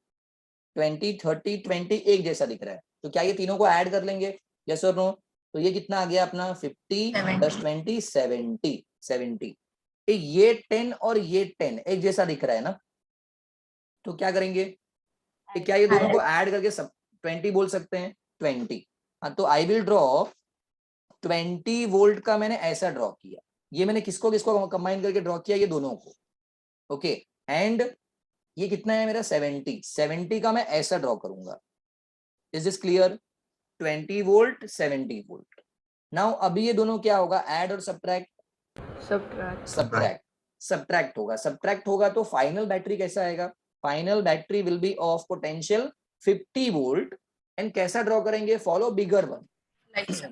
20, 30, 20 एक जैसा दिख रहा है, तो क्या ये तीनों को ऐड कर लेंगे, यस और नो? तो ये कितना आ गया अपना 50 प्लस 20 70। ये 10 और ये 10 एक जैसा दिख रहा है ना, तो क्या करेंगे, क्या ये दोनों को ऐड करके सब 20 बोल सकते हैं, 20। हाँ, तो आई विल ड्रॉ 20 वोल्ट का, मैंने ऐसा ड्रॉ किया, ये मैंने किसको किसको कंबाइन करके ड्रॉ किया, ये दोनों को। ओके, एंड ये कितना है मेरा 70 का मैं ऐसा ड्रॉ करूंगा। Is this clear? 20 volt 70 volt. Now अभी ये दोनों क्या होगा, ऐड और सब्ट्रैक्ट, सब्ट्रैक्ट होगा तो फाइनल बैटरी कैसा आएगा, final battery will be of potential 50 volt and कैसा ड्रॉ करेंगे, फॉलो बिगर वन,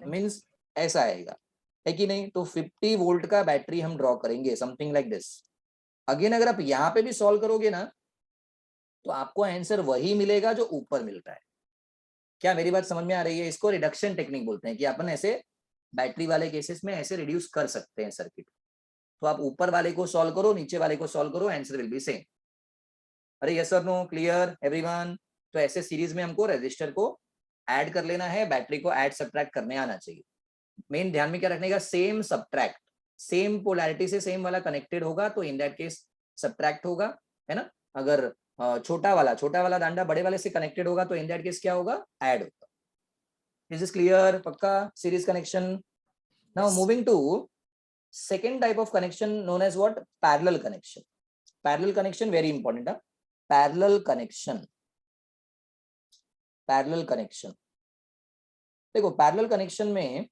मींस ऐसा आएगा, है कि नहीं? तो 50 वोल्ट का बैटरी हम ड्रॉ करेंगे समथिंग लाइक दिस। अगेन अगर आप यहाँ पे भी सॉल्व करोगे ना तो आपको आंसर वही मिलेगा जो ऊपर मिलता है। क्या मेरी बात समझ में आ रही है? इसको रिडक्शन टेक्निक बोलते हैं कि अपन ऐसे बैटरी वाले केसेस में ऐसे रिड्यूस कर सकते हैं सर्किट। तो आप ऊपर वाले को सॉल्व करो, नीचे वाले को सॉल्व करो, आंसर विल बी सेम। अरे यस और नो, क्लियर एवरीवन? तो ऐसे सीरीज में हमको रजिस्टर को ऐड कर लेना है, बैटरी को ऐड सब्ट्रैक्ट करने आना चाहिए। मेन ध्यान में क्या रखने का, सेम सब्ट्रैक्ट, सेम पोलैरिटी से सेम वाला कनेक्टेड होगा तो इन दैट केस सब्ट्रैक्ट होगा, है ना? अगर छोटा वाला डांडा बड़े वाले से कनेक्टेड होगा तो इन दैट केस क्या होगा, ऐड होगा। Is this clear? पक्का series connection. Now moving to second type of connection known as what, parallel connection. Parallel connection very important, parallel connection देखो parallel connection में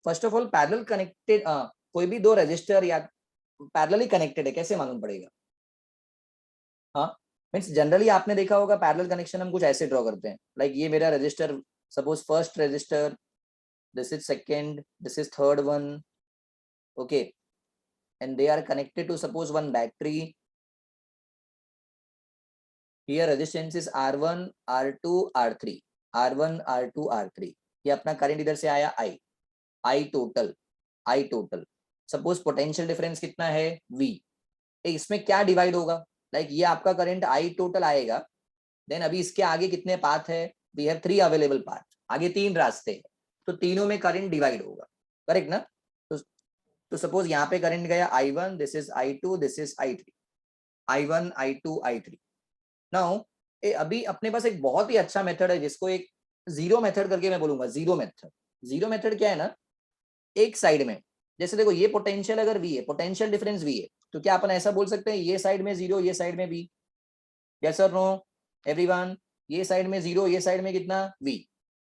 first of all parallel connected, कोई भी दो रजिस्टर या पैरेलली कनेक्टेड है कैसे मालूम पड़ेगा? हाँ, मीन्स जनरली आपने देखा होगा पैरेलल कनेक्शन हम कुछ ऐसे ड्रॉ करते हैं, लाइक ये मेरा register, suppose first resistor, this is second, this is third one, okay, and they are connected to suppose one battery. Here resistance is R1 R2 R3, R1 R2 R3, ये अपना करंट इधर से आया I total, suppose potential difference कितना है V, इसमें क्या डिवाइड होगा, लाइक ये आपका करंट I टोटल आएगा, देन अभी इसके आगे कितने पाथ है, वी हैव 3 अवेलेबल पाथ, आगे 3 रास्ते हैं, तो तीनों में करंट डिवाइड होगा, करेक्ट ना? तो सपोज यहाँ पे करंट गया I1, this is I2, this is I3, I1 I2 I3। Now अभी अपने पास एक बहुत ही अच्छा मेथड है जिसको एक जीरो मेथड करके मैं बोलूंगा। जीरो मेथड क्या है ना, एक साइड में जैसे देखो ये पोटेंशियल अगर V है, पोटेंशियल डिफरेंस V है, तो क्या अपन ऐसा बोल सकते हैं ये साइड में 0 ये साइड में V, यस और नो एवरीवन? ये साइड में 0 ये साइड में कितना V,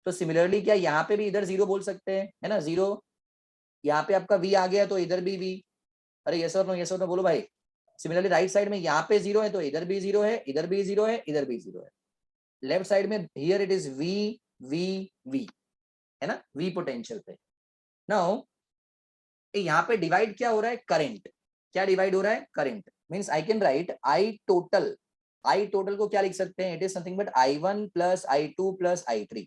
तो सिमिलरली क्या यहाँ पे भी इधर 0 बोल सकते हैं, है ना? 0 यहाँ पे आपका V आ गया तो इधर भी V, अरे यस और नो बोलो भाई। सिमिलरली राइट साइड में यहाँ पे 0 है तो इधर भी 0 है, इधर भी 0 है, इधर भी 0 है। लेफ्ट साइड में हियर इट इज V, है ना? V पोटेंशियल पे। नाउ यहाँ पे डिवाइड क्या हो रहा है, करंट, क्या डिवाइड हो रहा है, current, means I can write I total को क्या लिख सकते हैं, it is something but I1 plus I2 plus I3,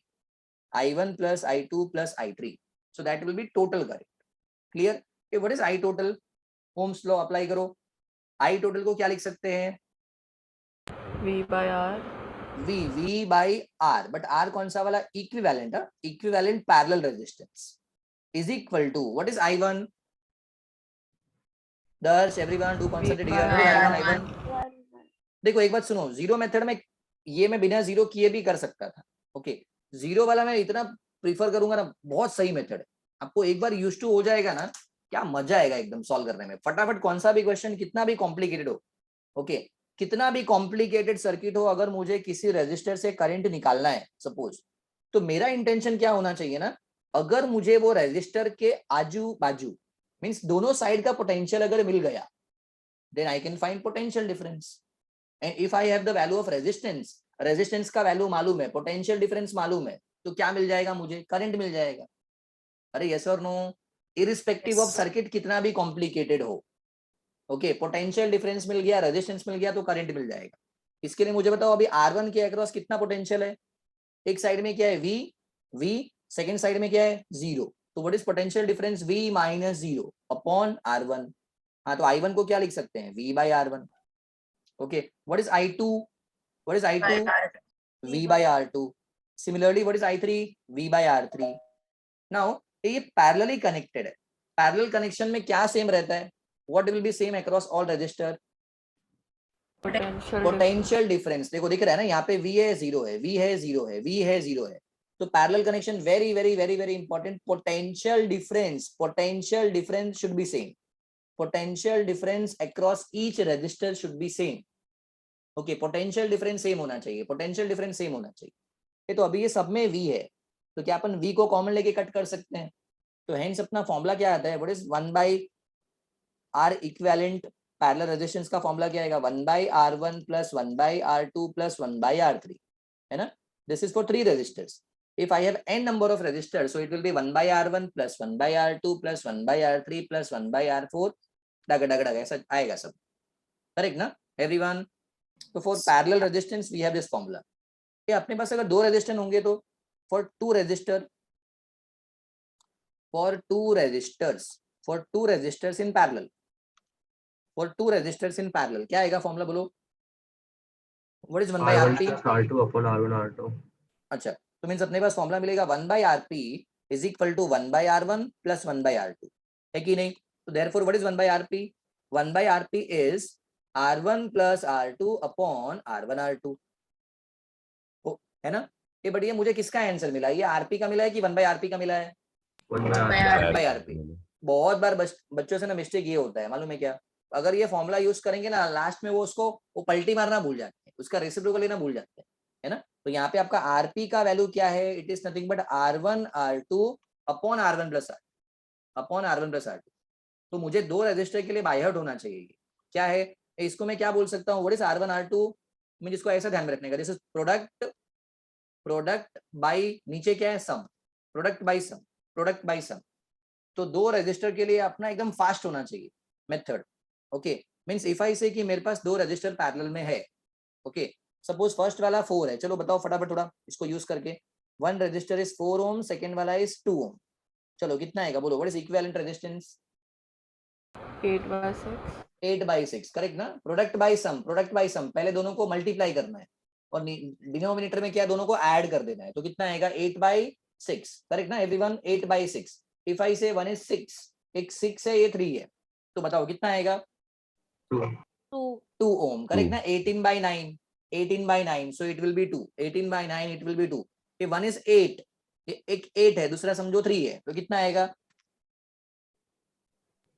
I1 plus I2 plus I3, so that will be total current. Clear? Okay, what is I total? Ohm's law apply करो। I total को क्या लिख सकते हैं, V by R, V by R, but R कौन सा वाला, equivalent, equivalent parallel resistance is equal to what is I1? दर्श everyone do concentrate here. I1 देखो एक बात सुनो, जीरो मेथड में ये मैं बिना जीरो किए भी कर सकता था, ओके। जीरो वाला मैं इतना प्रीफर करूंगा ना, बहुत सही मेथड है, आपको एक बार यूज टू हो जाएगा ना, क्या मजा आएगा एकदम सॉल्व करने में। फटाफट कौन सा भी क्वेश्चन कितना भी कॉम्प्लिकेटेड हो, ओके, कितना भी कॉम्प्लिकेटेड सर्किट हो, अगर मुझे किसी रेजिस्टर से करंट निकालना है सपोज, तो मेरा इंटेंशन क्या होना चाहिए ना, अगर मुझे वो रेजिस्टर के आजू बाजू मीन्स दोनों साइड का पोटेंशियल अगर मिल गया, then I can find potential difference. And if I have the value of resistance, resistance का वैल्यू मालूम है, पोटेंशियल डिफरेंस मालूम है, तो क्या मिल जाएगा मुझे, करंट मिल जाएगा। अरे यस और नो, इरिस्पेक्टिव ऑफ सर्किट कितना भी कॉम्प्लिकेटेड हो, ओके, पोटेंशियल डिफरेंस मिल गया, रेजिस्टेंस मिल गया, तो करंट मिल जाएगा। इसके लिए मुझे बताओ अभी R1 के अक्रॉस कितना पोटेंशियल है, एक साइड में क्या है V, सेकंड साइड में क्या है 0, तो what is potential difference V minus 0 upon R1। हाँ, तो I1 को क्या लिख सकते हैं, V by R1। Okay, what is I2, V by R2। Similarly what is I3, V by R3। Now ये पैरेलली कनेक्टेड है, पैरेलल कनेक्शन में क्या सेम रहता है, what will be same across all register, potential difference. देखो दिख रहा है ना, यहाँ पे V है 0 है, V है 0 है, V है 0 है, तो parallel connection very very very very important. Potential difference should be same, potential difference across each resistor should be same. Okay, potential difference same होना चाहिए, पोटेंशियल डिफरेंस सेम होना चाहिए। तो अभी ये सब में V है, तो क्या अपन V को कॉमन लेके कट कर सकते हैं, तो हेंस अपना फॉर्मूला क्या आता है, what is 1 by R equivalent parallel resistance का फॉर्मूला क्या आएगा, 1 by R1 plus 1 by R2 plus 1 by R3, है ना। This is for 3 resistors. If I have n number of resistors, so it will be 1 by R1 plus 1 by R2 plus 1 by R3 plus 1 by R4, dot dot dot ऐसा आएगा सब, करेक्ट ना एवरीवन। तो for parallel resistance we have this formula. ये अपने पास अगर 2 रेजिस्टेंस होंगे तो for 2 resistors in parallel, for 2 resistors in parallel क्या आएगा फॉर्मूला बोलो, what is 1 by R1 RP, plus R2 upon R1 R2। अच्छा, तो मींस अपने पास फॉर्मूला मिलेगा 1 by RP is equal to 1 by R1 plus 1 by R2, है कि नहीं। तो therefore what is 1 by RP, 1 by RP is R1 plus R2 upon R1 R2, है ना। ये बढ़िया, मुझे किसका आंसर मिला, ये RP का मिला है कि 1 by RP का मिला है, 1 by RP। बहुत बार बच्चों से ना मिस्टेक ये होता है, मालूम है क्या, अगर ये फॉर्मूला यूज करेंगे ना, लास्ट में वो उसको वो पलटी मारना भूल जाते हैं, उसका रेसिप्रोकल लेना भूल जाते हैं, है ना। तो यहाँ पे आपका आरपी का वैल्यू क्या है, it is nothing but R1 R2 upon R1 plus R2। तो मुझे 2 रजिस्टर के लिए बाय हार्ट होना चाहिए, क्या है इसको मैं क्या बोल सकता हूँ, व्हाट इज R1 R2, मुझे इसको ऐसा ध्यान में रखने का, दिस इज प्रोडक्ट बाय नीचे क्या है सम, प्रोडक्ट बाय सम। तो 2 रजिस्टर के लिए अपना एकदम फास्ट होना चाहिए method. Okay, means if I say कि मेरे पास 2 रजिस्टर पैरेलल में है, ओके, सपोज फर्स्ट वाला 4 है, चलो बताओ फटाफट थोड़ा इसको यूज करके, 1 रजिस्टर इज 4 ओम, सेकंड वाला इज 2 ओम, चलो कितना आएगा बोलो, what is equivalent resistance, 8 by 6, correct ना। प्रोडक्ट बाय सम, पहले दोनों को मल्टीप्लाई करना है और डिनोमिनेटर में क्या दोनों को ऐड कर देना है, तो कितना आएगा 8 by 6, करेक्ट ना एवरीवन, 8 by 6। इफ आई से 1 is 6, एक 6 है, ये 3 है, तो बताओ कितना आएगा 2 ओम, करेक्ट ना। 18 by 9, so it will be 2, 18 by 9 it will be 2। ये 1 is 8, एक 8 है, दूसरा समझो 3 है, तो कितना आएगा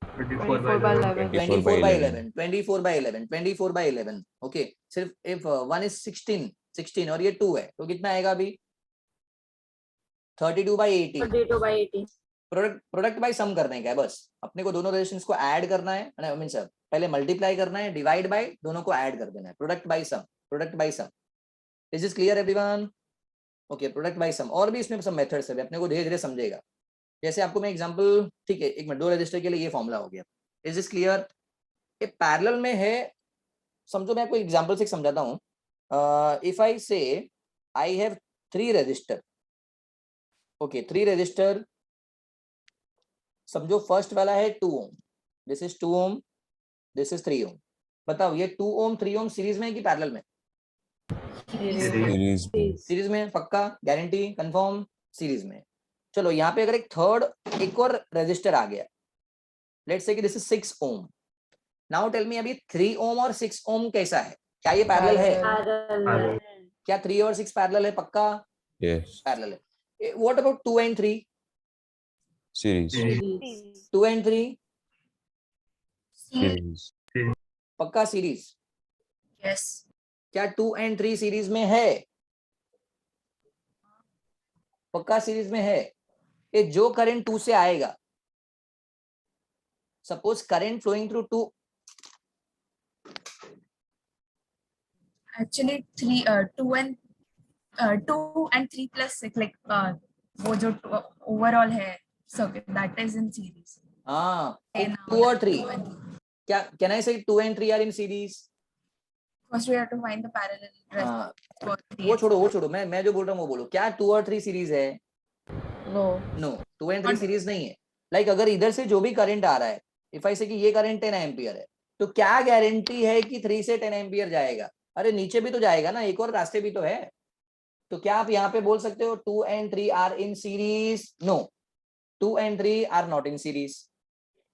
24 by 11। ओके, सिर्फ इफ 1 is 16 और ये 2 है, तो कितना आएगा अभी 32 by 18। प्रोडक्ट बाय सम करने का है, बस अपने को दोनों रेजिस्टेंस को ऐड करना है, मींस पहले मल्टीप्लाई करना है, डिवाइड बाय दोनों को ऐड कर देना है, product by sum. Is this clear everyone, okay, product by sum. और भी इसमें सब मेथड्स है, अपने को धीरे धीरे समझेगा। जैसे आपको मैं एग्जांपल, ठीक है एक मिनट, 2 रजिस्टर के लिए ये फॉर्मूला हो गया, इज दिस क्लियर। ये पैरेलल में है, समझो मैं आपको एग्जांपल से समझाता हूँ। If I say I have 3 resistor, okay, 3 resistor, समझो फर्स्ट वाला है 2 ohm, this is 2 ohm, this is 3 ohm. बताओ ये 2 ओम 3 ओम सीरीज में है कि पैरेलल में, सीरीज में, पक्का, गारंटी, कंफर्म, सीरीज में। चलो यहाँ पे अगर एक और रजिस्टर आ गया, लेट्स से कि this is 6 ohm. Now tell me अभी 3 ओम और 6 ओम कैसा है, क्या ये पैरेलल है, क्या 3 और 6 पैरेलल है, पक्का पैरेलल है। What about 2 and 3, series, Series. 2 and 3 series, पक्का सीरीज? Yes. क्या 2 and 3 सीरीज में है? पक्का सीरीज में है। ये जो करंट 2 से आएगा, suppose current flowing through 2, Actually, 2 and 3 plus 6, like वो जो overall है circuit, that is in series. हाँ, And 2 और 3, 2 and 3. क्या कैन आई से 2 and 3 are in series? First, we have to find the parallel हाँ, for 3 वो and छोड़ो, मैं जो बोल रहा हूँ वो बोलो। क्या 2 और 3 सीरीज है? No. नो, 2 and 3 सीरीज नहीं है। लाइक अगर इधर से जो भी करंट आ रहा है, इफ आई से कि ये करंट 10 एम्पियर है, तो क्या गारंटी है कि 3 से 10 एम्पियर जाएगा? अरे नीचे भी तो जाएगा ना, एक और रास्ते भी तो है। तो क्या आप यहाँ पे बोल सकते हो 2 and 3 are in series? No, 2 and 3 are not in series.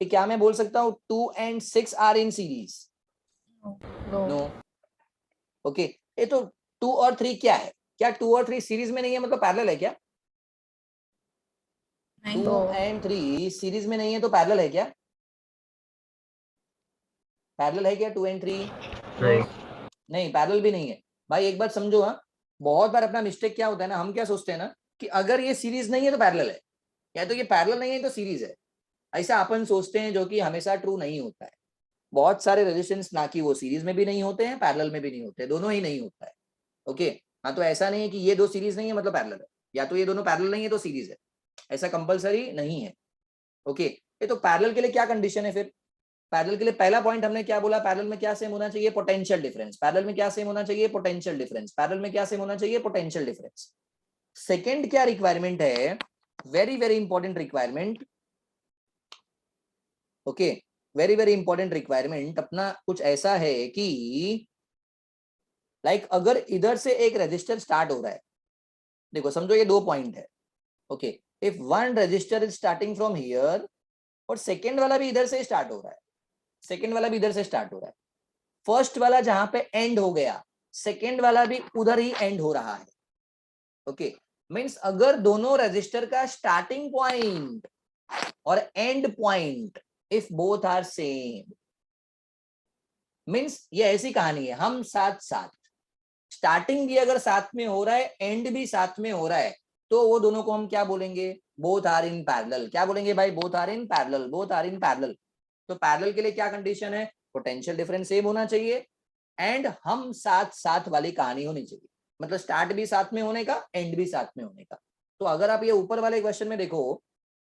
क्या मैं बोल सकता हूँ 2 and 6 are in series? No. No. Okay, ये तो 2 और 3 क्या है? क्या 2 और 3 सीरीज में नहीं है, मतलब पैरेलल है क्या? 2 No. and 3 सीरीज में नहीं है तो पैरेलल है क्या? पैरेलल है क्या 2 and 3? नहीं, नहीं, पैरेलल भी नहीं है। भाई एक बात समझो, हाँ, बहुत बार अपना मिस्टेक क्या होता है ना, हम क्या सोचते हैं ना कि अगर ये सीरीज नहीं है तो पैरेलल है, या तो ये पैरेलल नहीं है तो सीरीज है। ऐसा अपन सोचते हैं, जो कि हमेशा ट्रू नहीं होता है। बहुत सारे रेजिस्टेंस ना कि वो सीरीज में भी नहीं होते हैं, पैरेलल में भी नहीं होते, दोनों ही नहीं होता है। ओके, हाँ, तो ऐसा नहीं है कि ये दो सीरीज नहीं है मतलब पैरेलल है, या तो ये दोनों पैरेलल नहीं है तो सीरीज है, ऐसा कंपलसरी नहीं है। ओके, ये तो पैरेलल के लिए क्या कंडीशन है फिर? पैरेलल के लिए पहला पॉइंट हमने क्या बोला? पैरेलल में क्या सेम होना चाहिए? Potential difference. पैरेलल में क्या सेम होना चाहिए? Potential difference. पैरेलल में क्या सेम होना चाहिए? Potential difference. सेकंड क्या रिक्वायरमेंट है? Very very important requirement. Okay, very very important requirement अपना कुछ ऐसा है कि लाइक अगर इधर से एक रजिस्टर स्टार्ट हो रहा है, देखो समझो ये 2 पॉइंट है। Okay, if one register is starting from here और सेकेंड वाला भी इधर से स्टार्ट हो रहा है, सेकेंड वाला भी इधर से स्टार्ट हो रहा है, फर्स्ट वाला जहां पे एंड हो गया, सेकेंड वाला भी उधर ही एंड हो रहा है। ओके, मींस अगर दोनों रजिस्टर का स्टार्टिंग पॉइंट और end point if both are same, means ये ऐसी कहानी है, हम साथ साथ, स्टार्टिंग भी अगर साथ में हो रहा है, एंड भी साथ में हो रहा है, तो वो दोनों को हम क्या बोलेंगे? Both are in parallel. क्या बोलेंगे भाई? Both are in parallel, both are in parallel. तो पैरेलल के लिए क्या कंडीशन है? पोटेंशियल डिफरेंस सेम होना चाहिए एंड हम साथ साथ वाली कहानी होनी चाहिए, मतलब स्टार्ट भी साथ में होने का, एंड भी साथ में होने का। तो अगर आप ये ऊपर वाले क्वेश्चन में देखो,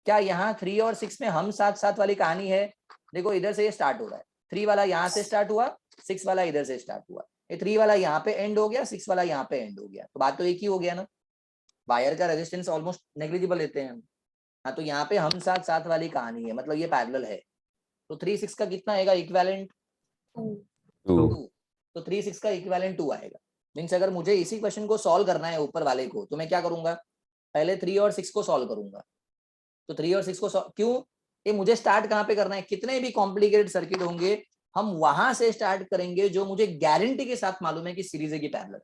क्या यहाँ 3 और 6 में हम साथ साथ वाली कहानी है? देखो इधर से ये स्टार्ट हो रहा है, 3 वाला यहाँ से स्टार्ट हुआ, 6 वाला इधर से स्टार्ट हुआ, ये 3 वाला यहाँ पे एंड हो गया, 6 वाला यहाँ पे एंड हो गया, तो बात तो एक ही हो गया ना। वायर का रेजिस्टेंस ऑलमोस्ट नेग्लिजिबल लेते हैं हम। हाँ, तो यहाँ पे हम साथ साथ वाली कहानी है, मतलब ये पैरेलल है। तो 3 6 का कितना आएगा इक्विवेलेंट? 2, 2। तो 3 6 का इक्विवेलेंट 2 आएगा। मींस अगर मुझे इसी क्वेश्चन को सॉल्व करना है ऊपर वाले को, तो मैं क्या करूंगा? पहले 3 और 6 को सॉल्व करूंगा। तो 3 और 6 को क्यों? ये मुझे स्टार्ट कहाँ पे करना है? कितने भी कॉम्प्लिकेटेड सर्किट होंगे, हम वहां से स्टार्ट करेंगे जो मुझे गारंटी के साथ मालूम है कि सीरीज है की पैरेलल।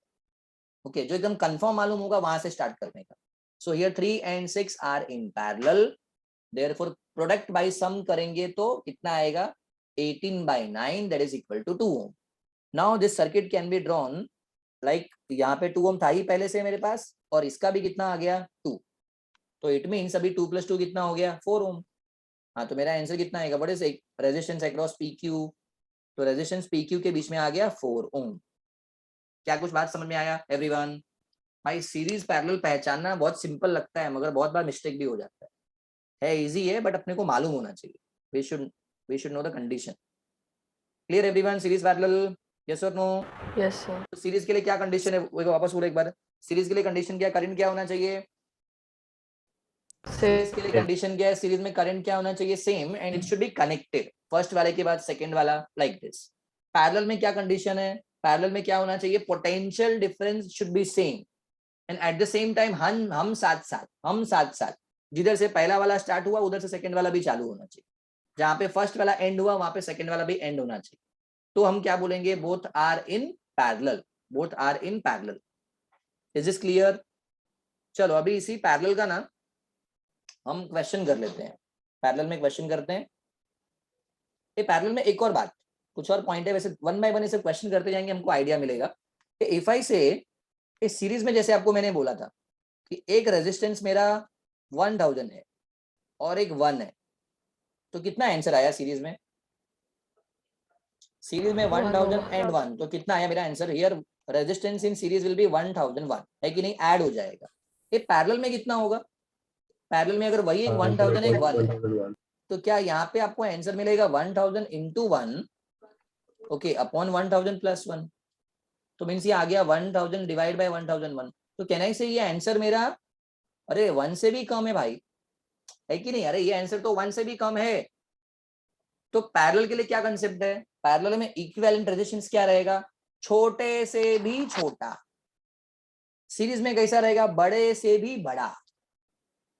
ओके, जो एकदम कंफर्म मालूम होगा वहां से स्टार्ट करने का। So here 3 and 6 are in parallel, therefore product by sum करेंगे तो कितना आएगा? 18/9 that is equal to 2 ohm. Now this circuit can be drawn like, यहाँ पे 2 ओम था ही पहले से मेरे पास, और इसका भी कितना आ गया? 2। तो इट मीन्स अभी 2 + 2 कितना हो गया? 4 ओम। हाँ, तो मेरा आंसर कितना आएगा? What is resistance across PQ? तो रेजिस्टेंस PQ के बीच में आ गया 4 ओम। क्या कुछ बात समझ में आया एवरीवन? भाई सीरीज पैरेलल पहचानना बहुत सिंपल लगता है, मगर बहुत बार मिस्टेक भी हो जाता है इजी है, बट अपने को मालूम होना चाहिए। We should know the condition. Clear everyone? Series parallel, yes और नो? Yes, sir. तो सीरीज के लिए क्या कंडीशन है, वो वापस बोलो एक बार। सीरीज के लिए कंडीशन क्या? करंट क्या होना चाहिए? सीरीज के लिए कंडीशन क्या है? सीरीज में करंट क्या होना चाहिए? Same, and it should be connected, first वाले के बाद सेकंड वाला, लाइक दिस। पैरेलल में क्या कंडीशन है? पैरेलल में क्या होना चाहिए? Potential difference should be same and at the same time हम साथ साथ जिधर से पहला वाला स्टार्ट हुआ उधर से सेकंड वाला भी चालू होना चाहिए, जहां पे फर्स्ट वाला एंड हुआ वहां पे सेकंड वाला भी एंड होना चाहिए। तो हम क्या बोलेंगे? Both are in parallel, both are in parallel. Is this clear? चलो अभी इसी पैरेलल का ना हम क्वेश्चन कर लेते हैं। पैरेलल में क्वेश्चन करते हैं। ये पैरेलल में एक और बात, कुछ और पॉइंट है, वैसे वन बाय वन इसे क्वेश्चन करते जाएंगे, हमको आइडिया मिलेगा कि इफ आई से इस सीरीज में, जैसे आपको मैंने बोला था कि एक रेजिस्टेंस मेरा 1000 है और एक 1 है, तो कितना आंसर आया सीरीज में? सीरीज में 1001, तो कितना आया मेरा answer? Here resistance in series will be 1001, है कि नहीं? ऐड हो जाएगा। ये पैरेलल में कितना होगा? पैरेलल में अगर वही 1000 एक 1 है, तो क्या यहाँ पे आपको आंसर मिलेगा 1000 into 1, ओके, अपॉन 1000 प्लस 1, तो मीन्स ये आ गया 1000 डिवाइड बाय 1001। तो कहना ही से ये आंसर मेरा, अरे 1 से भी कम है भाई, है कि नहीं? अरे ये आंसर तो 1 से भी कम है। तो पैरेलल के लिए क्या कंसेप्ट है? पैरेलल में इक्विवेलेंट रेजिस्टेंस क्या रहेगा? छोटे से भी छोटा। सीरीज में कैसा रहेगा? बड़े से भी बड़ा।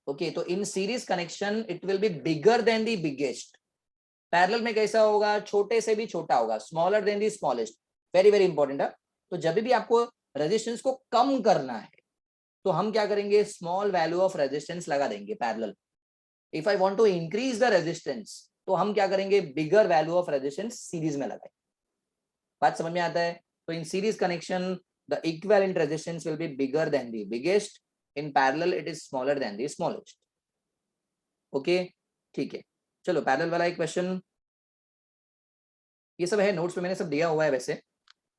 ओके, तो in series connection it will be bigger than the biggest. Parallel में कैसा होगा? छोटे से भी छोटा होगा, smaller than the smallest. Very very important है। तो जब भी आपको रेजिस्टेंस को कम करना है तो हम क्या करेंगे? स्मॉल वैल्यू ऑफ रेजिस्टेंस लगा देंगे parallel. If I want to increase the resistance तो हम क्या करेंगे? Bigger value of resistance series में लगाएंगे। बात समझ में आता है? तो in series connection the equivalent resistance will be bigger than the biggest, in parallel it is smaller than the smallest. Okay, ठीक है, चलो पैरेलल वाला एक क्वेश्चन, ये सब है नोट्स में, मैंने सब दिया हुआ है वैसे।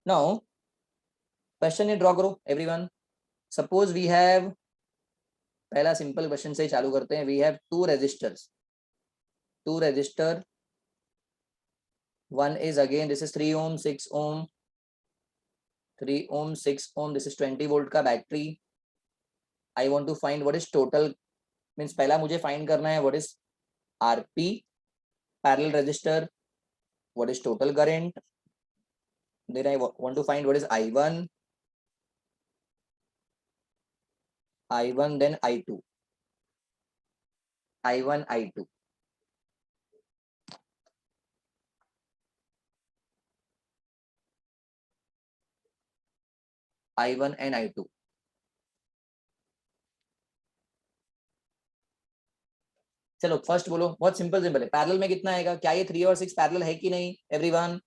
नाउ क्वेश्चन ये ड्रॉ करो एवरीवन। सपोज वी हैव, पहला सिंपल क्वेश्चन से ही चालू करते हैं। We have two resistors, two resistor, one is again this is 3 ohm 6 ohm, 3 ohm 6 ohm, this is 20 volt का battery. I want to find what is total, means पहला मुझे फाइंड करना है what is RP parallel resistor, what is total current, then I want to find what is I1, then I2, I1 I2। I1 and I2। चलो फर्स्ट बोलो, बहुत सिंपल सिंपल है। पैरेलल में कितना आएगा? क्या ये 3 और 6 पैरेलल है कि नहीं एवरीवन?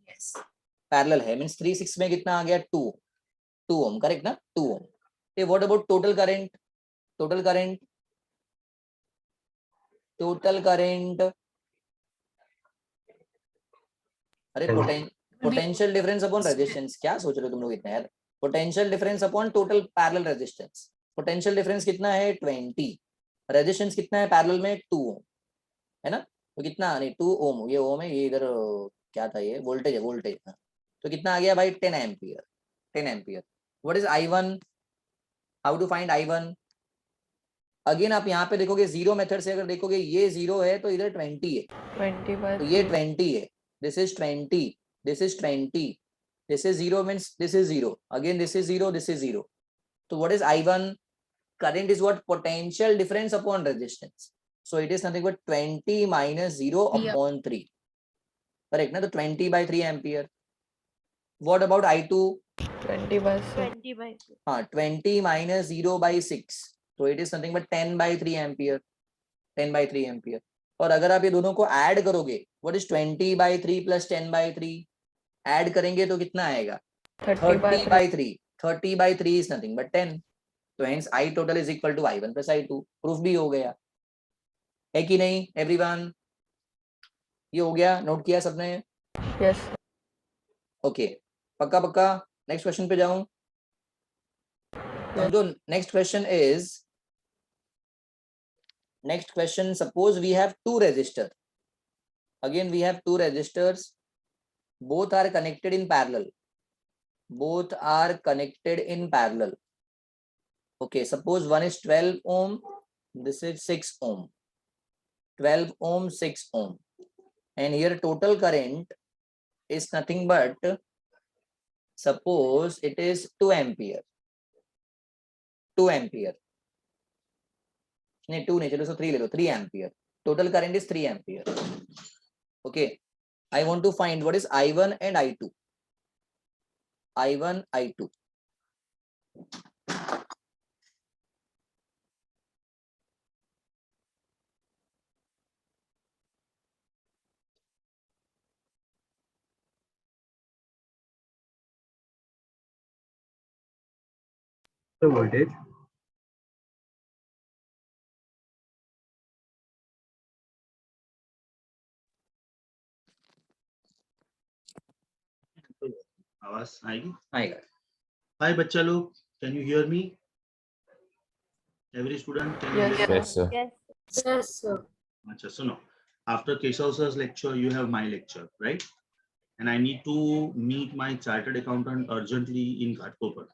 Yes. पैरेलल है, मींस 3 6 में कितना आ गया? 2 ओम, करेक्ट ना? 2 ओम। ये what about total current? Total current, total current, अरे पोटेंशियल डिफरेंस अपॉन रेजिस्टेंस। क्या सोच रहे हो तुम लोग इतना यार? Potential difference upon total parallel resistance. Potential difference कितना है? 20। रेजिस्टेंस कितना है पैरेलल में? 2 ओम, है ना? तो कितना, नहीं 2 ओम, ये ओम है, ये इधर क्या था? ये वोल्टेज है, वोल्टेज। तो कितना आ गया भाई? 10 ampere, 10 ampere. What is I1? How to find I1? Again आप यहाँ पे देखोगे जीरो मेथड से, अगर देखोगे ये 0 है तो इधर 20 है, 20 by तो ये 3. 20 है, this is 20, this is 20, this is 0 means this is 0, again this is 0, this is 0। तो what is I1? Current is what? Potential difference upon resistance. So it is nothing but 20 minus 0 upon 3. Correct ना? तो 20 by 3 ampere. What about I2? 20 by 6. 20 by 6. हाँ, 20 minus 0 by 6. So it is nothing but 10 by 3 ampere. 10 by 3 ampere. और अगर आप ये दोनों को ऐड करोगे, what is 20 by 3 plus 10 by 3? Add करेंगे तो कितना आएगा? 30 by 30 by 3. 30 by 3 is nothing but 10. तो hence I total is equal to I1 plus I2। Proof भी हो गया, है कि नहीं एवरीवन? ये हो गया, नोट किया सबने? Yes. ओके, पक्का पक्का। नेक्स्ट क्वेश्चन पे जाऊं? जो next question is, next question, suppose we have two register, again we have two resistors, both are connected in parallel, both are connected in parallel। Okay, suppose one is 12 ohm, this is 6 ohm, 12 ohm 6 ohm, and here total current is nothing but, suppose it is 2 ampere, 2 ampere, नहीं 2 नहीं, चलो 3 ले लो, 3 ampere, total current is 3 ampere। Okay, I want to find what is I1 and I2, I1 I2। the voltage? आवाज आएगी? आएगा। हाय बच्चा लोग, can you hear me? Every student can you Yes, here? Yes, sir. Yes, sir. अच्छा सुनो, after Keshav sir's lecture you have my lecture, right? And I need to meet my chartered accountant urgently in Ghatkopar.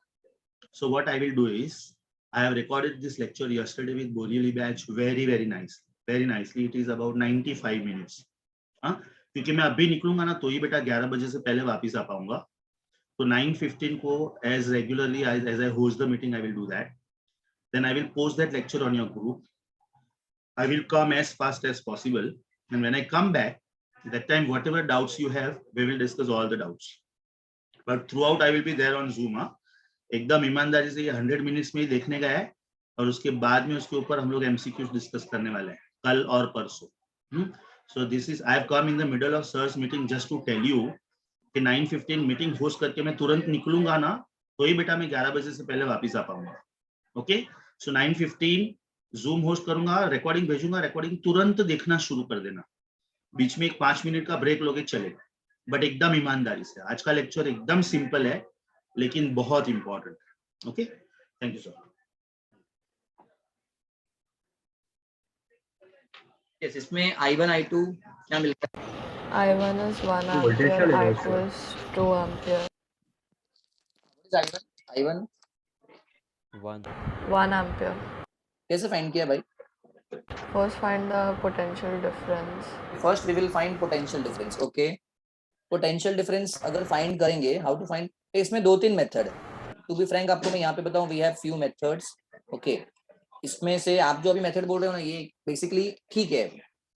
So what I will do is, I have recorded this lecture yesterday with Borili batch very nicely. It is about 95 minutes. हाँ, क्योंकि मैं अभी निकलूंगा ना तो ही बेटा 11 बजे से पहले वापस आ पाऊंगा। तो 9:15 को as regularly as I host the meeting, I will do that. Then I will post that lecture on your group. I will come as fast as possible, and when I come back, that time whatever doubts you have, we will discuss all the doubts. But throughout I will be there on Zoom. हाँ, एकदम ईमानदारी से ये 100 मिनट्स में ही देखने का है, और उसके बाद में उसके ऊपर हम लोग MCQs डिस्कस करने वाले हैं कल और परसों। So this is, I have come in the middle of sir's meeting just to tell you कि 9:15 मीटिंग होस्ट करके मैं तुरंत निकलूंगा ना तो ही बेटा मैं 11 बजे से पहले वापस आ पाऊंगा। ओके, सो 9:15 जूम होस्ट करूंगा, रिकॉर्डिंग भेजूंगा, रिकॉर्डिंग तुरंत देखना शुरू कर देना, बीच में एक 5 मिनट का ब्रेक लोगे चलेगा, बट एकदम ईमानदारी से। आज का लेक्चर एकदम सिंपल है लेकिन बहुत इंपॉर्टेंट है। Okay, thank you sir. Yes, इसमें I1 I2 क्या मिलता है? I1 is 1 Voltage ampere, का I2 is 2 ampere. What is I1? 1 ampere. कैसे फाइंड किया भाई? First find the potential difference. First we will find potential difference. Okay, potential difference अगर फाइंड करेंगे, हाउ टू फाइंड? इसमें 2-3 मेथड है। टू बी फ्रैंक आपको मैं यहाँ पे बताऊं, we have few methods. Okay, इसमें से आप जो अभी मेथड बोल रहे हो ना, ये बेसिकली ठीक है,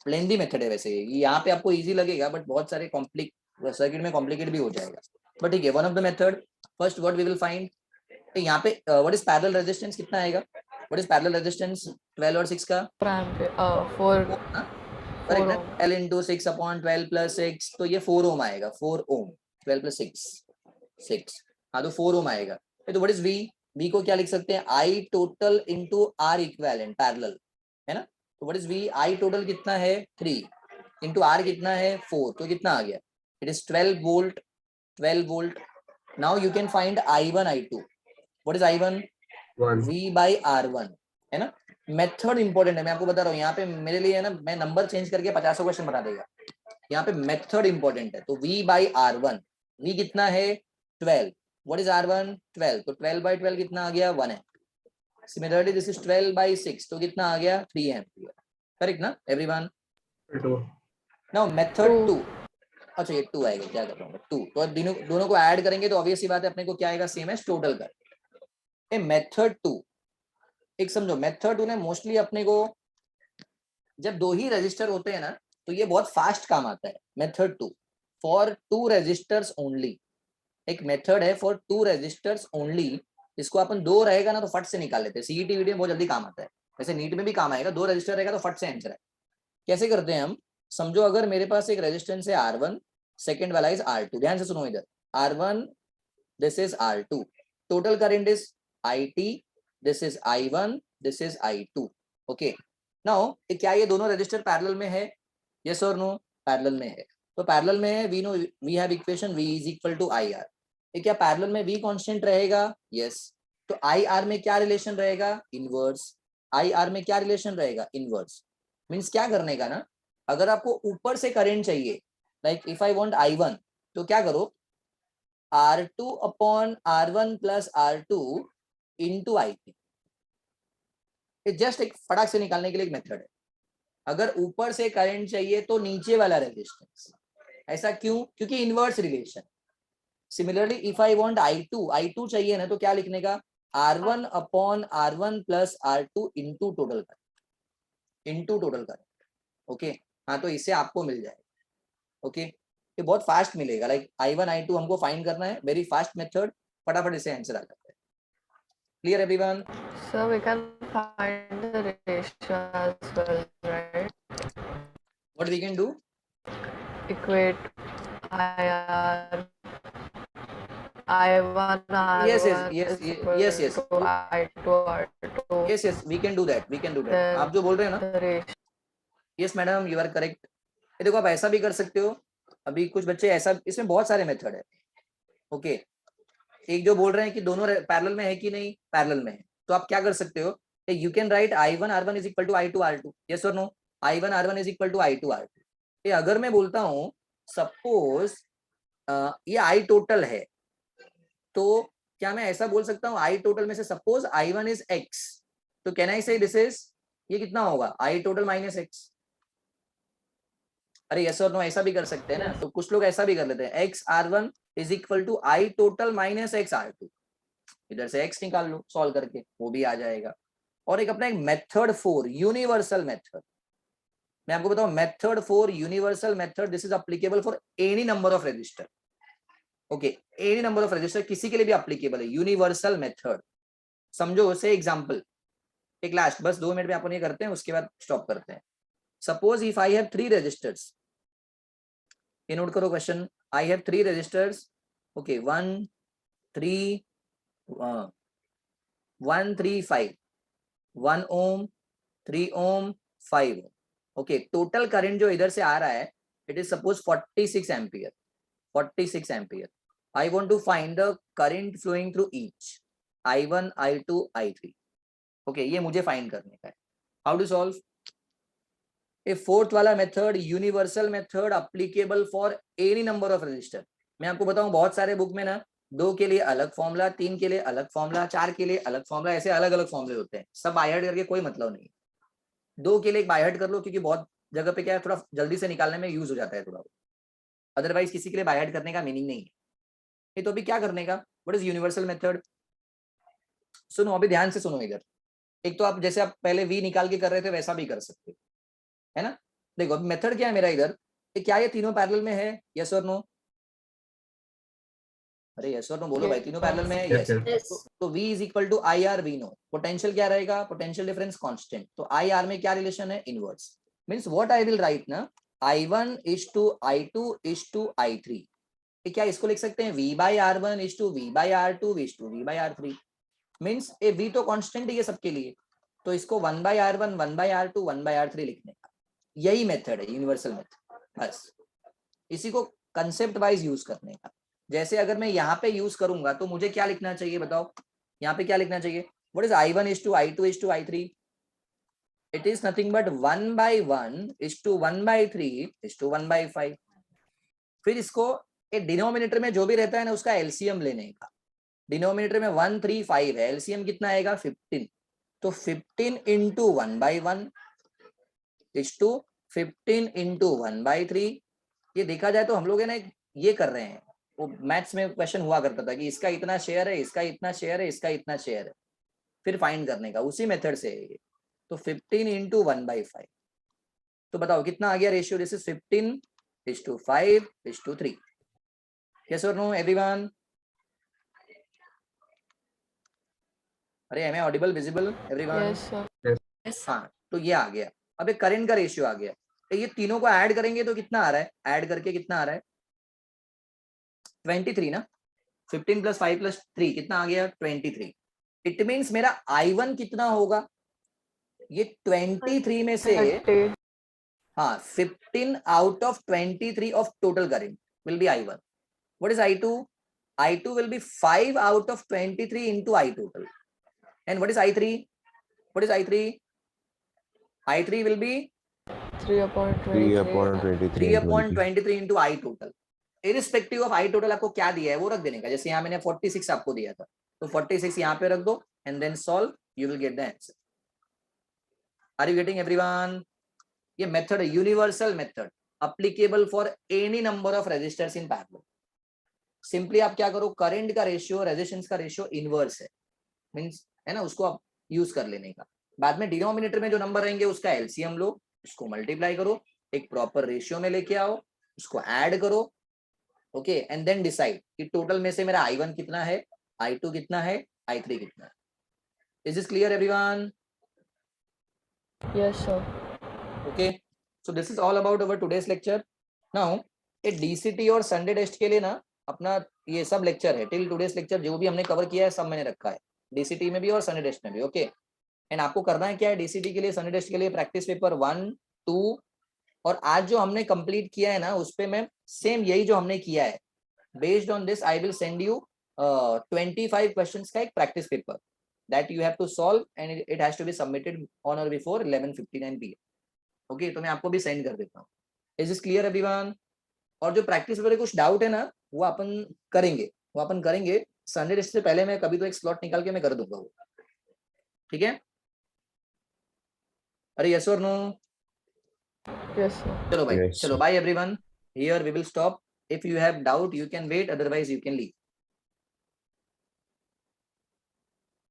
लेंदी मेथड है। वैसे ये यहाँ पे आपको इजी लगेगा, बट बहुत सारे सर्किट में कॉम्प्लिकेट भी हो जाएगा, बट ठीक है। One of the method, first what we will find, यहाँ पे व्हाट इज पैरेलल रेजिस्टेंस कितना आएगा? व्हाट इज पैरेलल रेजिस्टेंस 12 और 6 का? 4 ampere. 4 करेक्ट है, ohm. L into 6/12 plus 6, तो ये 4 ओम आएगा। 4 ओम 12 plus 6, हाँ तो 4 ओम आएगा। तो व्हाट इज V? V को क्या लिख सकते हैं? I total into R equivalent parallel, है ना? तो what is V? I total कितना है? 3 into R कितना है? 4, तो कितना आ गया? It is 12 volt. 12 volt. Now you can find I1 I2। What is I1? 1. V by R1, है ना? मेथड इंपॉर्टेंट है, मैं आपको बता रहा हूँ। यहाँ पे मेरे लिए है ना, मैं नंबर चेंज करके 50 क्वेश्चन बना देगा। यहाँ पे मेथड इंपॉर्टेंट है। तो V by R1, V कितना है? 12। What is R1? 12, तो 12 by 12 कितना आ गया? 1 है। सिमिलरली दिस इज 12 by 6, तो कितना आ गया? 3 एम्पियर। करेक्ट ना एवरीवन? 2. नाउ मेथड 2, अच्छा ये 2 आएगा, क्या कर रहा हूँ 2, तो दोनों को ऐड करेंगे तो ऑब्वियस सी बात है अपने को क्या आएगा? सेम एज टोटल कर। मेथड 2, एक समझो, मेथड 2 ने मोस्टली अपने को, जब 2 ही रजिस्टर होते हैं ना तो ये बहुत फास्ट काम आता है। मेथड 2 फॉर 2 रजिस्टर्स ओनली, एक मेथड है फॉर 2 रजिस्टर्स ओनली। इसको अपन 2 रहेगा ना तो फट से निकाल लेते हैं। सीईटी वीडियो में बहुत जल्दी काम आता है, वैसे नीट में भी काम आएगा। 2 रजिस्टर रहेगा तो फट से आंसर है। कैसे करते हैं हम? समझो अगर मेरे पास एक रेजिस्टेंस है R1, सेकेंड वाला इज R2। ध्यान से सुनो इधर, R1 this is R2, total current is IT, this is I1, this is I2. Okay, now क्या ये दोनों रजिस्टर पैरेलल में है? yes or no? पैरेलल में है। तो पैरेलल में है, we have equation V is equal to IR। ये क्या पैरेलल में V कांस्टेंट रहेगा? yes। तो IR में क्या रिलेशन रहेगा? इनवर्स। IR में क्या रिलेशन रहेगा? इनवर्स। मींस क्या करने का ना, अगर आपको ऊपर से करंट चाहिए, like if I want I1, तो क्या करो? R2 upon R1 plus R2 into IP। ये जस्ट एक फटाक से निकालने के लिए एक मेथड है। अगर ऊपर से करंट चाहिए तो नीचे वाला रेजिस्टेंस। ऐसा क्यों? क्योंकि inverse relation. Similarly if I want I2 चाहिए ना, तो क्या लिखने का? R1 upon R1 plus R2 into total current. Okay, हाँ तो इससे आपको मिल जाएगा। ओके, ये बहुत फास्ट मिलेगा। लाइक I1 I2 हमको फाइंड करना है, वेरी फास्ट मेथड, फटाफट इससे आंसर आ जाता है। Clear everyone? So we can find the ratio as well, right? What we can do? Equate IR I1 Yes, yes, R1 yes, is yes, equal yes, yes. to I2 R2. Yes, yes, we can do that, we can do that. Then आप जो बोल रहे हैं ना, the ratio. Yes madam, you are correct. ये देखो, आप ऐसा भी कर सकते हो। अभी कुछ बच्चे ऐसा, इसमें बहुत सारे मेथड है। ओके, एक जो बोल रहे हैं कि दोनों पैरेलल में है कि नहीं, पैरेलल में है, तो आप क्या कर सकते हो, you can write I1 R1 is equal to I2 R2। Yes और no? I1 R1 is equal to I2 R2। ये अगर मैं बोलता हूँ सपोज ये आई टोटल है, तो क्या मैं ऐसा बोल सकता हूँ आई टोटल में से सपोज I1 इज X, तो कैन आई से दिस इज, ये कितना होगा, आई टोटल माइनस X। अरे यस और नो, ऐसा भी कर सकते हैं ना। तो कुछ लोग ऐसा भी कर लेते हैं, X R1 is equal to I total minus X R2। इधर से X निकाल लो सॉल्व करके, वो भी आ जाएगा। और एक अपना एक मेथड 4 यूनिवर्सल मेथड, मैं आपको बताऊं method 4 universal method, this is applicable for any number of register. Okay, any number of register, किसी के लिए भी अप्लीकेबल है यूनिवर्सल मेथड। समझो उसे एग्जांपल, एक लास्ट बस 2 मिनट में अपन ये करते हैं, उसके बाद स्टॉप करते हैं। Suppose if I have 3 registers, ये नोट करो question, I have 3 registers. Okay, 1 3 1 3 5, 1 ohm 3 ohm 5 ohm. Okay, total current जो इधर से आ रहा है, it is suppose 46 ampere, 46 ampere. I want to find the current flowing through each, I1 I2 I3। Okay, ये मुझे फाइंड करने का है। How to solve? A fourth वाला method, universal method, applicable for any number of register. मैं आपको बताऊं बहुत सारे बुक में ना 2 के लिए अलग फॉर्मूला, 3 के लिए अलग फॉर्मूला, 4 के लिए अलग फॉर्मूला, ऐसे अलग अलग फॉर्मूले होते हैं। सब बाय हार्ट करके कोई मतलब नहीं। 2 के लिए एक बाय हार्ट कर लो, क्योंकि बहुत जगह पे क्या है, थोड़ा जल्दी से निकालने में यूज हो जाता है थोड़ा। अदरवाइज किसी के लिए बाय हार्ट करने का मीनिंग नहीं है। तो अभी क्या करने का, व्हाट इज यूनिवर्सल मेथड? सुनो, अभी ध्यान से सुनो इधर। एक तो आप जैसे आप पहले V निकाल के कर रहे थे, वैसा भी कर सकते हो, है ना। देखो अभी मेथड क्या है मेरा इधर, क्या ये तीनों पैरेलल में है, यस और नो? अरे यस और नो बोलो भाई, तीनों पैरेलल में है, Yes, यस। yes. तो V is equal to IR we know. Potential क्या रहेगा, पोटेंशियल डिफरेंस कांस्टेंट। तो IR में क्या रिलेशन है, inverse. Means what I will write ना, I1 is to I2 is to I3। क्या इसको लिख सकते हैं V by R1 is to V by R2 is to V by R3। Means a V तो कांस्टेंट है ये सबके लिए, तो इसको 1 by R1 1 by R2 1 by R3 लिखने का, यही मेथड है यूनिवर्सल मेथड। बस इसी को कंसेप्ट वाइज यूज करने का। जैसे अगर मैं यहाँ पे यूज करूंगा तो मुझे क्या लिखना चाहिए बताओ, यहाँ पे क्या लिखना चाहिए, what is I1 is to I2 is to I3? It is nothing but 1 by 1 is to 1 by 3 is to 1 by 5। फिर इसको डिनोमिनेटर में जो भी रहता है ना, उसका एलसीएम लेने का। डिनोमिनेटर में 1 3 5 है, एलसीएम कितना आएगा 15। तो 15 into 1 by 1 is to 15 into 1 by 3। ये देखा जाए तो हम लोग है ना ये कर रहे हैं, वो मैथ्स में क्वेश्चन हुआ करता था कि इसका इतना शेयर है, इसका इतना शेयर है, इसका इतना शेयर है, फिर फाइंड करने का, उसी मेथड से है ये। तो 15 इंटू 1 बाई 5, तो बताओ कितना आ गया ratio, this is 15 is to 5 is to 3। Yes और नो एवरीवन? अरे am I audible, visible everyone? Yes, sir. हाँ, तो ये आ गया। अब एक करंट का रेशियो आ गया, तो ये तीनों को ऐड करेंगे तो कितना आ रहा है, ऐड करके कितना आ रहा है 23 ना। 15 प्लस 5 प्लस 3 कितना आ गया 23। इट मींस मेरा I1 कितना होगा, ये 23 में से 30. हाँ 15 out of 23 of total current will be I1। What is I2? I2 will be 5 out of 23 into I total. And what is I3? What is I3? I3 will be 3/23 into I total. Irrespective of I total आपको क्या दिया है वो रख देने का। जैसे यहाँ मैंने 46 आपको दिया था, तो 46 यहाँ पे रख दो and then solve, you will get the answer. Are you getting everyone? ये मेथड है universal method, applicable for any number of resistors in parallel. Simply आप क्या करो, करंट का रेशियो रेजिस्टेंस का रेशियो इनवर्स है, मींस है ना, उसको आप यूज कर लेने का। बाद में डिनोमिनेटर में जो नंबर रहेंगे उसका एलसीएम लो, उसको मल्टीप्लाई करो, एक प्रॉपर रेशियो में लेके आओ, उसको ऐड करो, ओके, एंड देन डिसाइड कि टोटल में से मेरा I1 कितना है, I2 कितना है, I3 कितना है। Is this clear everyone? Yes, sir. Okay, so this is all about our today's lecture. Now A DCT और संडे टेस्ट के लिए ना अपना ये सब लेक्चर है, टिल टुडेस लेक्चर जो भी हमने कवर किया है सब मैंने रखा है, डीसीटी में भी और सनी टेस्ट में भी। ओके, एंड आपको करना है क्या है, डीसीटी के लिए, सनी टेस्ट के लिए प्रैक्टिस पेपर 1, 2 और आज जो हमने कंप्लीट किया है ना उस पे मैं सेम यही जो हमने किया है, based on this I will send you 25 questions का एक practice paper that you have to solve and it has to be submitted on or before 11:59 PM। Okay, तो मैं आपको भी सेंड कर देता हूँ। Is this clear everyone? और जो प्रैक्टिस पेपर कुछ डाउट है ना वो अपन करेंगे संडे टेस्ट से पहले, मैं कभी तो एक स्लॉट निकाल के मैं कर दूंगा वो, ठीक है? अरे यस और नो? Yes, sir. चलो भाई, Yes, चलो sir. Bye everyone, here we will stop. If you have doubt you can wait, otherwise you can leave.